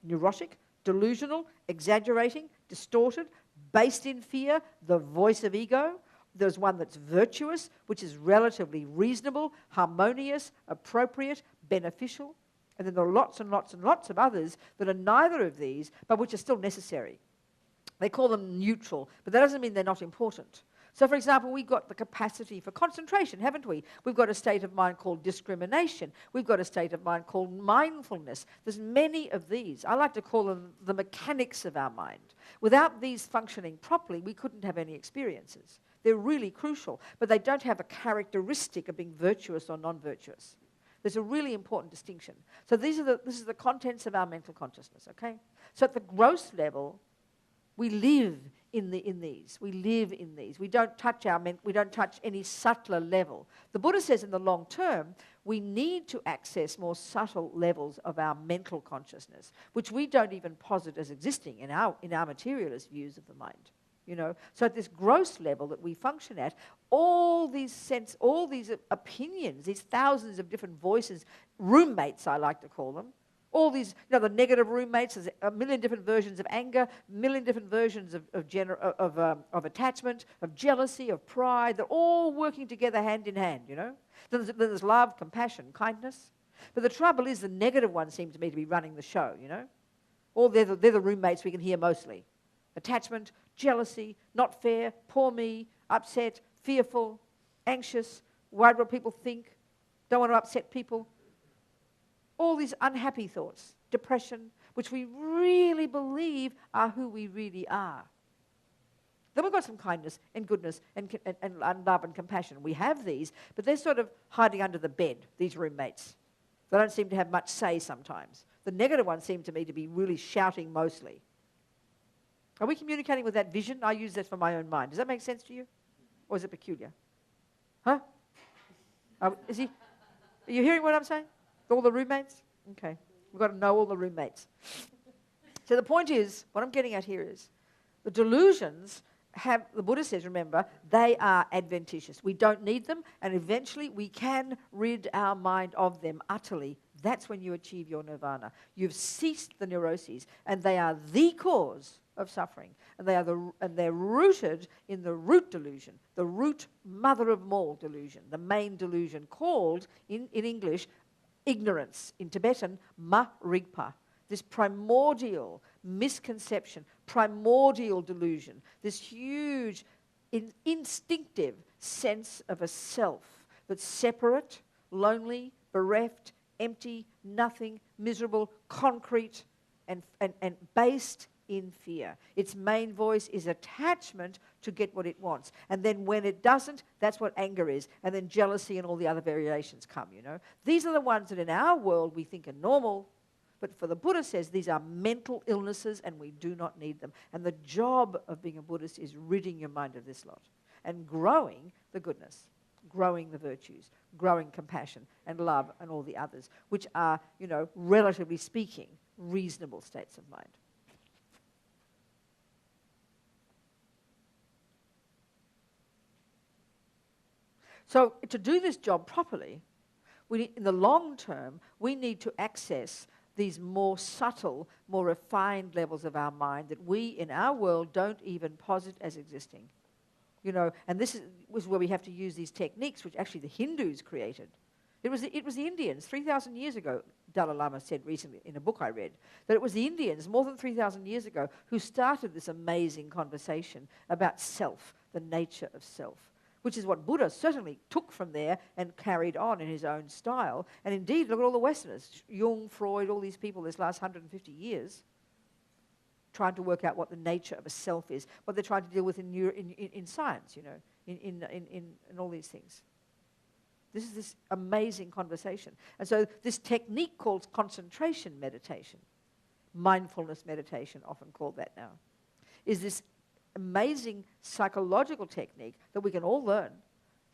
Speaker 1: neurotic, delusional, exaggerating, distorted, based in fear, the voice of ego. There's one that's virtuous, which is relatively reasonable, harmonious, appropriate, beneficial. And then there are lots and lots and lots of others that are neither of these, but which are still necessary. They call them neutral, but that doesn't mean they're not important. So, for example, we've got the capacity for concentration, haven't we? We've got a state of mind called discrimination. We've got a state of mind called mindfulness. There's many of these. I like to call them the mechanics of our mind. Without these functioning properly, we couldn't have any experiences. They're really crucial, but they don't have a characteristic of being virtuous or non-virtuous. There's a really important distinction. So this is the contents of our mental consciousness, okay? So at the gross level, we live in these. We live in these. We don't touch any subtler level. The Buddha says in the long term, we need to access more subtle levels of our mental consciousness, which we don't even posit as existing in our materialist views of the mind. So at this gross level that we function at, all these opinions, these thousands of different voices, roommates I like to call them, all these, the negative roommates, there's a million different versions of anger, a million different versions of attachment, of jealousy, of pride. They're all working together hand in hand, Then there's love, compassion, kindness. But the trouble is the negative ones seem to me to be running the show, They're the roommates we can hear mostly. Attachment, jealousy, not fair, poor me, upset, fearful, anxious, worried what people think, don't want to upset people. All these unhappy thoughts, depression. which we really believe are who we really are. Then we've got some kindness and goodness and love and compassion. We have these, but they're sort of hiding under the bed, these roommates. They don't seem to have much say sometimes. The negative ones seem to me to be really shouting mostly. Are we communicating with that vision? I use that for my own mind. Does that make sense to you? Or is it peculiar? Huh? Are you hearing what I'm saying? All the roommates? Okay. We've got to know all the roommates. So the point is, what I'm getting at here is, the delusions the Buddha says, remember, they are adventitious. We don't need them, and eventually we can rid our mind of them utterly. That's when you achieve your nirvana. You've ceased the neuroses, and they are the cause of suffering. And they're rooted in the root delusion, the root mother of them all delusion, the main delusion called, in English, ignorance. In Tibetan, ma rigpa. This primordial misconception, primordial delusion, this huge instinctive sense of a self that's separate, lonely, bereft, empty, nothing, miserable, concrete, and based in fear. Its main voice is attachment to get what it wants. And then when it doesn't, that's what anger is. And then jealousy and all the other variations come, you know. These are the ones that in our world we think are normal. But for the Buddha says these are mental illnesses and we do not need them. And the job of being a Buddhist is ridding your mind of this lot and growing the goodness, growing the virtues, growing compassion and love and all the others, which are, you know, relatively speaking, reasonable states of mind. So to do this job properly, in the long term, we need to access these more subtle, more refined levels of our mind that we in our world don't even posit as existing. You know, and this was where we have to use these techniques which actually the Hindus created. It was the Indians 3,000 years ago, Dalai Lama said recently in a book I read, that it was the Indians more than 3,000 years ago who started this amazing conversation about self, the nature of self, which is what Buddha certainly took from there and carried on in his own style. And indeed, look at all the Westerners, Jung, Freud, all these people this last 150 years, trying to work out what the nature of a self is, what they're trying to deal with in science, you know, in all these things. This is this amazing conversation. And so this technique called concentration meditation, mindfulness meditation, often called that now, is this amazing psychological technique that we can all learn.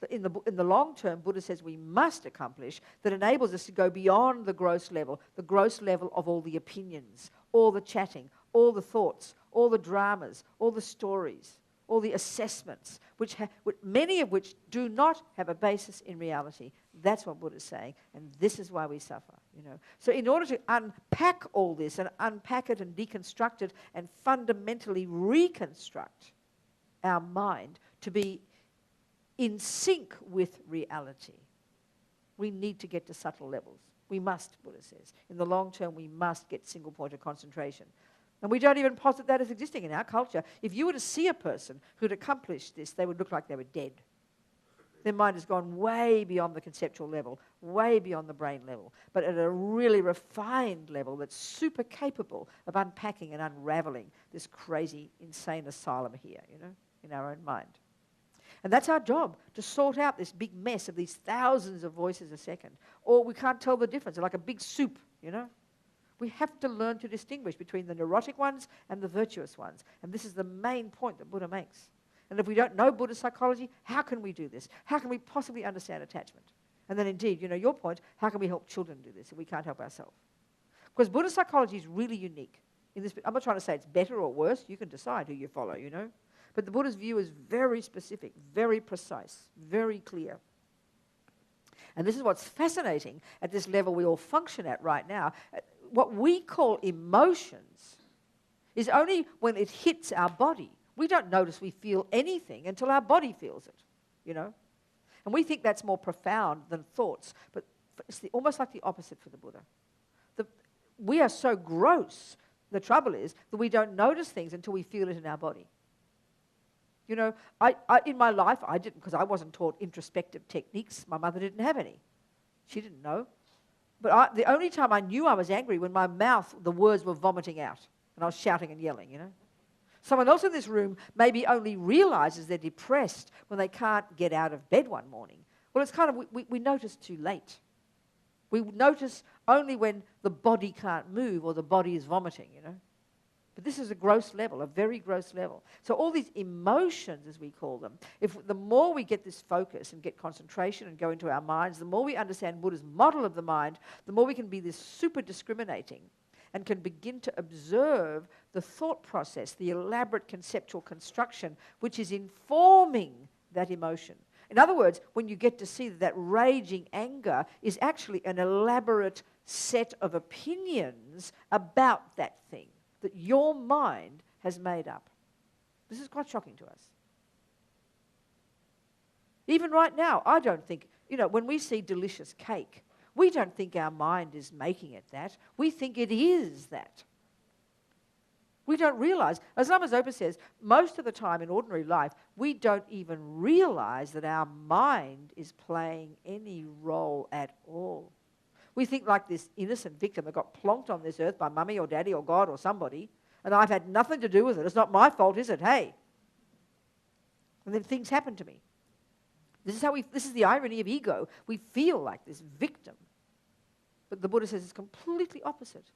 Speaker 1: In the long term, Buddha says we must accomplish, that enables us to go beyond the gross level of all the opinions, all the chatting, all the thoughts, all the dramas, all the stories, all the assessments, many of which do not have a basis in reality. That's what Buddha is saying, and this is why we suffer. You know. So in order to unpack all this and unpack it and deconstruct it and fundamentally reconstruct our mind to be in sync with reality, we need to get to subtle levels. We must, Buddha says. In the long term, we must get single point of concentration. And we don't even posit that as existing in our culture. If you were to see a person who'd accomplished this, they would look like they were dead. Their mind has gone way beyond the conceptual level, way beyond the brain level, but at a really refined level that's super capable of unpacking and unraveling this crazy, insane asylum here, you know, in our own mind. And that's our job, to sort out this big mess of these thousands of voices a second. Or we can't tell the difference. They're like a big soup, you know. We have to learn to distinguish between the neurotic ones and the virtuous ones. And this is the main point that Buddha makes. And if we don't know Buddhist psychology, how can we do this? How can we possibly understand attachment? And then indeed, you know, your point, how can we help children do this if we can't help ourselves? Because Buddhist psychology is really unique. I'm not trying to say it's better or worse. You can decide who you follow, you know. But the Buddha's view is very specific, very precise, very clear. And this is what's fascinating at this level we all function at right now. What we call emotions is only when it hits our body. We don't notice we feel anything until our body feels it, you know. And we think that's more profound than thoughts. But it's almost like the opposite for the Buddha. We are so gross, the trouble is, that we don't notice things until we feel it in our body. You know, in my life, I didn't, because I wasn't taught introspective techniques. My mother didn't have any. She didn't know. But the only time I knew I was angry when my mouth, the words were vomiting out, and I was shouting and yelling, you know. Someone else in this room maybe only realizes they're depressed when they can't get out of bed one morning. Well, it's kind of, we notice too late. We notice only when the body can't move or the body is vomiting, you know. But this is a gross level, a very gross level. So all these emotions, as we call them, the more we get this focus and get concentration and go into our minds, the more we understand Buddha's model of the mind, the more we can be this super discriminating and can begin to observe the thought process, the elaborate conceptual construction, which is informing that emotion. In other words, when you get to see that raging anger is actually an elaborate set of opinions about that thing that your mind has made up. This is quite shocking to us. Even right now, I don't think, you know, when we see delicious cake, we don't think our mind is making it that. We think it is that. We don't realize, as Lama Zopa says, most of the time in ordinary life, we don't even realize that our mind is playing any role at all. We think like this innocent victim that got plonked on this earth by mummy or daddy or God or somebody, and I've had nothing to do with it. It's not my fault, is it? Hey. And then things happen to me. This is the irony of ego. We feel like this victim. But the Buddha says it's completely opposite.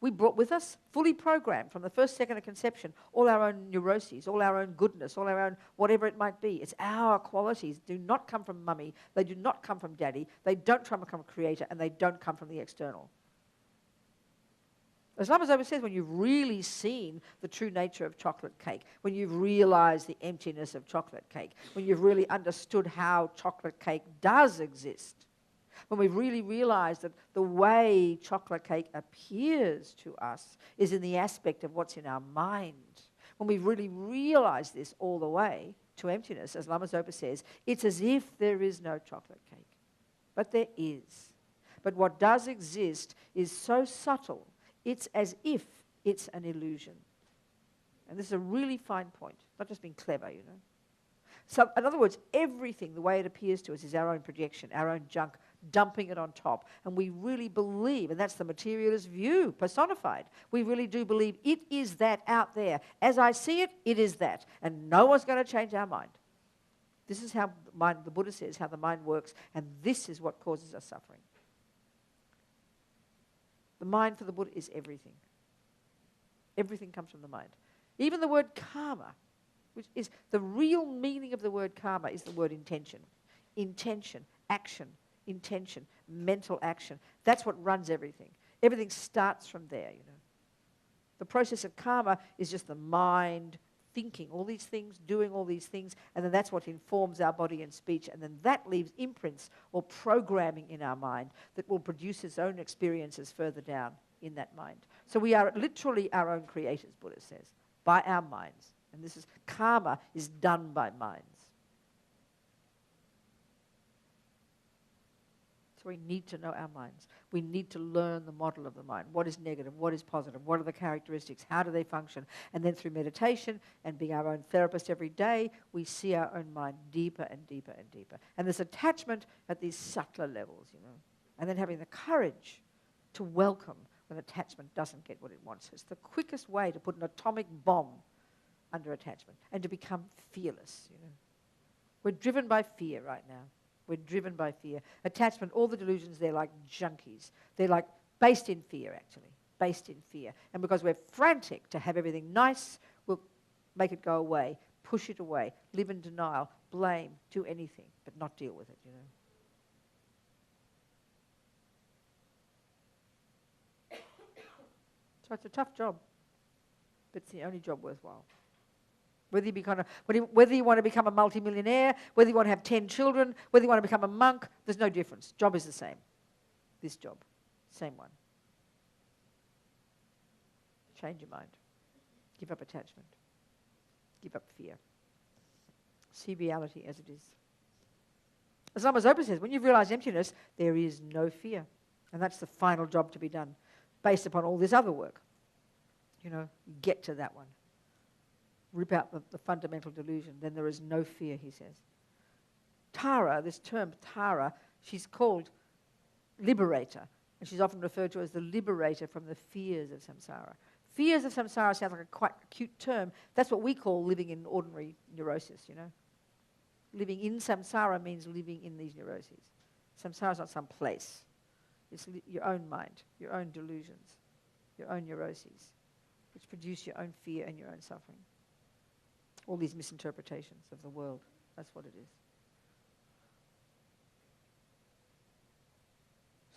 Speaker 1: We brought with us, fully programmed from the first second of conception, all our own neuroses, all our own goodness, all our own whatever it might be. It's our qualities. Do not come from mummy. They do not come from daddy. They don't come from creator, and they don't come from the external. As Lama Zopa says, when you've really seen the true nature of chocolate cake, when you've realized the emptiness of chocolate cake, when you've really understood how chocolate cake does exist, when we've really realized that the way chocolate cake appears to us is in the aspect of what's in our mind, when we've really realized this all the way to emptiness, as Lama Zopa says, it's as if there is no chocolate cake. But there is. But what does exist is so subtle, it's as if it's an illusion. And this is a really fine point, not just being clever, you know. So, in other words, everything, the way it appears to us, is our own projection, our own junk, dumping it on top. And we really believe, and that's the materialist view personified, we really do believe it is that out there. As I see it, it is that. And no one's going to change our mind. This is how the Buddha says, how the mind works, and this is what causes us suffering. The mind for the Buddha is everything. Everything comes from the mind. Even the word karma, which is the real meaning of the word karma, is the word intention. Intention, action, intention, mental action. That's what runs everything. Everything starts from there, you know. The process of karma is just the mind thinking all these things, doing all these things, and then that's what informs our body and speech, and then that leaves imprints or programming in our mind that will produce its own experiences further down in that mind. So we are literally our own creators, Buddha says, by our minds. And this is, karma is done by minds. So we need to know our minds. We need to learn the model of the mind. What is negative? What is positive? What are the characteristics? How do they function? And then through meditation and being our own therapist every day, we see our own mind deeper and deeper and deeper. And there's attachment at these subtler levels, you know. And then having the courage to welcome when attachment doesn't get what it wants. It's the quickest way to put an atomic bomb under attachment and to become fearless, you know. We're driven by fear right now. We're driven by fear. Attachment, all the delusions, they're like junkies. They're like based in fear, actually, based in fear. And because we're frantic to have everything nice, we'll make it go away, push it away, live in denial, blame, do anything, but not deal with it, you know. So it's a tough job, but it's the only job worthwhile. Whether you want to become a multimillionaire, whether you want to have 10 children, whether you want to become a monk, there's no difference. Job is the same. This job, same one. Change your mind. Give up attachment. Give up fear. See reality as it is. As Lama Zopa says, when you've realized emptiness, there is no fear. And that's the final job to be done, based upon all this other work. You know, get to that one. Rip out the fundamental delusion, then there is no fear, he says. Tara, this term Tara, she's called liberator. And she's often referred to as the liberator from the fears of samsara. Fears of samsara sounds like a quite cute term. That's what we call living in ordinary neurosis, you know. Living in samsara means living in these neuroses. Samsara is not some place. It's your own mind, your own delusions, your own neuroses, which produce your own fear and your own suffering. All these misinterpretations of the world. That's what it is.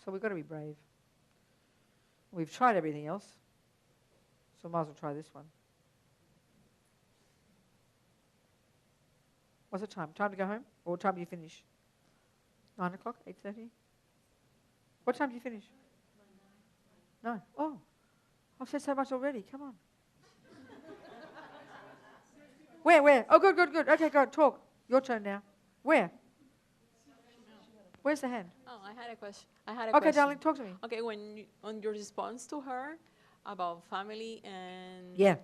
Speaker 1: So we've got to be brave. We've tried everything else, so might as well try this one. What's the time? Time to go home? Or what time do you finish? 9 o'clock? 8:30? What time do you finish? 9. Oh, I've said so much already. Come on. Where? Oh, good. Okay, go, talk. Your turn now. Where? Where's the hand?
Speaker 3: Oh, I had a question. Okay,
Speaker 1: question. Darling, talk to me.
Speaker 3: Okay, on your response to her about family and...
Speaker 1: Yeah.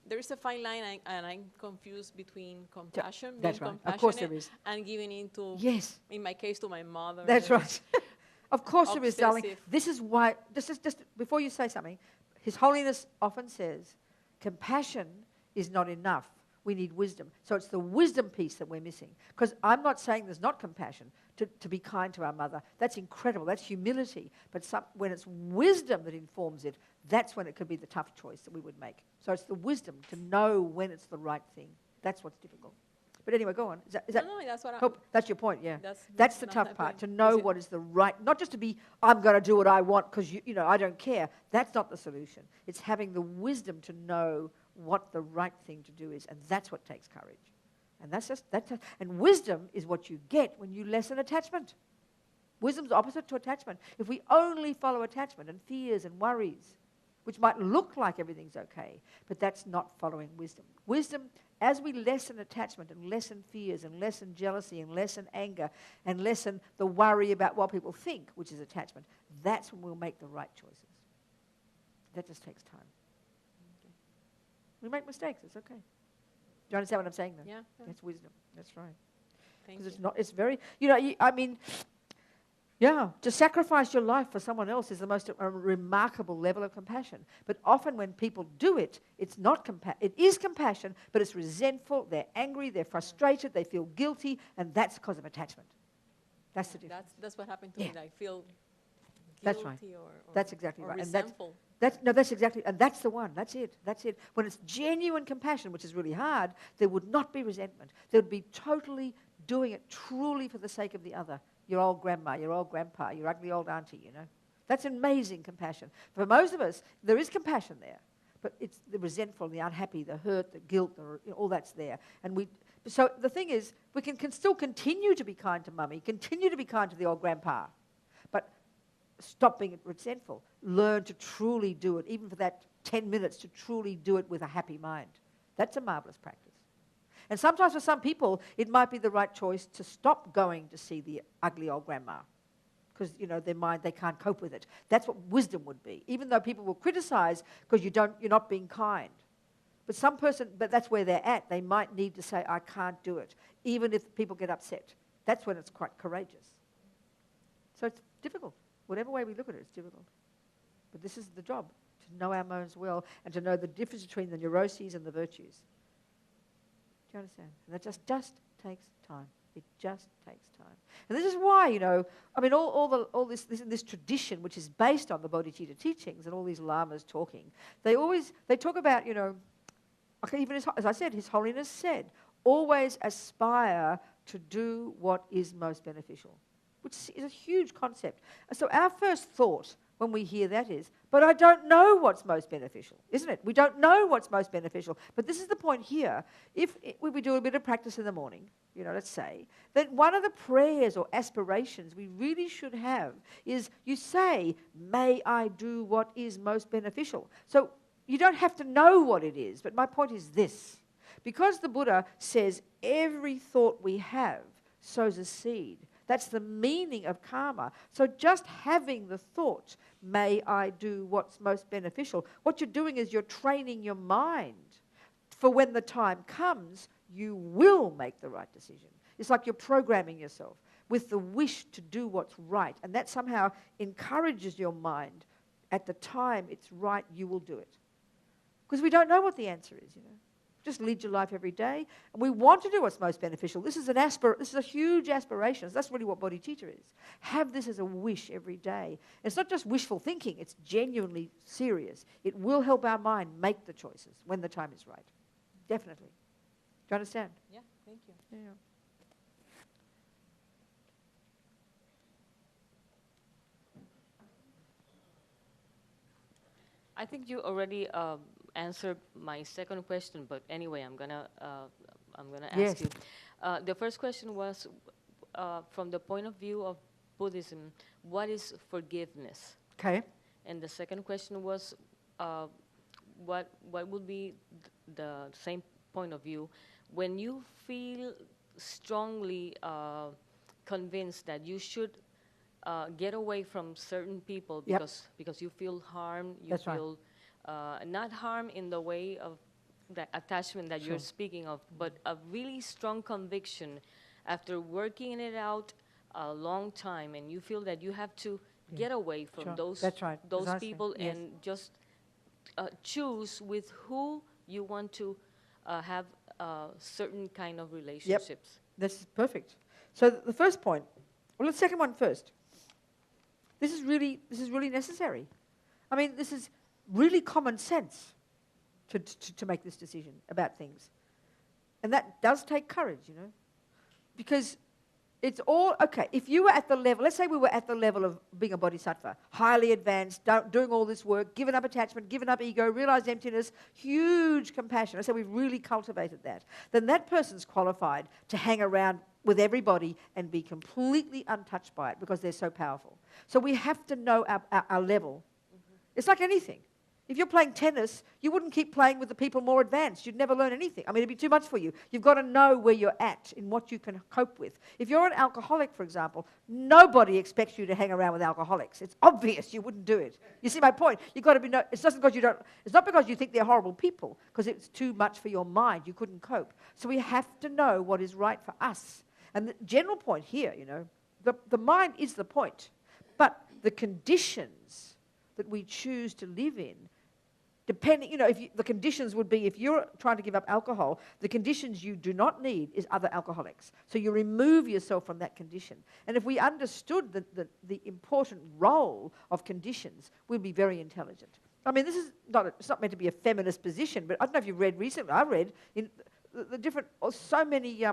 Speaker 3: There's a fine line, and I'm confused between compassion,
Speaker 1: that's
Speaker 3: being
Speaker 1: right.
Speaker 3: compassionate,
Speaker 1: Of course there is.
Speaker 3: and giving into,
Speaker 1: yes,
Speaker 3: in my case, to my mother.
Speaker 1: That's right. Of course there is, darling.
Speaker 3: Obsessive.
Speaker 1: This is why, just before you say something, His Holiness often says, compassion is not enough. We need wisdom. So it's the wisdom piece that we're missing. Because I'm not saying there's not compassion to be kind to our mother. That's incredible. That's humility. But when it's wisdom that informs it, that's when it could be the tough choice that we would make. So it's the wisdom to know when it's the right thing. That's what's difficult. But anyway, go on. Is that
Speaker 3: No, that's what
Speaker 1: hope that's your point, yeah.
Speaker 3: That's
Speaker 1: the
Speaker 3: not
Speaker 1: tough
Speaker 3: my
Speaker 1: part,
Speaker 3: point.
Speaker 1: to know what is the right, not just to be, I'm going to do what I want because, I don't care. That's not the solution. It's having the wisdom to know what the right thing to do is, and that's what takes courage. And and wisdom is what you get when you lessen attachment. Wisdom's opposite to attachment. If we only follow attachment and fears and worries, which might look like everything's okay, but that's not following wisdom. Wisdom, as we lessen attachment and lessen fears and lessen jealousy and lessen anger and lessen the worry about what people think, which is attachment, that's when we'll make the right choices. That just takes time. Okay. We make mistakes, it's okay. Do you understand what I'm saying then?
Speaker 3: Yeah.
Speaker 1: That's wisdom. That's right.
Speaker 3: Thank
Speaker 1: Because
Speaker 3: you.
Speaker 1: it's very, to sacrifice your life for someone else is the most remarkable level of compassion. But often when people do it, it's not it is compassion, but it's resentful, they're angry, they're frustrated, they feel guilty, and that's because of attachment. That's the difference.
Speaker 3: That's what happened to me. I feel guilty
Speaker 1: That's right.
Speaker 3: or
Speaker 1: That's exactly
Speaker 3: or
Speaker 1: right.
Speaker 3: resentful.
Speaker 1: That's exactly, and that's the one. That's it. When it's genuine compassion, which is really hard, there would not be resentment. There would be totally doing it truly for the sake of the other. Your old grandma, your old grandpa, your ugly old auntie, That's amazing compassion. For most of us, there is compassion there, but it's the resentful, the unhappy, the hurt, the guilt, all that's there. So the thing is, we can still continue to be kind to mummy, continue to be kind to the old grandpa, but stop being resentful. Learn to truly do it, even for that 10 minutes, to truly do it with a happy mind. That's a marvelous practice. And sometimes for some people, it might be the right choice to stop going to see the ugly old grandma because, their mind, they can't cope with it. That's what wisdom would be, even though people will criticize because you're not being kind. But that's where they're at. They might need to say, I can't do it, even if people get upset. That's when it's quite courageous. So it's difficult. Whatever way we look at it, it's difficult. But this is the job, to know our minds well and to know the difference between the neuroses and the virtues. Do you understand? And that just takes time. It just takes time. And this is why, all this tradition, which is based on the Bodhicitta teachings and all these lamas talking, they talk about, even as I said, His Holiness said, always aspire to do what is most beneficial, which is a huge concept. So our first thought when we hear that is, but I don't know what's most beneficial, isn't it? We don't know what's most beneficial. But this is the point here. If we do a bit of practice in the morning, let's say, then one of the prayers or aspirations we really should have is you say, may I do what is most beneficial. So you don't have to know what it is, but my point is this. Because the Buddha says every thought we have sows a seed, that's the meaning of karma. So just having the thought, may I do what's most beneficial, what you're doing is you're training your mind for when the time comes, you will make the right decision. It's like you're programming yourself. with the wish to do what's right. And that somehow encourages your mind. At the time it's right, you will do it. Because we don't know what the answer is, you know. Just lead your life every day. And we want to do what's most beneficial. This is a huge aspiration. That's really what bodhicitta is. Have this as a wish every day. It's not just wishful thinking. It's genuinely serious. It will help our mind make the choices when the time is right. Definitely. Do you understand?
Speaker 3: Yeah, thank you.
Speaker 1: Yeah.
Speaker 6: I think you already answered my second question, but anyway, I'm gonna ask you. The first question was, from the point of view of Buddhism, what is forgiveness?
Speaker 1: Okay.
Speaker 6: And the second question was, what would be the same point of view when you feel strongly convinced that you should get away from certain people because you feel harmed, you feel not harm in the way of the attachment that you're speaking of, but a really strong conviction after working it out a long time, and you feel that you have to get away from those people and just choose with who you want to have certain kind of relationships.
Speaker 1: Yep. This is perfect. So the first point, well, the second one first. This is really necessary. I mean, this is really common sense to make this decision about things. And that does take courage, you know, because it's all, okay, if you were at the level, let's say we were at the level of being a bodhisattva, highly advanced, doing all this work, given up attachment, given up ego, realized emptiness, huge compassion. I say we've really cultivated that. Then that person's qualified to hang around with everybody and be completely untouched by it because they're so powerful. So we have to know our level. It's like anything. If you're playing tennis, you wouldn't keep playing with the people more advanced. You'd never learn anything. I mean, it'd be too much for you. You've got to know where you're at in what you can cope with. If you're an alcoholic, for example, nobody expects you to hang around with alcoholics. It's obvious you wouldn't do it. You see my point? You've got to be. It's not because you think they're horrible people, because it's too much for your mind. You couldn't cope. So we have to know what is right for us. And the general point here, you know, the mind is the point, but the conditions that we choose to live in, depending, you know, the conditions would be, if you're trying to give up alcohol, the conditions you do not need is other alcoholics. So you remove yourself from that condition. And if we understood the important role of conditions, we'd be very intelligent. I mean, this is it's not meant to be a feminist position, but I don't know if you've read recently. I read in the different, so many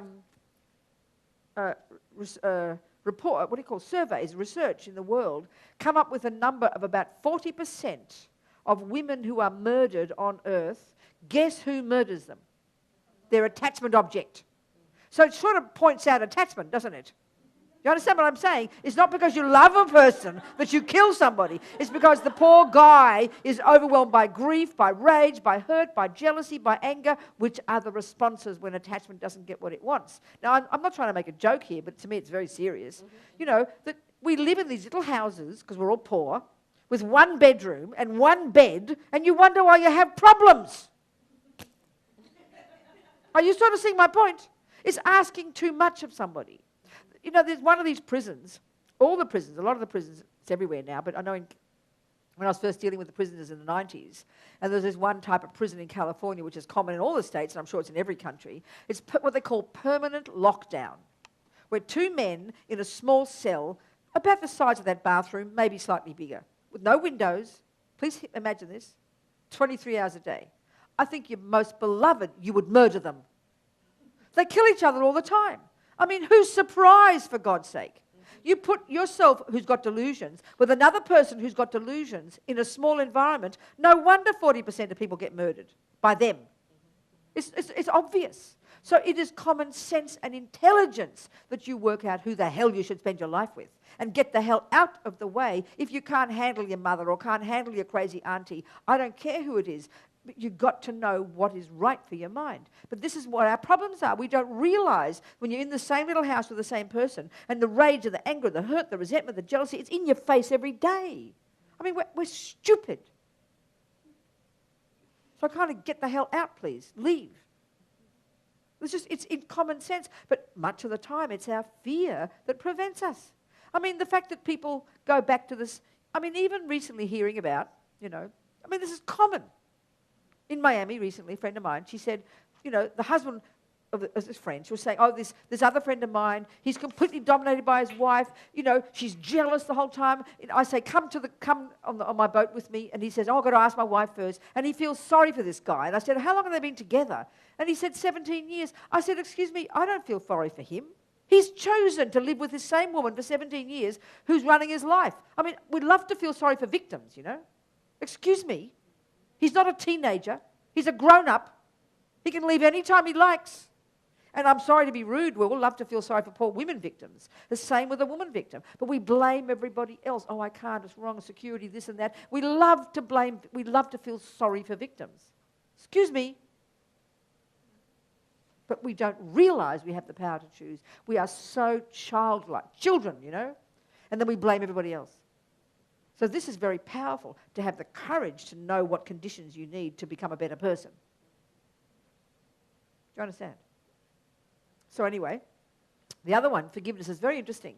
Speaker 1: surveys, research in the world, come up with a number of about 40% of women who are murdered on earth. Guess who murders them? Their attachment object. So it sort of points out attachment, doesn't it? You understand what I'm saying? It's not because you love a person that you kill somebody. It's because the poor guy is overwhelmed by grief, by rage, by hurt, by jealousy, by anger, which are the responses when attachment doesn't get what it wants. Now, I'm not trying to make a joke here, but to me it's very serious. Mm-hmm. You know, that we live in these little houses, because we're all poor, with one bedroom and one bed, and you wonder why you have problems. Are you sort of seeing my point? It's asking too much of somebody. You know, there's one of these prisons, all the prisons, a lot of the prisons, it's everywhere now, but I know when I was first dealing with the prisoners in the 90s, and there's this one type of prison in California, which is common in all the states, and I'm sure it's in every country. It's what they call permanent lockdown, where two men in a small cell, about the size of that bathroom, maybe slightly bigger, with no windows. Please imagine this, 23 hours a day. I think your most beloved, you would murder them. They kill each other all the time. I mean, who's surprised, for God's sake? You put yourself, who's got delusions, with another person who's got delusions in a small environment. No wonder 40% of people get murdered by them. It's obvious. So it is common sense and intelligence that you work out who the hell you should spend your life with and get the hell out of the way if you can't handle your mother or can't handle your crazy auntie. I don't care who it is. But you've got to know what is right for your mind. But this is what our problems are. We don't realize when you're in the same little house with the same person, and the rage and the anger, the hurt, the resentment, the jealousy, it's in your face every day. I mean, we're stupid. So kind of get the hell out, please. Leave. It's in common sense, but much of the time it's our fear that prevents us. I mean, the fact that people go back to this, I mean, even recently hearing about, this is common. In Miami recently, a friend of mine, she said, the husband of this friend, she was saying, this other friend of mine, he's completely dominated by his wife, she's jealous the whole time. I say, come on my boat with me, and he says, I've got to ask my wife first, and he feels sorry for this guy. And I said, how long have they been together? And he said, 17 years. I said, excuse me, I don't feel sorry for him. He's chosen to live with this same woman for 17 years who's running his life. I mean, we'd love to feel sorry for victims, Excuse me. He's not a teenager. He's a grown-up. He can leave any time he likes. And I'm sorry to be rude, we all love to feel sorry for poor women victims. The same with a woman victim. But we blame everybody else. Oh, I can't, it's wrong, security, this and that. We love to feel sorry for victims. Excuse me. But we don't realize we have the power to choose. We are so childlike. Children, And then we blame everybody else. So this is very powerful, to have the courage to know what conditions you need to become a better person. Do you understand? So anyway, the other one, forgiveness, is very interesting.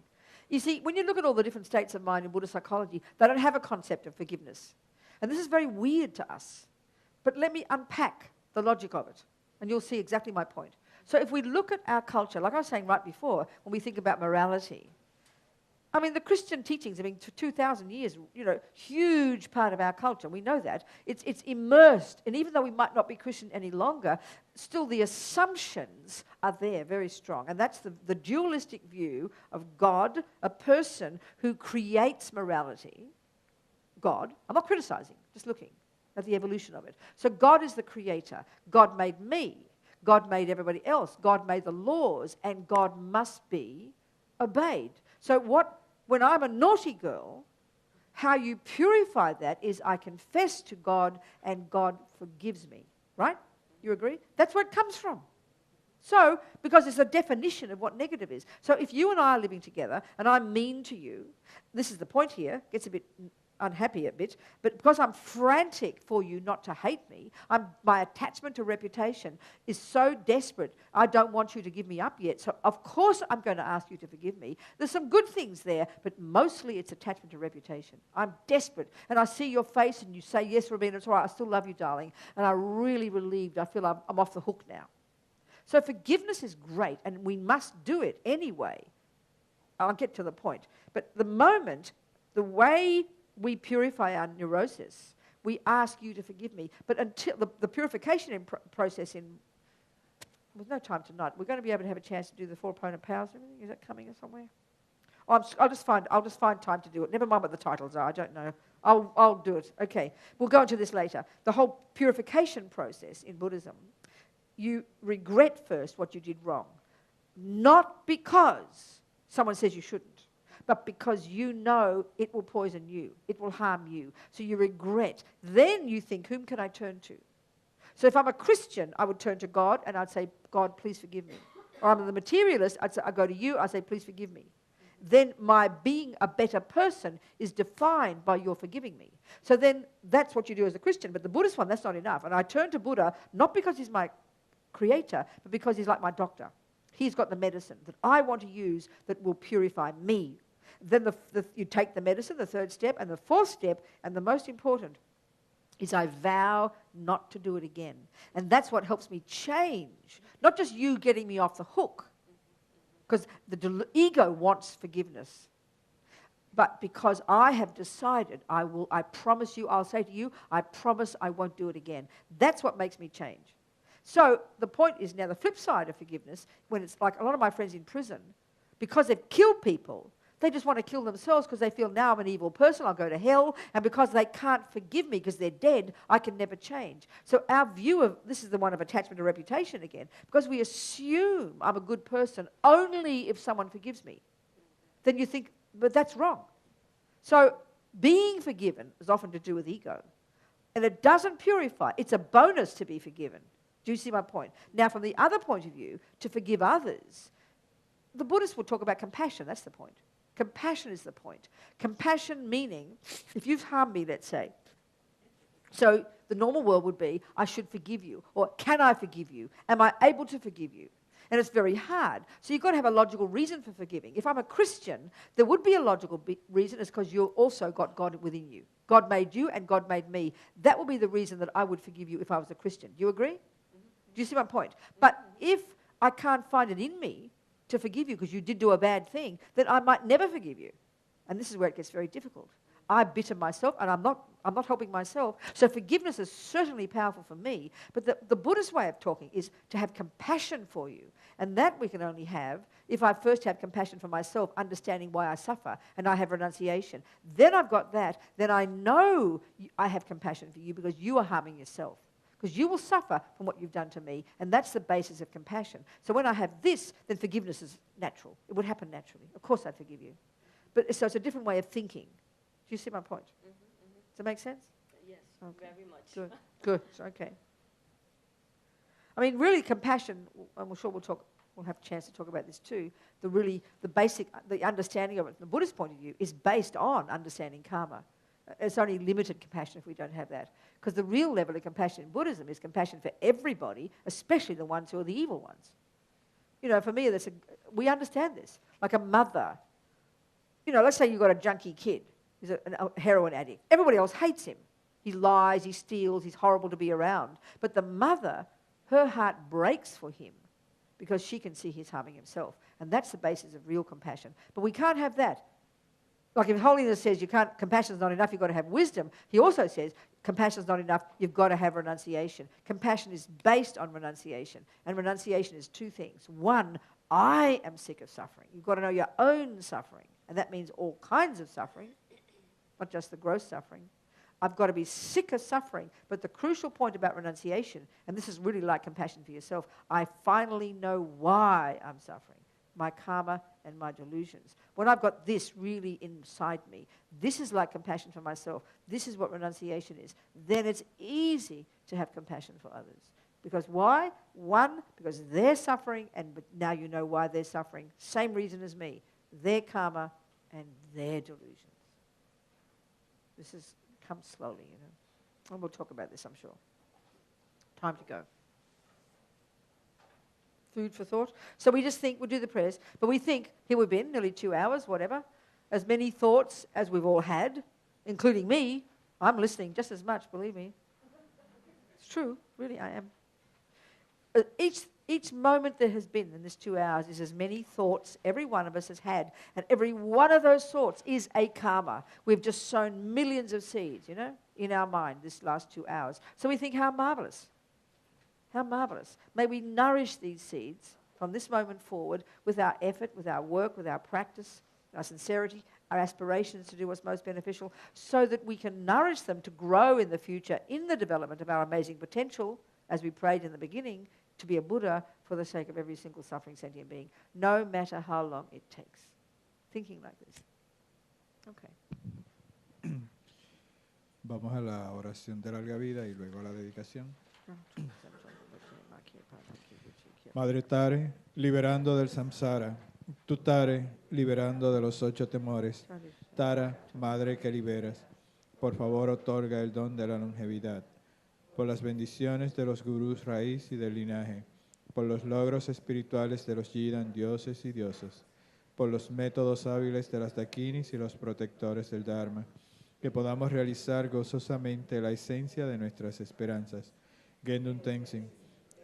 Speaker 1: You see, when you look at all the different states of mind in Buddhist psychology, they don't have a concept of forgiveness. And this is very weird to us. But let me unpack the logic of it, and you'll see exactly my point. So if we look at our culture, like I was saying right before, when we think about morality, I mean, the Christian teachings have been 2,000 years, huge part of our culture. We know that. It's immersed. And even though we might not be Christian any longer, still the assumptions are there very strong. And that's the dualistic view of God, a person who creates morality. God, I'm not criticizing, just looking at the evolution of it. So God is the creator. God made me. God made everybody else. God made the laws, and God must be obeyed. So when I'm a naughty girl, how you purify that is I confess to God and God forgives me. Right? You agree? That's where it comes from. So, because it's a definition of what negative is. So if you and I are living together and I'm mean to you, this is the point here, gets a bit unhappy a bit, but because I'm frantic for you not to hate me, my attachment to reputation is so desperate, I don't want you to give me up yet, so of course I'm going to ask you to forgive me. There's some good things there, but mostly it's attachment to reputation. I'm desperate, and I see your face and you say, yes, Robina, it's all right, I still love you, darling, and I'm really relieved, I feel I'm off the hook now. So forgiveness is great, and we must do it anyway. I'll get to the point. But the way we purify our neurosis, we ask you to forgive me. But until the purification process with no time tonight, we're going to be able to have a chance to do the 4 opponent powers and everything. Is that coming somewhere? I'll just find time to do it. Never mind what the titles are. I don't know. I'll do it. Okay. We'll go into this later. The whole purification process in Buddhism, you regret first what you did wrong. Not because someone says you shouldn't, but because you know it will poison you, it will harm you. So you regret. Then you think, whom can I turn to? So if I'm a Christian, I would turn to God and I'd say, God, please forgive me. Or I'm the materialist, I go to you, I say, please forgive me. Then my being a better person is defined by your forgiving me. So then that's what you do as a Christian. But the Buddhist one, that's not enough. And I turn to Buddha, not because he's my creator, but because he's like my doctor. He's got the medicine that I want to use that will purify me. Then you take the medicine, the 3rd step, and the 4th step, and the most important is I vow not to do it again. And that's what helps me change. Not just you getting me off the hook, because the ego wants forgiveness. But because I have decided, I promise you, I'll say to you, I promise I won't do it again. That's what makes me change. So the point is now the flip side of forgiveness, when it's like a lot of my friends in prison, because they've killed people, they just want to kill themselves because they feel now I'm an evil person, I'll go to hell, and because they can't forgive me because they're dead, I can never change. So our view of, this is the one of attachment to reputation again, because we assume I'm a good person only if someone forgives me. Then you think, but that's wrong. So being forgiven is often to do with ego. And it doesn't purify. It's a bonus to be forgiven. Do you see my point? Now, from the other point of view, to forgive others, the Buddhists will talk about compassion. That's the point. Compassion is the point. Compassion meaning, if you've harmed me, let's say, so the normal world would be, I should forgive you, or can I forgive you? Am I able to forgive you? And it's very hard. So you've got to have a logical reason for forgiving. If I'm a Christian, there would be a logical reason. It's because you've also got God within you. God made you and God made me. That would be the reason that I would forgive you if I was a Christian. Do you agree? Do you see my point? But if I can't find it in me to forgive you because you did do a bad thing, then I might never forgive you. And this is where it gets very difficult. I bitter myself, and I'm not helping myself. So forgiveness is certainly powerful for me. But the Buddhist way of talking is to have compassion for you. And that we can only have if I first have compassion for myself, understanding why I suffer, and I have renunciation. Then I've got that. Then I know I have compassion for you because you are harming yourself. Because you will suffer from what you've done to me. And that's the basis of compassion. So when I have this, then forgiveness is natural. It would happen naturally. Of course I forgive you. But so it's a different way of thinking. Do you see my point? Does that make sense?
Speaker 6: Yes,
Speaker 1: okay.
Speaker 6: very much.
Speaker 1: Good, good, okay. I mean, really compassion, and we're sure we'll have a chance to talk about this too, the understanding of it from the Buddhist point of view is based on understanding karma. It's only limited compassion if we don't have that. Because the real level of compassion in Buddhism is compassion for everybody, especially the ones who are the evil ones. You know, for me, we understand this. Like a mother, you know, let's say you've got a junkie kid. He's a heroin addict. Everybody else hates him. He lies, he steals, he's horrible to be around. But the mother, her heart breaks for him because she can see he's harming himself. And that's the basis of real compassion. But we can't have that. Like if Holiness says compassion's not enough, you've got to have wisdom, he also says compassion's not enough, you've got to have renunciation. Compassion is based on renunciation. And renunciation is two things. One, I am sick of suffering. You've got to know your own suffering. And that means all kinds of suffering. Not just the gross suffering. I've got to be sick of suffering. But the crucial point about renunciation, and this is really like compassion for yourself, I finally know why I'm suffering. My karma and my delusions. When I've got this really inside me, this is like compassion for myself. This is what renunciation is. Then it's easy to have compassion for others. Because why? One, because they're suffering, but now you know why they're suffering. Same reason as me. Their karma and their delusions. This comes slowly, you know. And we'll talk about this, I'm sure. Time to go. Food for thought. So we just think, we'll do the prayers, but we think, here we've been, nearly 2 hours, whatever. As many thoughts as we've all had, including me. I'm listening just as much, believe me. It's true, really, I am. Each moment there has been in this 2 hours is as many thoughts every one of us has had. And every one of those thoughts is a karma. We've just sown millions of seeds, you know, in our mind this last 2 hours. So we think, how marvelous. How marvelous. May we nourish these seeds from this moment forward with our effort, with our work, with our practice, our sincerity, our aspirations to do what's most beneficial, so that we can nourish them to grow in the future in the development of our amazing potential, as we prayed in the beginning, to be a Buddha for the sake of every single suffering sentient being, no matter how long it takes. Thinking like this. Okay.
Speaker 2: Vamos a la oración de larga vida y luego a la dedicación. Madre Tare, liberando del samsara. Tu Tare, liberando de los 8 temores. Tara, Madre que liberas. Por favor, otorga el don de la longevidad. Por las bendiciones de los gurús raíz y del linaje, por los logros espirituales de los Yidan, dioses y diosas, por los métodos hábiles de las dakinis y los protectores del Dharma, que podamos realizar gozosamente la esencia de nuestras esperanzas. Ganden Tenzin,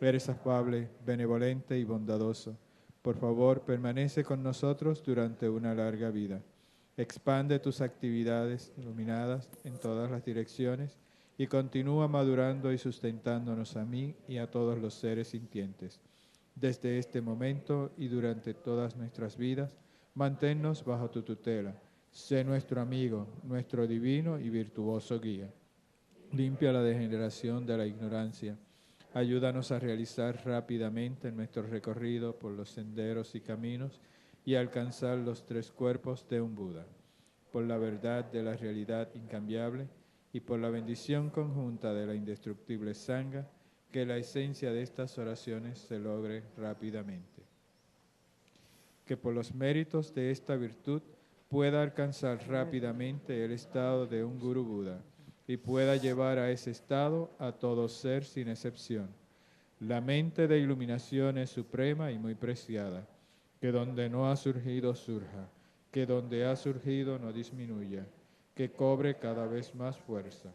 Speaker 2: eres afable, benevolente y bondadoso. Por favor, permanece con nosotros durante una larga vida. Expande tus actividades iluminadas en todas las direcciones y continúa madurando y sustentándonos a mí y a todos los seres sintientes. Desde este momento y durante todas nuestras vidas, manténnos bajo tu tutela. Sé nuestro amigo, nuestro divino y virtuoso guía. Limpia la degeneración de la ignorancia. Ayúdanos a realizar rápidamente nuestro recorrido por los senderos y caminos y alcanzar los 3 cuerpos de un Buda. Por la verdad de la realidad incambiable, y por la bendición conjunta de la indestructible Sangha, que la esencia de estas oraciones se logre rápidamente. Que por los méritos de esta virtud pueda alcanzar rápidamente el estado de un Guru Buda, y pueda llevar a ese estado a todo ser sin excepción. La mente de iluminación es suprema y muy preciada, que donde no ha surgido surja, que donde ha surgido no disminuya, que cobre cada vez más fuerza.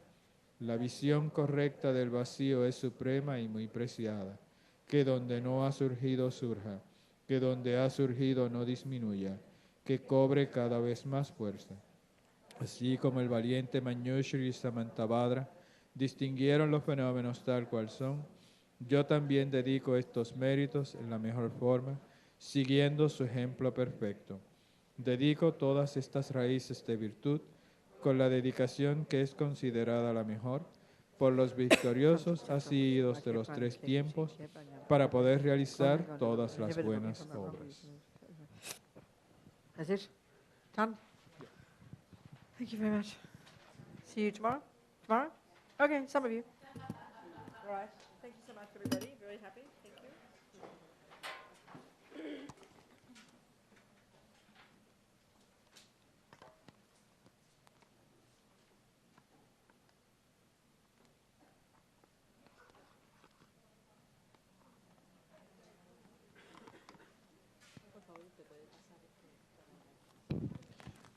Speaker 2: La visión correcta del vacío es suprema y muy preciada, que donde no ha surgido surja, que donde ha surgido no disminuya, que cobre cada vez más fuerza. Así como el valiente Manjushri y Samantabhadra distinguieron los fenómenos tal cual son, yo también dedico estos méritos en la mejor forma, siguiendo su ejemplo perfecto. Dedico todas estas raíces de virtud con la dedicación que es considerada la mejor por los victoriosos asidos de los tres tiempos para poder realizar todas las buenas obras.
Speaker 1: That's it? Done? Thank you very much. See you tomorrow? Tomorrow? Okay, some of you. All right. Thank you so much, everybody. Very happy. Thank you.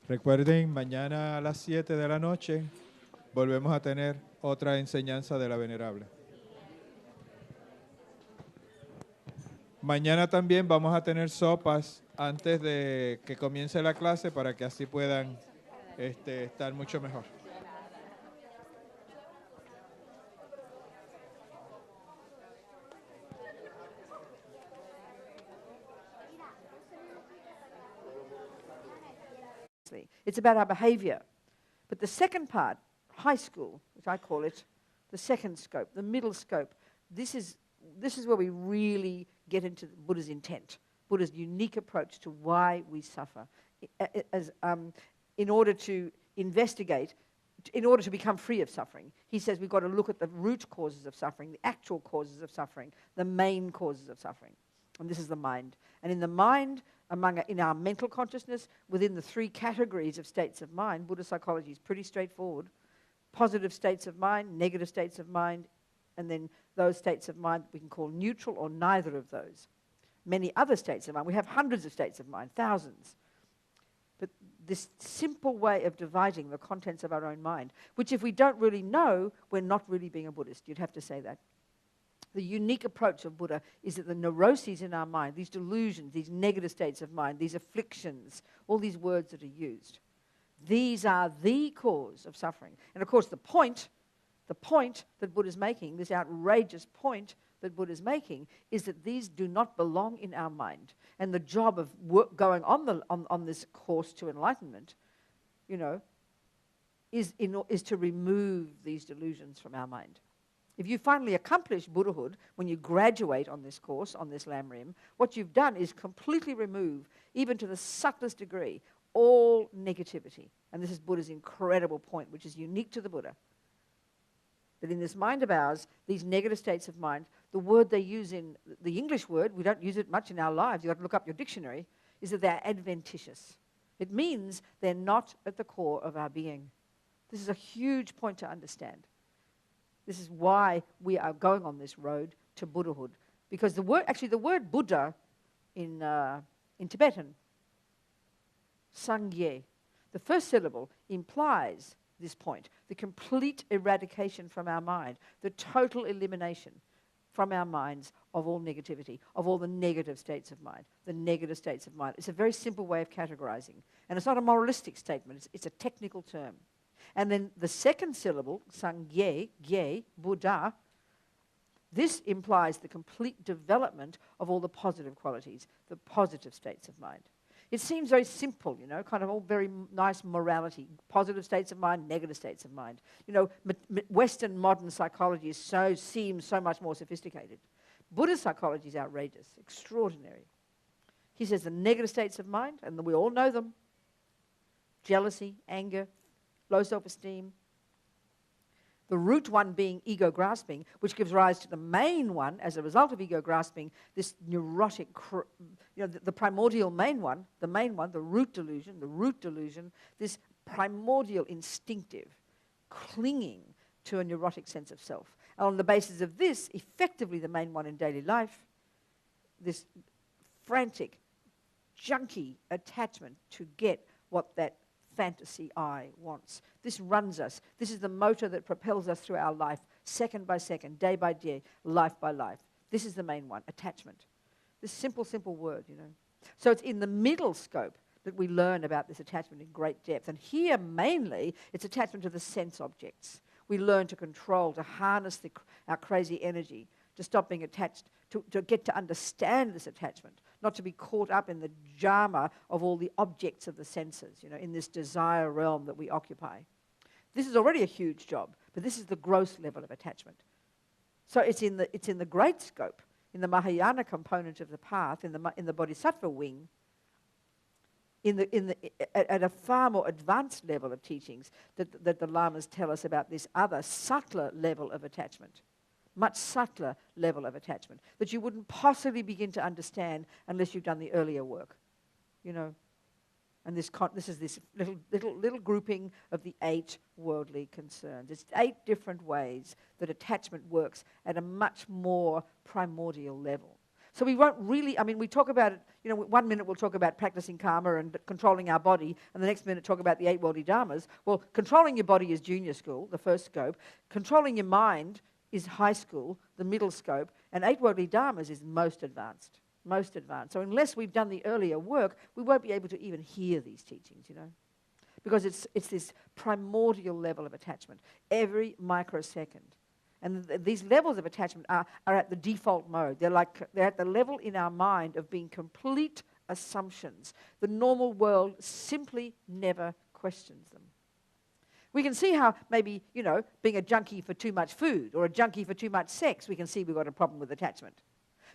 Speaker 2: Recuerden, mañana a las 7 de la noche volvemos a tener otra enseñanza de la Venerable. Mañana también vamos a tener sopas antes de que comience la clase para que así puedan estar mucho mejor.
Speaker 1: It's about our behavior. But the second part, high school, which I call it, the second scope, the middle scope, this is where we really get into Buddha's intent, Buddha's unique approach to why we suffer. In order to investigate, in order to become free of suffering, he says we've got to look at the root causes of suffering, the actual causes of suffering, the main causes of suffering. And this is the mind. And in the mind, in our mental consciousness, within the three categories of states of mind, Buddhist psychology is pretty straightforward. Positive states of mind, negative states of mind, and then those states of mind we can call neutral or neither of those. Many other states of mind, we have hundreds of states of mind, thousands. But this simple way of dividing the contents of our own mind, which if we don't really know, we're not really being a Buddhist. You'd have to say that. The unique approach of Buddha is that the neuroses in our mind, these delusions, these negative states of mind, these afflictions, all these words that are used, these are the cause of suffering. And of course the point that Buddha is making, this outrageous point that Buddha is making, is that these do not belong in our mind. And the job of going on this course to enlightenment, is to remove these delusions from our mind. If you finally accomplish Buddhahood, when you graduate on this course, on this Lamrim, what you've done is completely remove, even to the subtlest degree, all negativity. And this is Buddha's incredible point, which is unique to the Buddha. That in this mind of ours, these negative states of mind, the word they use in the English word, we don't use it much in our lives, you've got to look up your dictionary, is that they're adventitious. It means they're not at the core of our being. This is a huge point to understand. This is why we are going on this road to Buddhahood. Because the word Buddha in Tibetan, Sangye, the first syllable implies this point, the complete eradication from our mind, the total elimination from our minds of all negativity, of all the negative states of mind, the negative states of mind. It's a very simple way of categorizing. And it's not a moralistic statement, it's a technical term. And then the second syllable, Sangye, Gye, Buddha, this implies the complete development of all the positive qualities, the positive states of mind. It seems very simple, kind of all very nice morality, positive states of mind, negative states of mind. Western modern psychology seems so much more sophisticated. Buddhist psychology is outrageous, extraordinary. He says the negative states of mind, and we all know them, jealousy, anger, low self-esteem. The root one being ego grasping, which gives rise to the main one as a result of ego grasping, this neurotic, the primordial main one, the root delusion, this primordial instinctive clinging to a neurotic sense of self. And on the basis of this, effectively the main one in daily life, this frantic, junky attachment to get what that fantasy I wants. This runs us. This is the motor that propels us through our life, second by second, day by day, life by life. This is the main one, attachment. This simple, simple word, you know. So it's in the middle scope that we learn about this attachment in great depth. And here, mainly, it's attachment to the sense objects. We learn to control, to harness our crazy energy, to stop being attached, to get to understand this attachment, not to be caught up in the drama of all the objects of the senses, you know, in this desire realm that we occupy. This is already a huge job, but this is the gross level of attachment. So it's in the great scope, in the Mahayana component of the path, in the Bodhisattva wing, at a far more advanced level of teachings that the Lamas tell us about this other, subtler level of attachment. Much subtler level of attachment that you wouldn't possibly begin to understand unless you've done the earlier work, you know. And this is this little grouping of the 8 worldly concerns. It's 8 different ways that attachment works at a much more primordial level. So we won't really, I mean, we talk about it, you know, 1 minute we'll talk about practicing karma and controlling our body, and the next minute talk about the 8 worldly dharmas. Well, controlling your body is junior school, the first scope. Controlling your mind is high school, the middle scope, and 8 worldly dharmas is most advanced, most advanced. So unless we've done the earlier work, we won't be able to even hear these teachings, you know, because it's this primordial level of attachment, every microsecond. And these levels of attachment are at the default mode. They're at the level in our mind of being complete assumptions. The normal world simply never questions them. We can see how maybe, you know, being a junkie for too much food or a junkie for too much sex, we can see we've got a problem with attachment.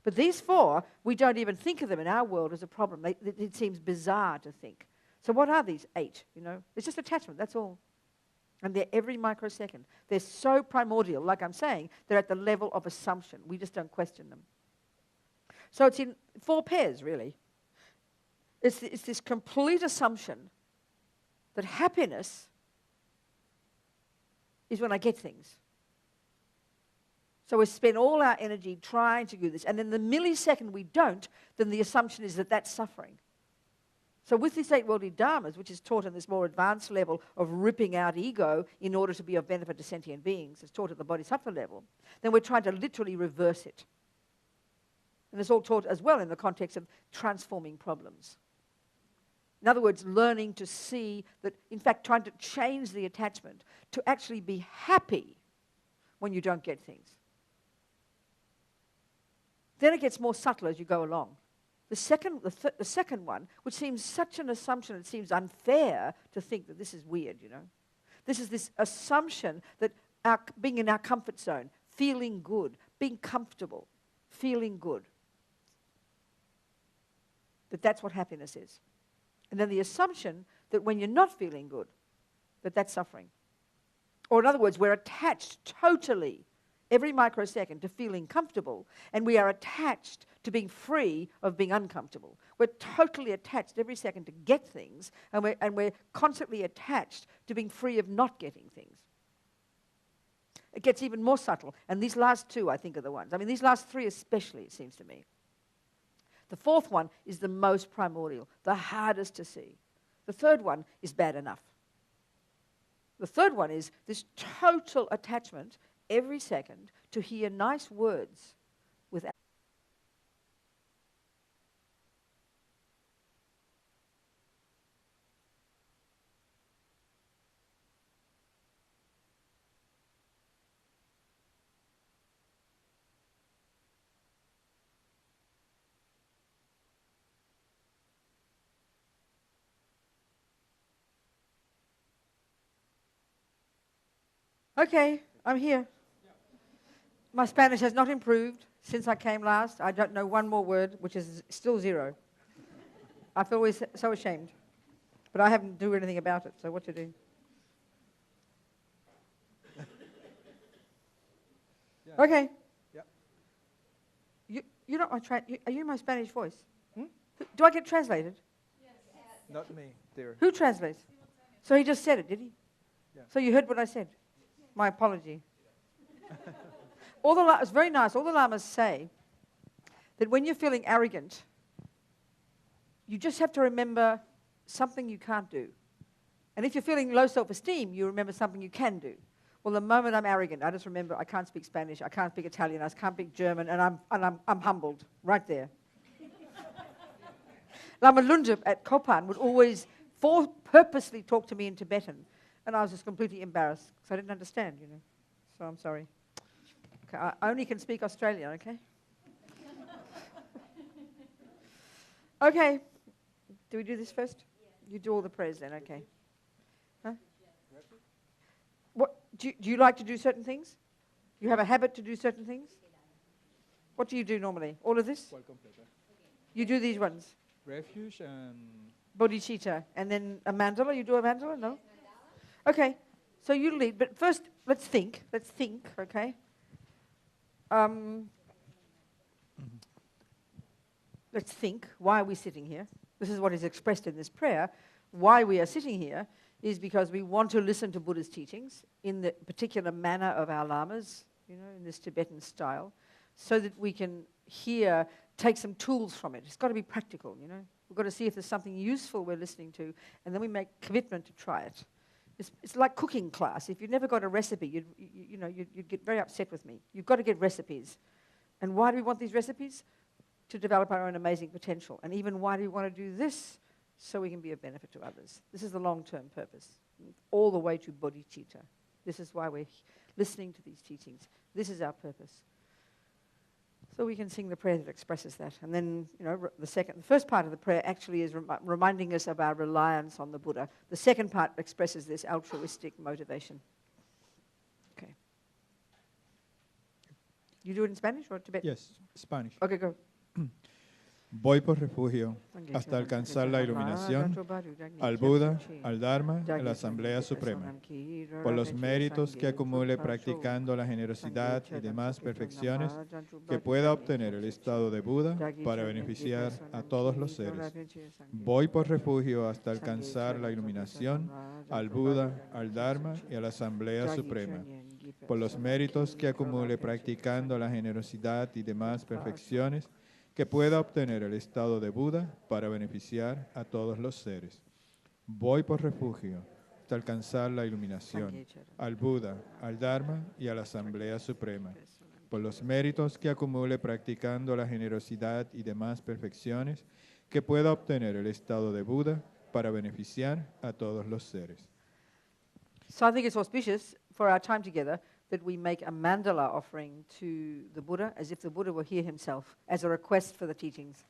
Speaker 1: But these 4, we don't even think of them in our world as a problem. It seems bizarre to think. So what are these 8, you know? It's just attachment, that's all. And they're every microsecond. They're so primordial, like I'm saying, they're at the level of assumption. We just don't question them. So it's in 4 pairs, really. It's this complete assumption that happiness is when I get things. So we spend all our energy trying to do this. And then the millisecond we don't, then the assumption is that that's suffering. So with these 8 worldly dharmas, which is taught in this more advanced level of ripping out ego in order to be of benefit to sentient beings, it's taught at the bodhisattva level, then we're trying to literally reverse it. And it's all taught as well in the context of transforming problems. In other words, learning to see that, in fact, trying to change the attachment to actually be happy when you don't get things. Then it gets more subtle as you go along. The second one, which seems such an assumption, it seems unfair to think that this is weird, you know. This is this assumption that being in our comfort zone, feeling good, being comfortable, feeling good, that's what happiness is. And then the assumption that when you're not feeling good, that's suffering. Or in other words, we're attached totally every microsecond to feeling comfortable, and we are attached to being free of being uncomfortable. We're totally attached every second to get things, and we're constantly attached to being free of not getting things. It gets even more subtle, and these last 2, I think, are the ones. I mean, these last 3 especially, it seems to me. The 4th one is the most primordial, the hardest to see. The 3rd one is bad enough. The 3rd one is this total attachment every second to hear nice words without. Okay, I'm here. My Spanish has not improved since I came last. I don't know one more word, which is still 0. I feel always so ashamed. But I haven't do anything about it, so what to do? Okay.
Speaker 2: Yep.
Speaker 1: You're not are you my Spanish voice? Do I get translated?
Speaker 2: Yes. Not me, dear.
Speaker 1: Who translates? So he just said it, did he?
Speaker 2: Yeah.
Speaker 1: So you heard what I said? My apology. It's very nice. All the lamas say that when you're feeling arrogant, you just have to remember something you can't do. And if you're feeling low self-esteem, you remember something you can do. Well, the moment I'm arrogant, I just remember I can't speak Spanish, I can't speak Italian, I can't speak German, and I'm humbled right there. Lama Lunjab at Courtin would always purposely talk to me in Tibetan, and I was just completely embarrassed because I didn't understand, you know. So I'm sorry. Okay, I only can speak Australian, okay? Okay. Do we do this first? You do all the prayers then, okay. Huh? What, do you like to do certain things? You have a habit to do certain things? What do you do normally? All of this? You do these ones?
Speaker 2: Refuge and...
Speaker 1: Bodhicitta. And then a mandala? You do a mandala? No? Okay. So you lead. But first, let's think. Let's think, okay? Let's think. Why are we sitting here? This is what is expressed in this prayer. Why we are sitting here is because we want to listen to Buddha's teachings in the particular manner of our lamas, you know, in this Tibetan style, so that we can take some tools from it. It's got to be practical, you know. We've got to see if there's something useful we're listening to, and then we make commitment to try it. It's like cooking class. If you never got a recipe, you'd get very upset with me. You've got to get recipes. And why do we want these recipes? To develop our own amazing potential. And even why do we want to do this? So we can be of benefit to others. This is the long-term purpose, all the way to bodhicitta. This is why we're listening to these teachings. This is our purpose. So we can sing the prayer that expresses that. And then, you know, the first part of the prayer actually is reminding us of our reliance on the Buddha. The second part expresses this altruistic motivation. Okay. You do it in Spanish or Tibetan?
Speaker 2: Yes, Spanish.
Speaker 1: Okay, go.
Speaker 2: Voy por refugio hasta alcanzar la iluminación, al Buda, al Dharma, a la Asamblea Suprema, por los méritos que acumule practicando la generosidad y demás perfecciones, que pueda obtener el estado de Buda para beneficiar a todos los seres. Voy por refugio hasta alcanzar la iluminación, al Buda, al Dharma y a la Asamblea Suprema, por los méritos que acumule practicando la generosidad y demás perfecciones, que pueda obtener el estado de Buda para beneficiar a todos los seres. Voy por refugio hasta alcanzar la iluminación, al Buda, al Dharma y a la Asamblea Suprema, por los méritos que acumule practicando la generosidad y demás perfecciones, que pueda obtener el estado de Buda para beneficiar a todos los seres.
Speaker 1: So I think it's auspicious for our time together that we make a mandala offering to the Buddha as if the Buddha were here himself, as a request for the teachings.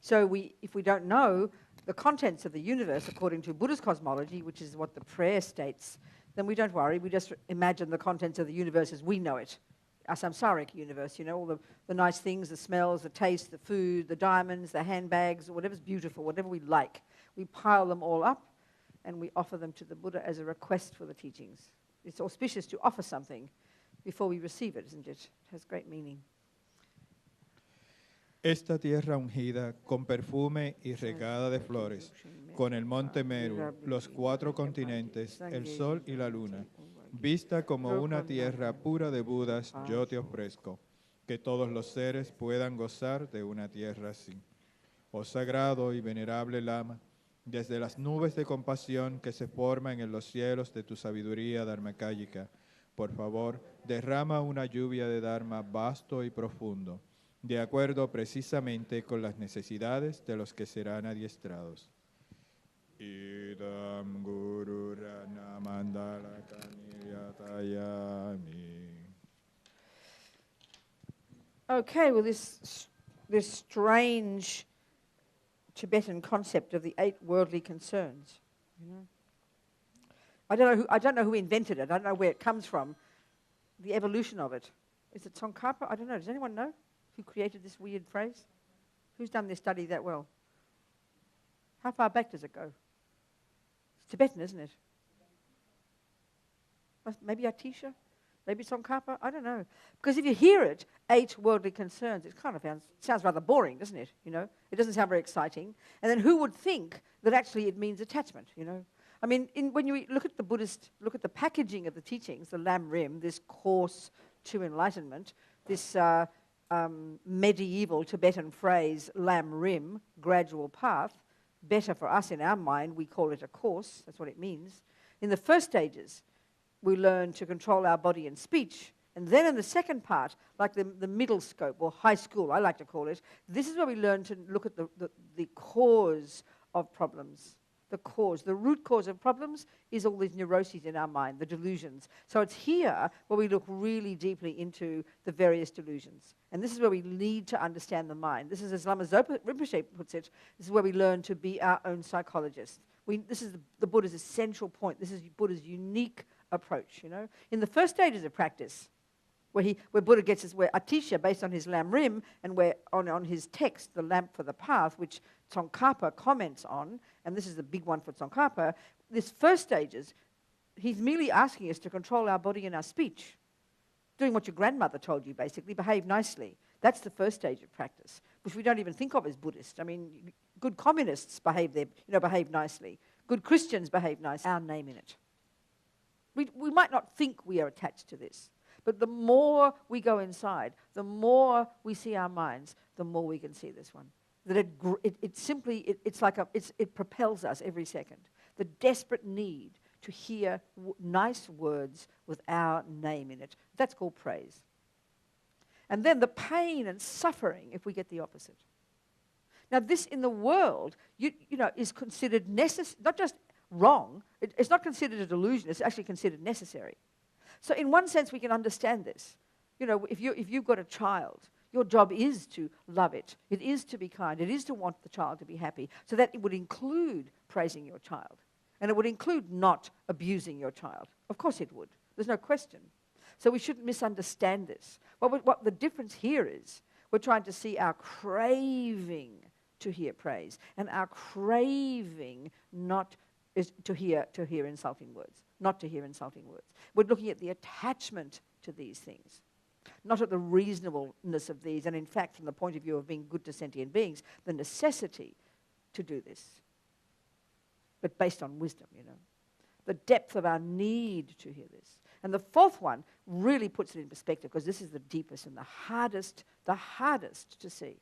Speaker 1: So if we don't know the contents of the universe according to Buddhist cosmology, which is what the prayer states, then we don't worry. We just imagine the contents of the universe as we know it, our samsaric universe, you know, all the nice things, the smells, the taste, the food, the diamonds, the handbags, whatever's beautiful, whatever we like. We pile them all up and we offer them to the Buddha as a request for the teachings. It's auspicious to offer something before we receive it, isn't it? It has great meaning.
Speaker 2: Esta tierra ungida con perfume y regada de flores, con el monte Meru, los 4 continentes, el sol y la luna, vista como una tierra pura de Budas, yo te ofrezco, que todos los seres puedan gozar de una tierra así. Oh sagrado y venerable Lama, desde las nubes de compasión que se forman en los cielos de tu sabiduría dharmakāyika, por favor, derrama una lluvia de Dharma vasto y profundo, de acuerdo precisamente con las necesidades de los que serán adiestrados. Idam Guru Rana Mandala Kaniyatayami.
Speaker 1: Okay, well, this strange Tibetan concept of the 8 worldly concerns. You know, I don't know who invented it. I don't know where it comes from. The evolution of it. Is it Tsongkhapa? I don't know. Does anyone know who created this weird phrase? Who's done this study that well? How far back does it go? It's Tibetan, isn't it? Maybe Atisha? Maybe Tsongkhapa? I don't know. Because if you hear it, 8 worldly concerns, it kind of sounds rather boring, doesn't it? You know, it doesn't sound very exciting. And then who would think that actually it means attachment, you know? I mean, when you look at the Buddhist, look at the packaging of the teachings, the Lam Rim, this course to enlightenment, this medieval Tibetan phrase, Lam Rim, gradual path, better for us in our mind, we call it a course, that's what it means. In the first stages, we learn to control our body and speech. And then in the second part, like the middle scope, or high school, I like to call it, this is where we learn to look at the cause of problems. The cause, the root cause of problems is all these neuroses in our mind, the delusions. So it's here where we look really deeply into the various delusions. And this is where we need to understand the mind. This is, as Lama Zopa Rinpoche puts it, this is where we learn to be our own psychologist. This is the Buddha's essential point. This is Buddha's unique approach, you know. In the first stages of practice, where Buddha gets his, where Atisha, based on his Lam Rim, and where on his text, the lamp for the path, which Tsongkhapa comments on, and this is the big one for Tsongkhapa, this first stages, he's merely asking us to control our body and our speech. Doing what your grandmother told you, basically, behave nicely. That's the first stage of practice, which we don't even think of as Buddhist. I mean, good communists behave nicely. Good Christians behave nicely. Our name in it. We might not think we are attached to this, but the more we go inside, the more we see our minds, the more we can see this one. That it propels us every second. The desperate need to hear nice words with our name in it. That's called praise. And then the pain and suffering if we get the opposite. Now this in the world, is considered not just wrong, it's not considered a delusion, it's actually considered necessary. So in one sense we can understand this. You know, if you've got a child, your job is to love it. It is to be kind. It is to want the child to be happy. So that it would include praising your child. And it would include not abusing your child. Of course it would. There's no question. So we shouldn't misunderstand this. What the difference here is, we're trying to see our craving to hear praise and our craving not is to hear insulting words, not to hear insulting words. We're looking at the attachment to these things, not at the reasonableness of these, and in fact, from the point of view of being good to sentient beings, the necessity to do this, but based on wisdom, you know. The depth of our need to hear this. And the fourth one really puts it in perspective, because this is the deepest and the hardest to see.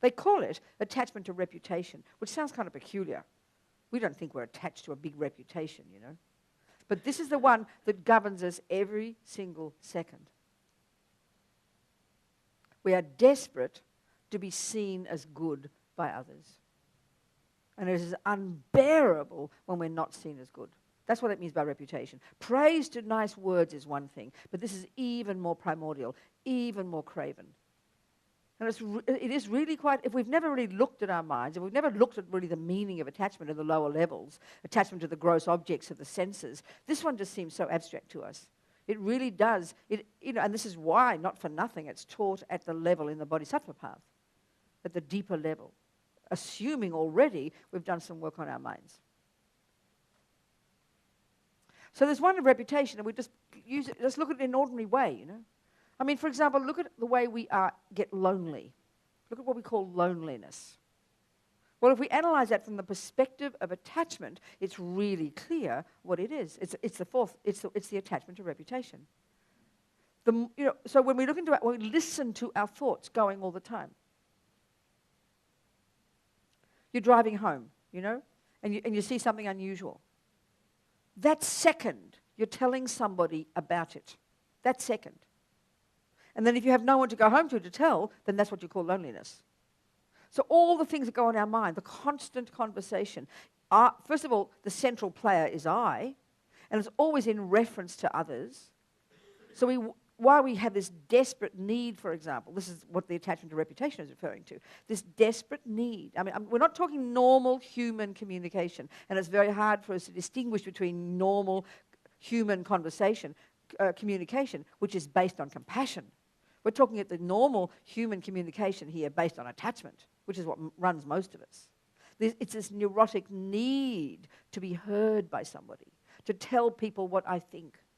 Speaker 1: They call it attachment to reputation, which sounds kind of peculiar. We don't think we're attached to a big reputation, you know. But this is the one that governs us every single second. We are desperate to be seen as good by others. And it is unbearable when we're not seen as good. That's what it means by reputation. Praise to nice words is one thing, but this is even more primordial, even more craven. And it is really quite, if we've never really looked at our minds, if we've never looked at really the meaning of attachment at the lower levels, attachment to the gross objects of the senses, this one just seems so abstract to us. It really does. And this is why, not for nothing, it's taught at the level in the Bodhisattva path, at the deeper level, assuming already we've done some work on our minds. So there's one of reputation, and we just look at it in an ordinary way, you know. I mean, for example, look at the way we get lonely. Look at what we call loneliness. Well, if we analyze that from the perspective of attachment, it's really clear what it is. It's the attachment to reputation. So when we look into it, when we listen to our thoughts going all the time. You're driving home, you know, and you see something unusual. That second, you're telling somebody about it. That second. And then if you have no one to go home to tell, then that's what you call loneliness. So all the things that go in our mind, the constant conversation, first of all, the central player is I, and it's always in reference to others. So why we have this desperate need, for example, this is what the attachment to reputation is referring to, this desperate need. I mean, we're not talking normal human communication, and it's very hard for us to distinguish between normal human communication, which is based on compassion. We're talking at the normal human communication here based on attachment, which is what runs most of us. It's this neurotic need to be heard by somebody, to tell people what I think,